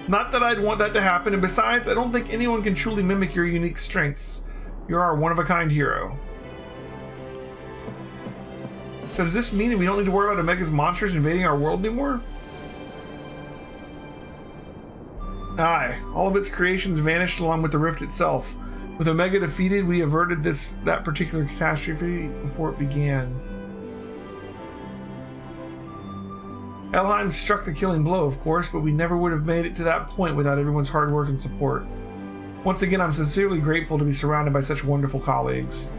Not that I'd want that to happen, and besides, I don't think anyone can truly mimic your unique strengths. You're our one-of-a-kind hero. So does this mean that we don't need to worry about Omega's monsters invading our world anymore? Aye, all of its creations vanished along with the rift itself. With Omega defeated, we averted that particular catastrophe before it began. Elheim struck the killing blow, of course, but we never would have made it to that point without everyone's hard work and support. Once again, I'm sincerely grateful to be surrounded by such wonderful colleagues.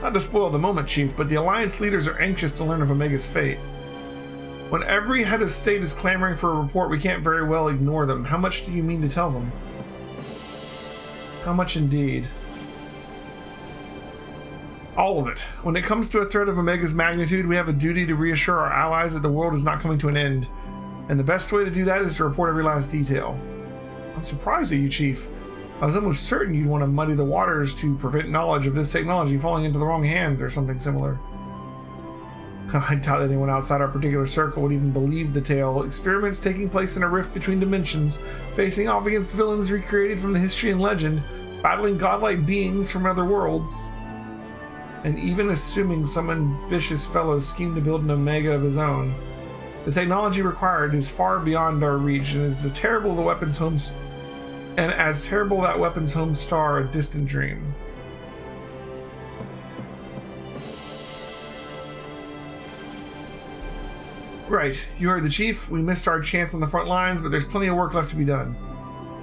Not to spoil the moment, Chief, but the Alliance leaders are anxious to learn of Omega's fate. When every head of state is clamoring for a report, we can't very well ignore them. How much do you mean to tell them? How much indeed? All of it. When it comes to a threat of Omega's magnitude, we have a duty to reassure our allies that the world is not coming to an end. And the best way to do that is to report every last detail. I'm surprised at you, Chief. I was almost certain you'd want to muddy the waters to prevent knowledge of this technology falling into the wrong hands or something similar. I doubt anyone outside our particular circle would even believe the tale. Experiments taking place in a rift between dimensions, facing off against villains recreated from the history and legend, battling godlike beings from other worlds. And even assuming some ambitious fellow schemed to build an Omega of his own, the technology required is far beyond our reach, and as terrible that weapon's home star a distant dream. Right, you heard the Chief. We missed our chance on the front lines, but there's plenty of work left to be done.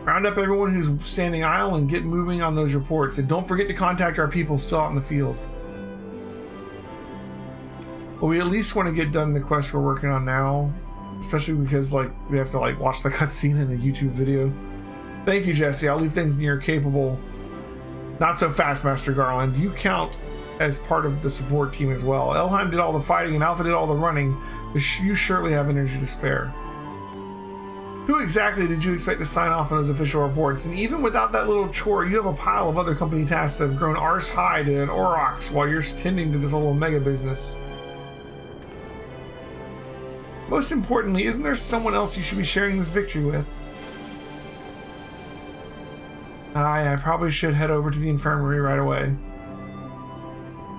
Round up everyone who's standing idle and get moving on those reports, and don't forget to contact our people still out in the field. Well, we at least want to get done the quest we're working on now, especially because we have to watch the cutscene in the YouTube video. Thank you, Jesse. I'll leave things near capable. Not so fast, Master Garland. You count as part of the support team as well. Elheim did all the fighting and Alpha did all the running, but you surely have energy to spare. Who exactly did you expect to sign off on those official reports? And even without that little chore, you have a pile of other company tasks that have grown arse high to an Aurochs while you're tending to this whole Omega business. Most importantly, isn't there someone else you should be sharing this victory with? I probably should head over to the infirmary right away.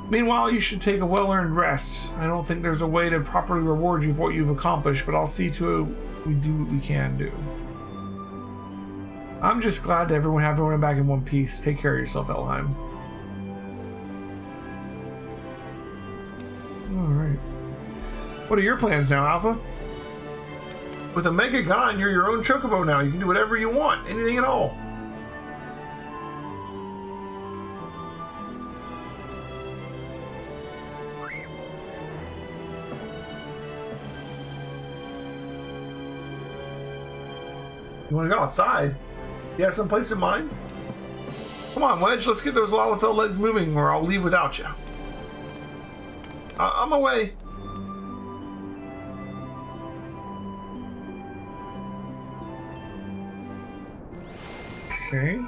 Meanwhile, you should take a well-earned rest. I don't think there's a way to properly reward you for what you've accomplished, but I'll see to it we do what we can do. I'm just glad to have everyone back in one piece. Take care of yourself, Elheim. Alright. What are your plans now, Alpha? With Omega gone, you're your own chocobo now. You can do whatever you want. Anything at all. You want to go outside? You have some place in mind? Come on, Wedge, let's get those Lalafell legs moving or I'll leave without you. I'm away. Okay.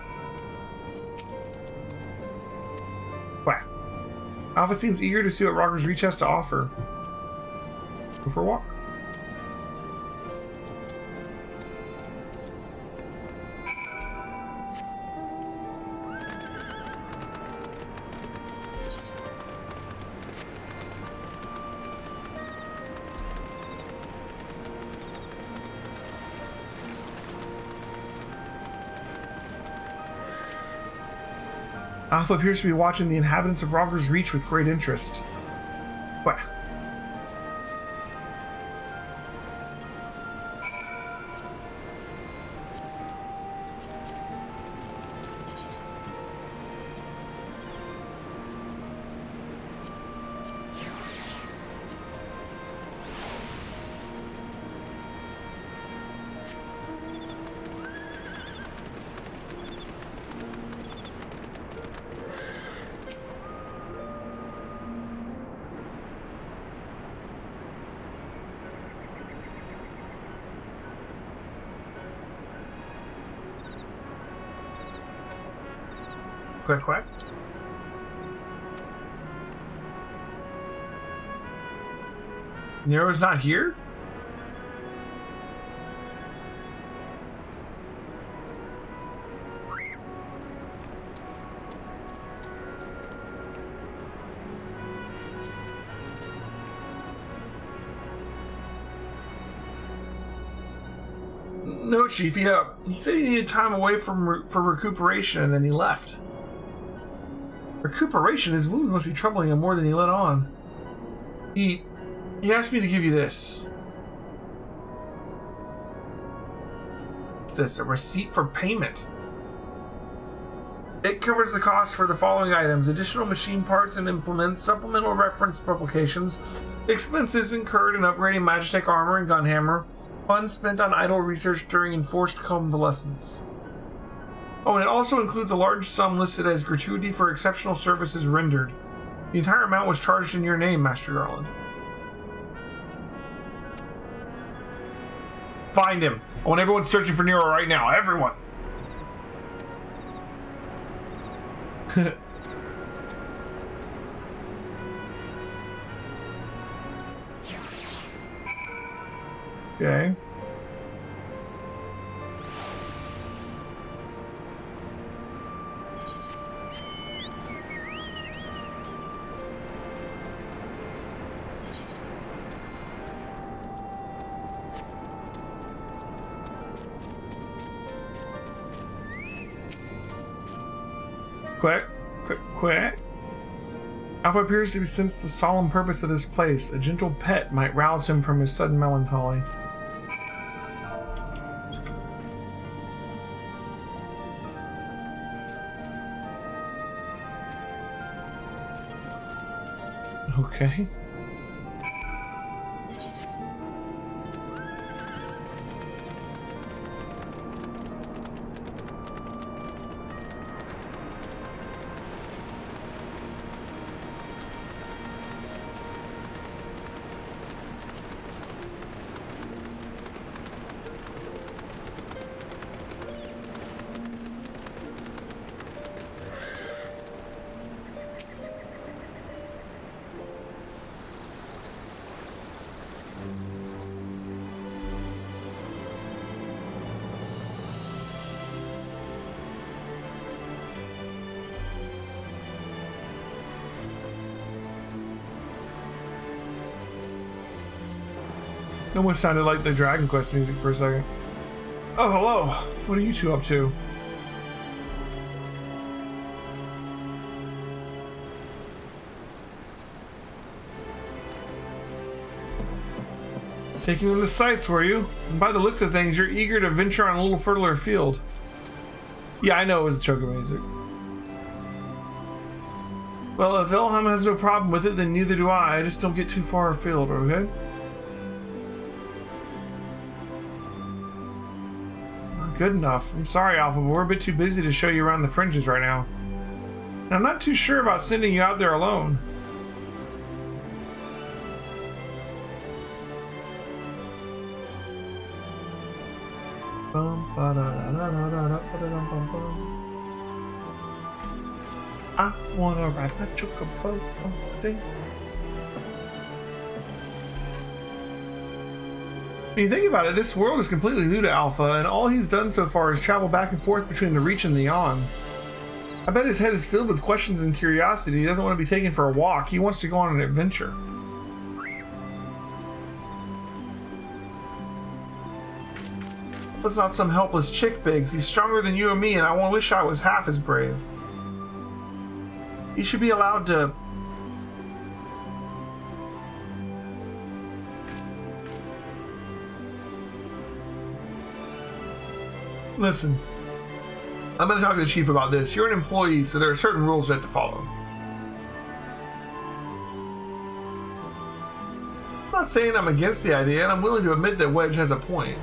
Wow. Alpha seems eager to see what Roger's Reach has to offer. Let's go for a walk. Alpha appears to be watching the inhabitants of Roger's Reach with great interest. What? Quack. Nero's not here? No, Chief. He said he needed time away for recuperation, and then he left. Recuperation? His wounds must be troubling him more than he let on. He asked me to give you this. What's this? A receipt for payment. It covers the cost for the following items: additional machine parts and implements, supplemental reference publications, expenses incurred in upgrading Magitech armor and gunhammer, funds spent on idle research during enforced convalescence. Oh, and it also includes a large sum listed as gratuity for exceptional services rendered. The entire amount was charged in your name, Master Garland. Find him. I want everyone searching for Nero right now. Everyone. Okay. Quick. Alpha appears to sense the solemn purpose of this place. A gentle pet might rouse him from his sudden melancholy. Okay. It almost sounded like the Dragon Quest music for a second. Oh, hello. What are you two up to? Taking in the sights, were you? And by the looks of things, you're eager to venture on a little further afield. Yeah, I know it was the choker music. Well, if Elham has no problem with it, then neither do I. I just don't get too far afield, okay? Good enough. I'm sorry, Alpha, but we're a bit too busy to show you around the fringes right now. And I'm not too sure about sending you out there alone. I wanna ride my chocobo thing. When you think about it, this world is completely new to Alpha, and all he's done so far is travel back and forth between the Reach and the Yawn. I bet his head is filled with questions and curiosity. He doesn't want to be taken for a walk. He wants to go on an adventure. Alpha's not some helpless chick, Biggs. He's stronger than you and me, and I wish I was half as brave. He should be allowed to... Listen, I'm going to talk to the chief about this. You're an employee, so there are certain rules you have to follow. I'm not saying I'm against the idea, and I'm willing to admit that Wedge has a point.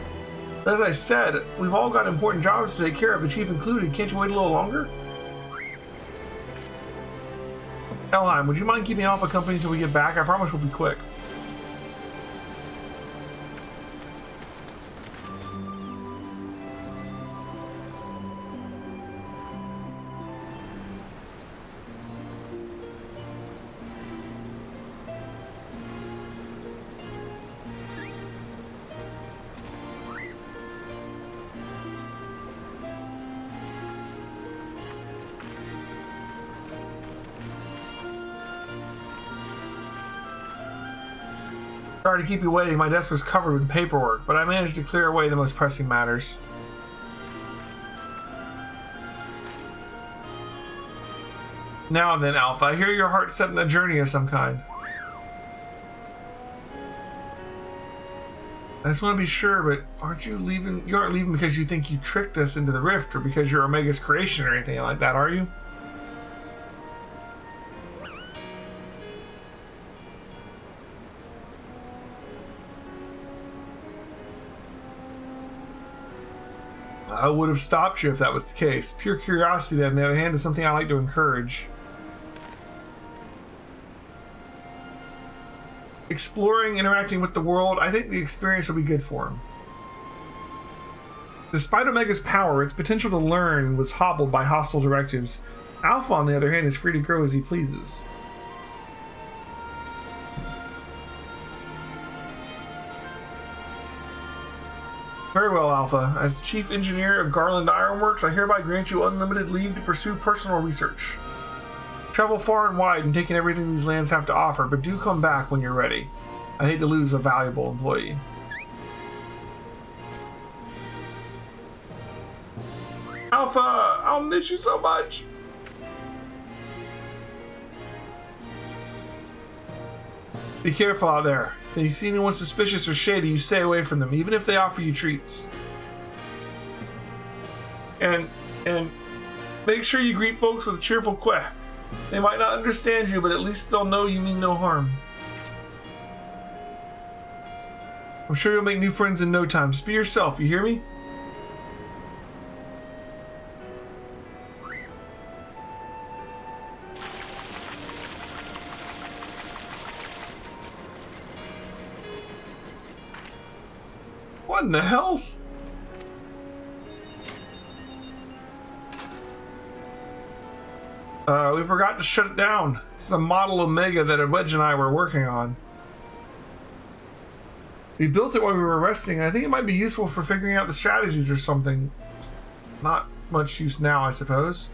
But as I said, we've all got important jobs to take care of, the chief included. Can't you wait a little longer? Elheim, would you mind keeping Alpha company until we get back? I promise we'll be quick. Sorry to keep you waiting. My desk was covered with paperwork, but I managed to clear away the most pressing matters. Now then, Alpha, I hear your heart set on a journey of some kind. I just want to be sure, but aren't you leaving? You aren't leaving because you think you tricked us into the rift, or because you're Omega's creation or anything like that, are you? I would have stopped you if that was the case. Pure curiosity, on the other hand, is something I like to encourage. Exploring, interacting with the world, I think the experience will be good for him. Despite Omega's power, its potential to learn was hobbled by hostile directives. Alpha, on the other hand, is free to grow as he pleases. Very well, Alpha. As the Chief Engineer of Garland Ironworks, I hereby grant you unlimited leave to pursue personal research. Travel far and wide and take in everything these lands have to offer, but do come back when you're ready. I hate to lose a valuable employee. Alpha, I'll miss you so much. Be careful out there. If you see anyone suspicious or shady, you stay away from them, even if they offer you treats. And make sure you greet folks with a cheerful queh. They might not understand you, but at least they'll know you mean no harm. I'm sure you'll make new friends in no time. Just be yourself, you hear me? What in the hell's? We forgot to shut it down. It's a model Omega that Wedge and I were working on. We built it while we were resting. I think it might be useful for figuring out the strategies or something. Not much use now, I suppose.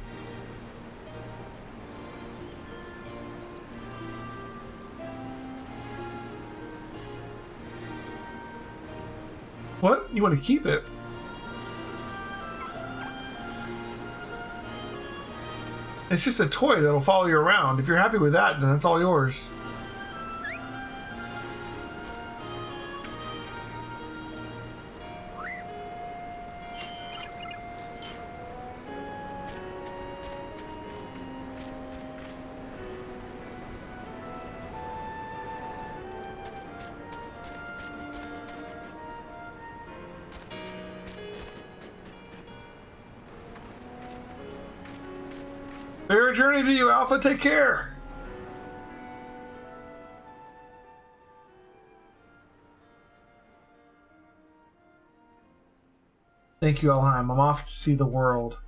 What? You want to keep it? It's just a toy that'll follow you around. If you're happy with that, then that's all yours. Fair journey to you, Alpha. Take care. Thank you, Elheim. I'm off to see the world.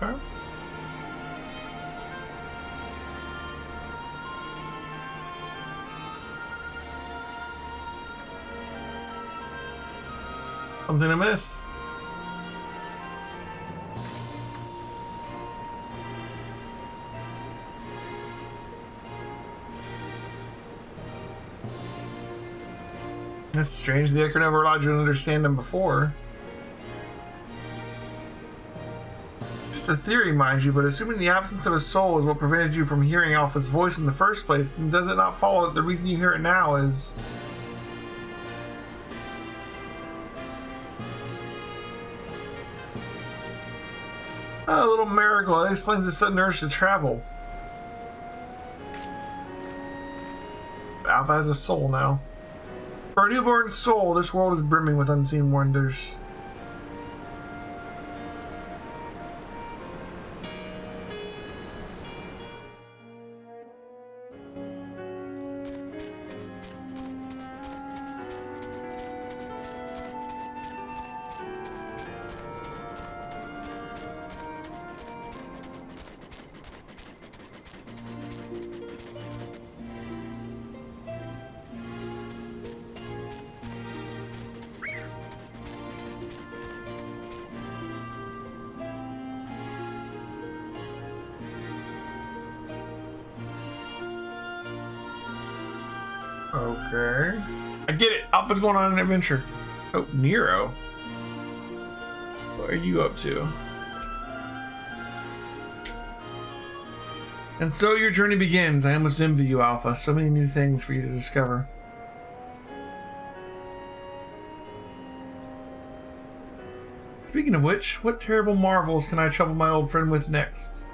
Okay. Something to miss. That's strange. The Echo never allowed you to understand him before. Just a theory, mind you, but assuming the absence of a soul is what prevented you from hearing Alpha's voice in the first place, then does it not follow that the reason you hear it now is... a little miracle. That explains the sudden urge to travel. Alpha has a soul now. For a newborn soul, this world is brimming with unseen wonders. Okay. I get it. Alpha's going on an adventure. Oh, Nero. What are you up to? And so your journey begins. I almost envy you, Alpha. So many new things for you to discover. Speaking of which, what terrible marvels can I trouble my old friend with next?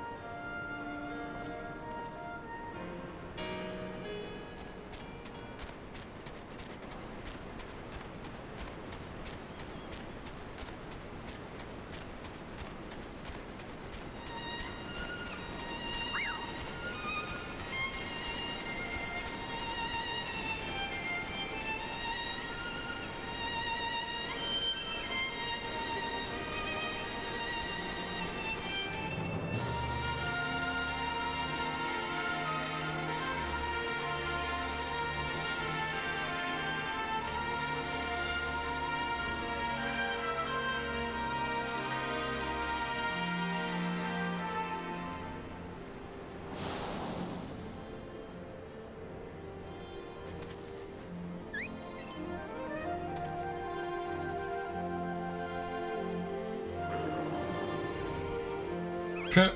Okay.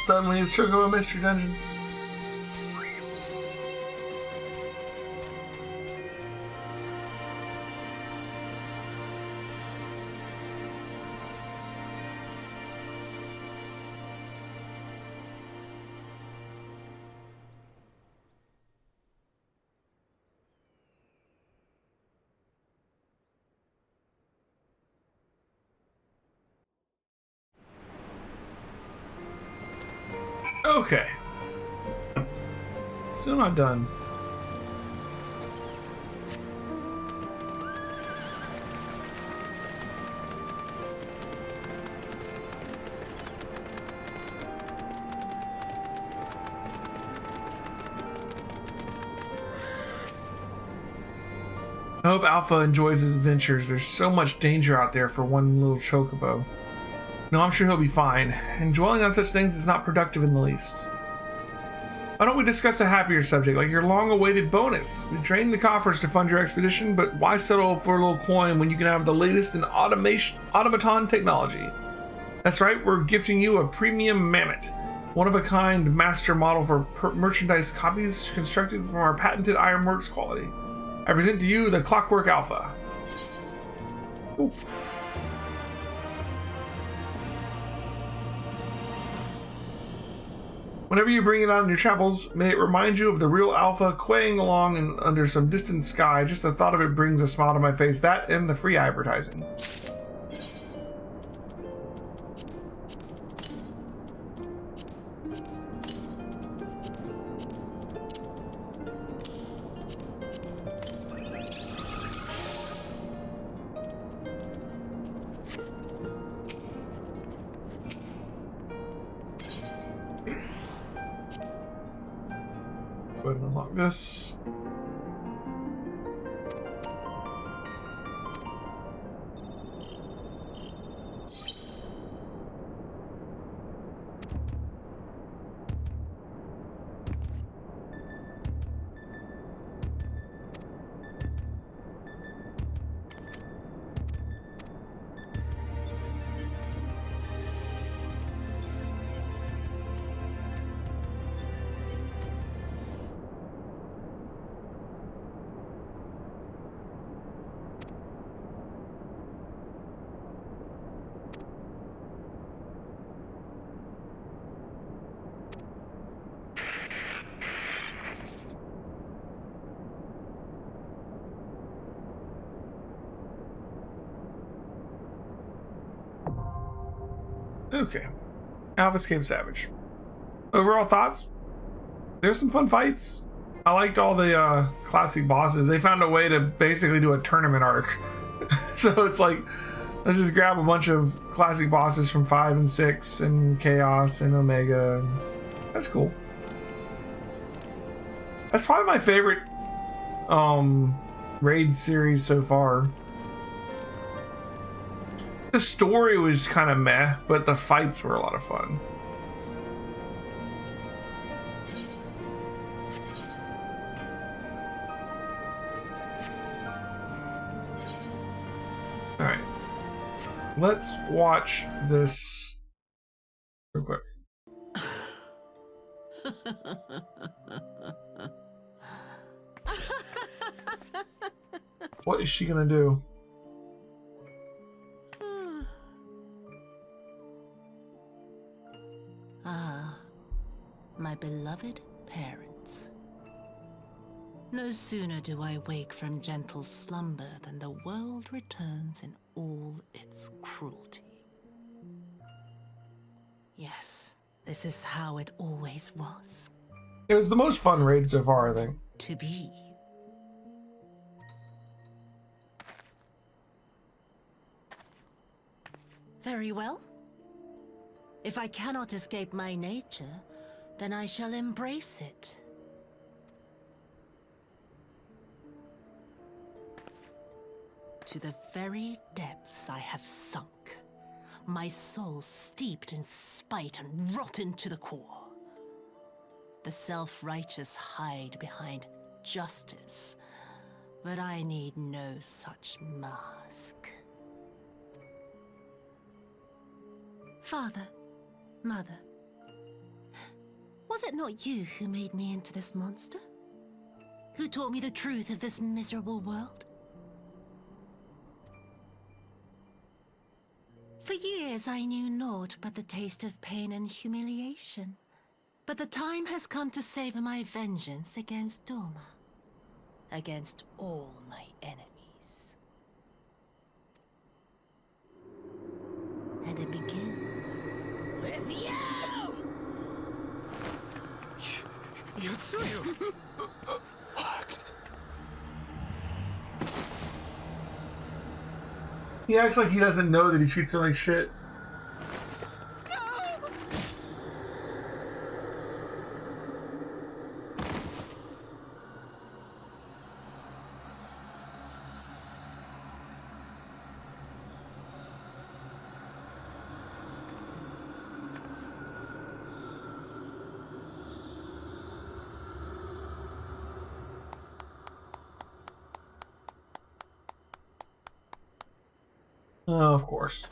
Suddenly it's trigger a mystery dungeon. Okay. Still not done. I hope Alpha enjoys his adventures. There's so much danger out there for one little chocobo. No, I'm sure he'll be fine, and dwelling on such things is not productive in the least. Why don't we discuss a happier subject, like your long-awaited bonus? We drained the coffers to fund your expedition, but why settle for a little coin when you can have the latest in automaton technology? That's right, we're gifting you a premium mammoth, one-of-a-kind master model for merchandise copies constructed from our patented ironworks quality. I present to you the Clockwork Alpha. Ooh. Whenever you bring it out in your travels, may it remind you of the real Alpha quaying along under some distant sky. Just the thought of it brings a smile to my face. That and the free advertising. Go ahead and unlock this. Okay. Alphascape Savage. Overall thoughts? There's some fun fights. I liked all the classic bosses. They found a way to basically do a tournament arc. So it's like, let's just grab a bunch of classic bosses from 5 and 6 and Chaos and Omega. That's cool. That's probably my favorite raid series so far. The story was kind of meh, but the fights were a lot of fun. All right, let's watch this real quick. What is she gonna do? Ah, my beloved parents. No sooner do I wake from gentle slumber than the world returns in all its cruelty. Yes, this is how it always was. It was the most fun raid so far, I think. To be. Very well. If I cannot escape my nature, then I shall embrace it. To the very depths I have sunk, my soul steeped in spite and rotten to the core. The self-righteous hide behind justice, but I need no such mask. Father, Mother, was it not you who made me into this monster? Who taught me the truth of this miserable world? For years I knew naught but the taste of pain and humiliation. But the time has come to savor my vengeance against Doma. Against all my enemies. And it begins with you! Yotsuyu! What? He acts like he doesn't know that he treats her like shit. Oh, of course.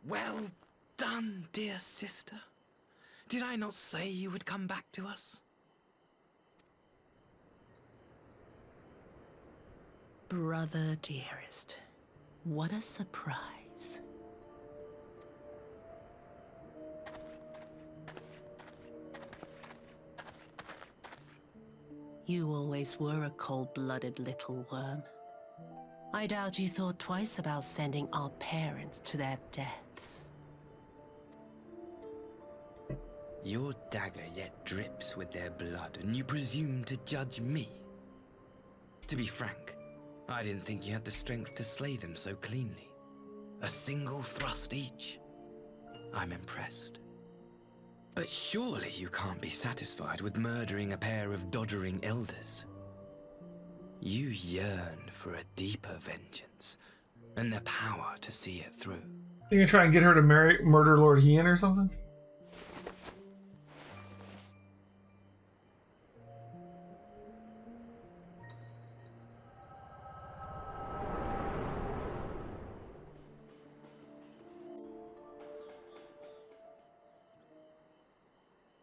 Well done, dear sister. Did I not say you would come back to us? Brother dearest, what a surprise. You always were a cold-blooded little worm. I doubt you thought twice about sending our parents to their deaths. Your dagger yet drips with their blood, and you presume to judge me? To be frank, I didn't think you had the strength to slay them so cleanly. A single thrust each. I'm impressed. But surely you can't be satisfied with murdering a pair of doddering elders. You yearn for a deeper vengeance, and the power to see it through. You gonna try and get her to murder Lord Hien or something?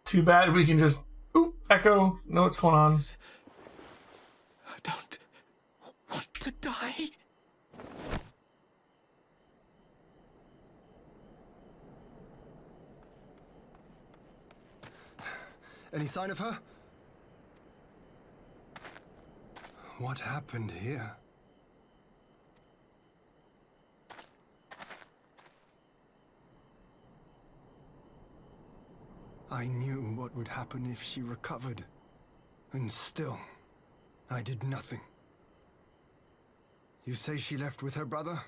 Too bad we can just echo, know what's going on. I don't want to die. Any sign of her? What happened here? I knew what would happen if she recovered. And still, I did nothing. You say she left with her brother?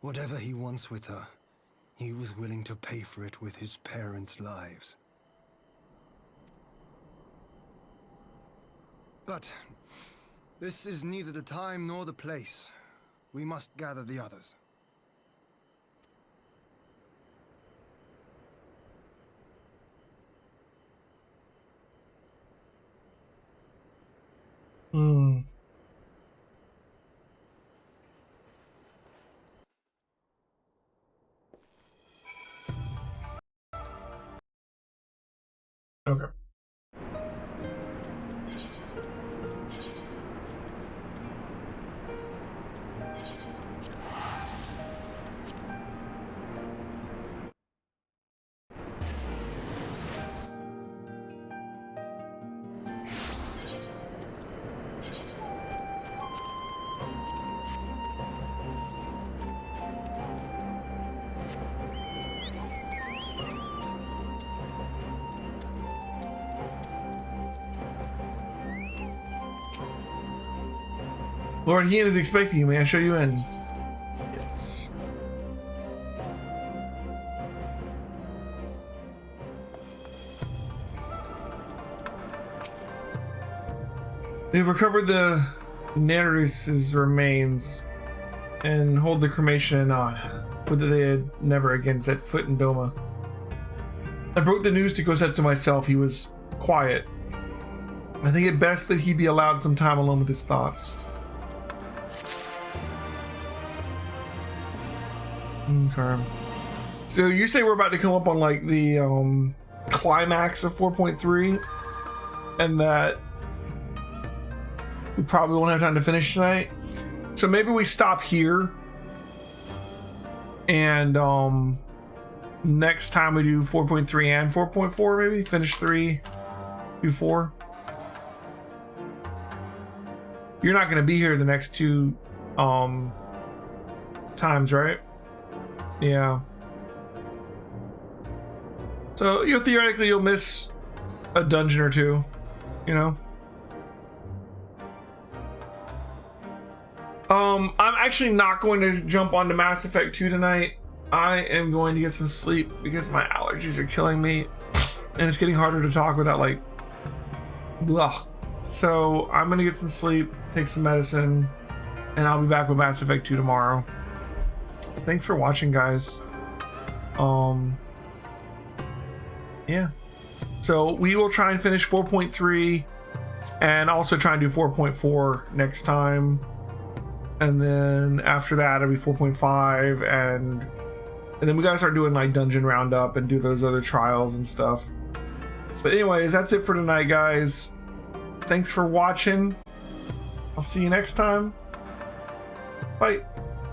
Whatever he wants with her, he was willing to pay for it with his parents' lives. But this is neither the time nor the place. We must gather the others. Okay. Lord Hean is expecting you. May I show you in? Yes. They've recovered the Nereus's remains and hold the cremation in Nod, but they had never again set foot in Doma. I broke the news to Gosetsu myself. He was quiet. I think it best that he be allowed some time alone with his thoughts. Okay. So you say we're about to come up on like the climax of 4.3 and that we probably won't have time to finish tonight. So maybe we stop here and next time we do 4.3 and 4.4, maybe finish 3, do 4. You're not going to be here the next 2 times, right? Yeah. So theoretically you'll miss a dungeon or 2, you know. I'm actually not going to jump onto Mass Effect 2 tonight. I am going to get some sleep because my allergies are killing me and it's getting harder to talk without like blah. So I'm gonna get some sleep, take some medicine, and I'll be back with Mass Effect 2 tomorrow. Thanks for watching, guys. Yeah. So we will try and finish 4.3 and also try and do 4.4 next time. And then after that it'll be 4.5 and then we gotta start doing like dungeon roundup and do those other trials and stuff. But anyways, that's it for tonight, guys. Thanks for watching. I'll see you next time. Bye.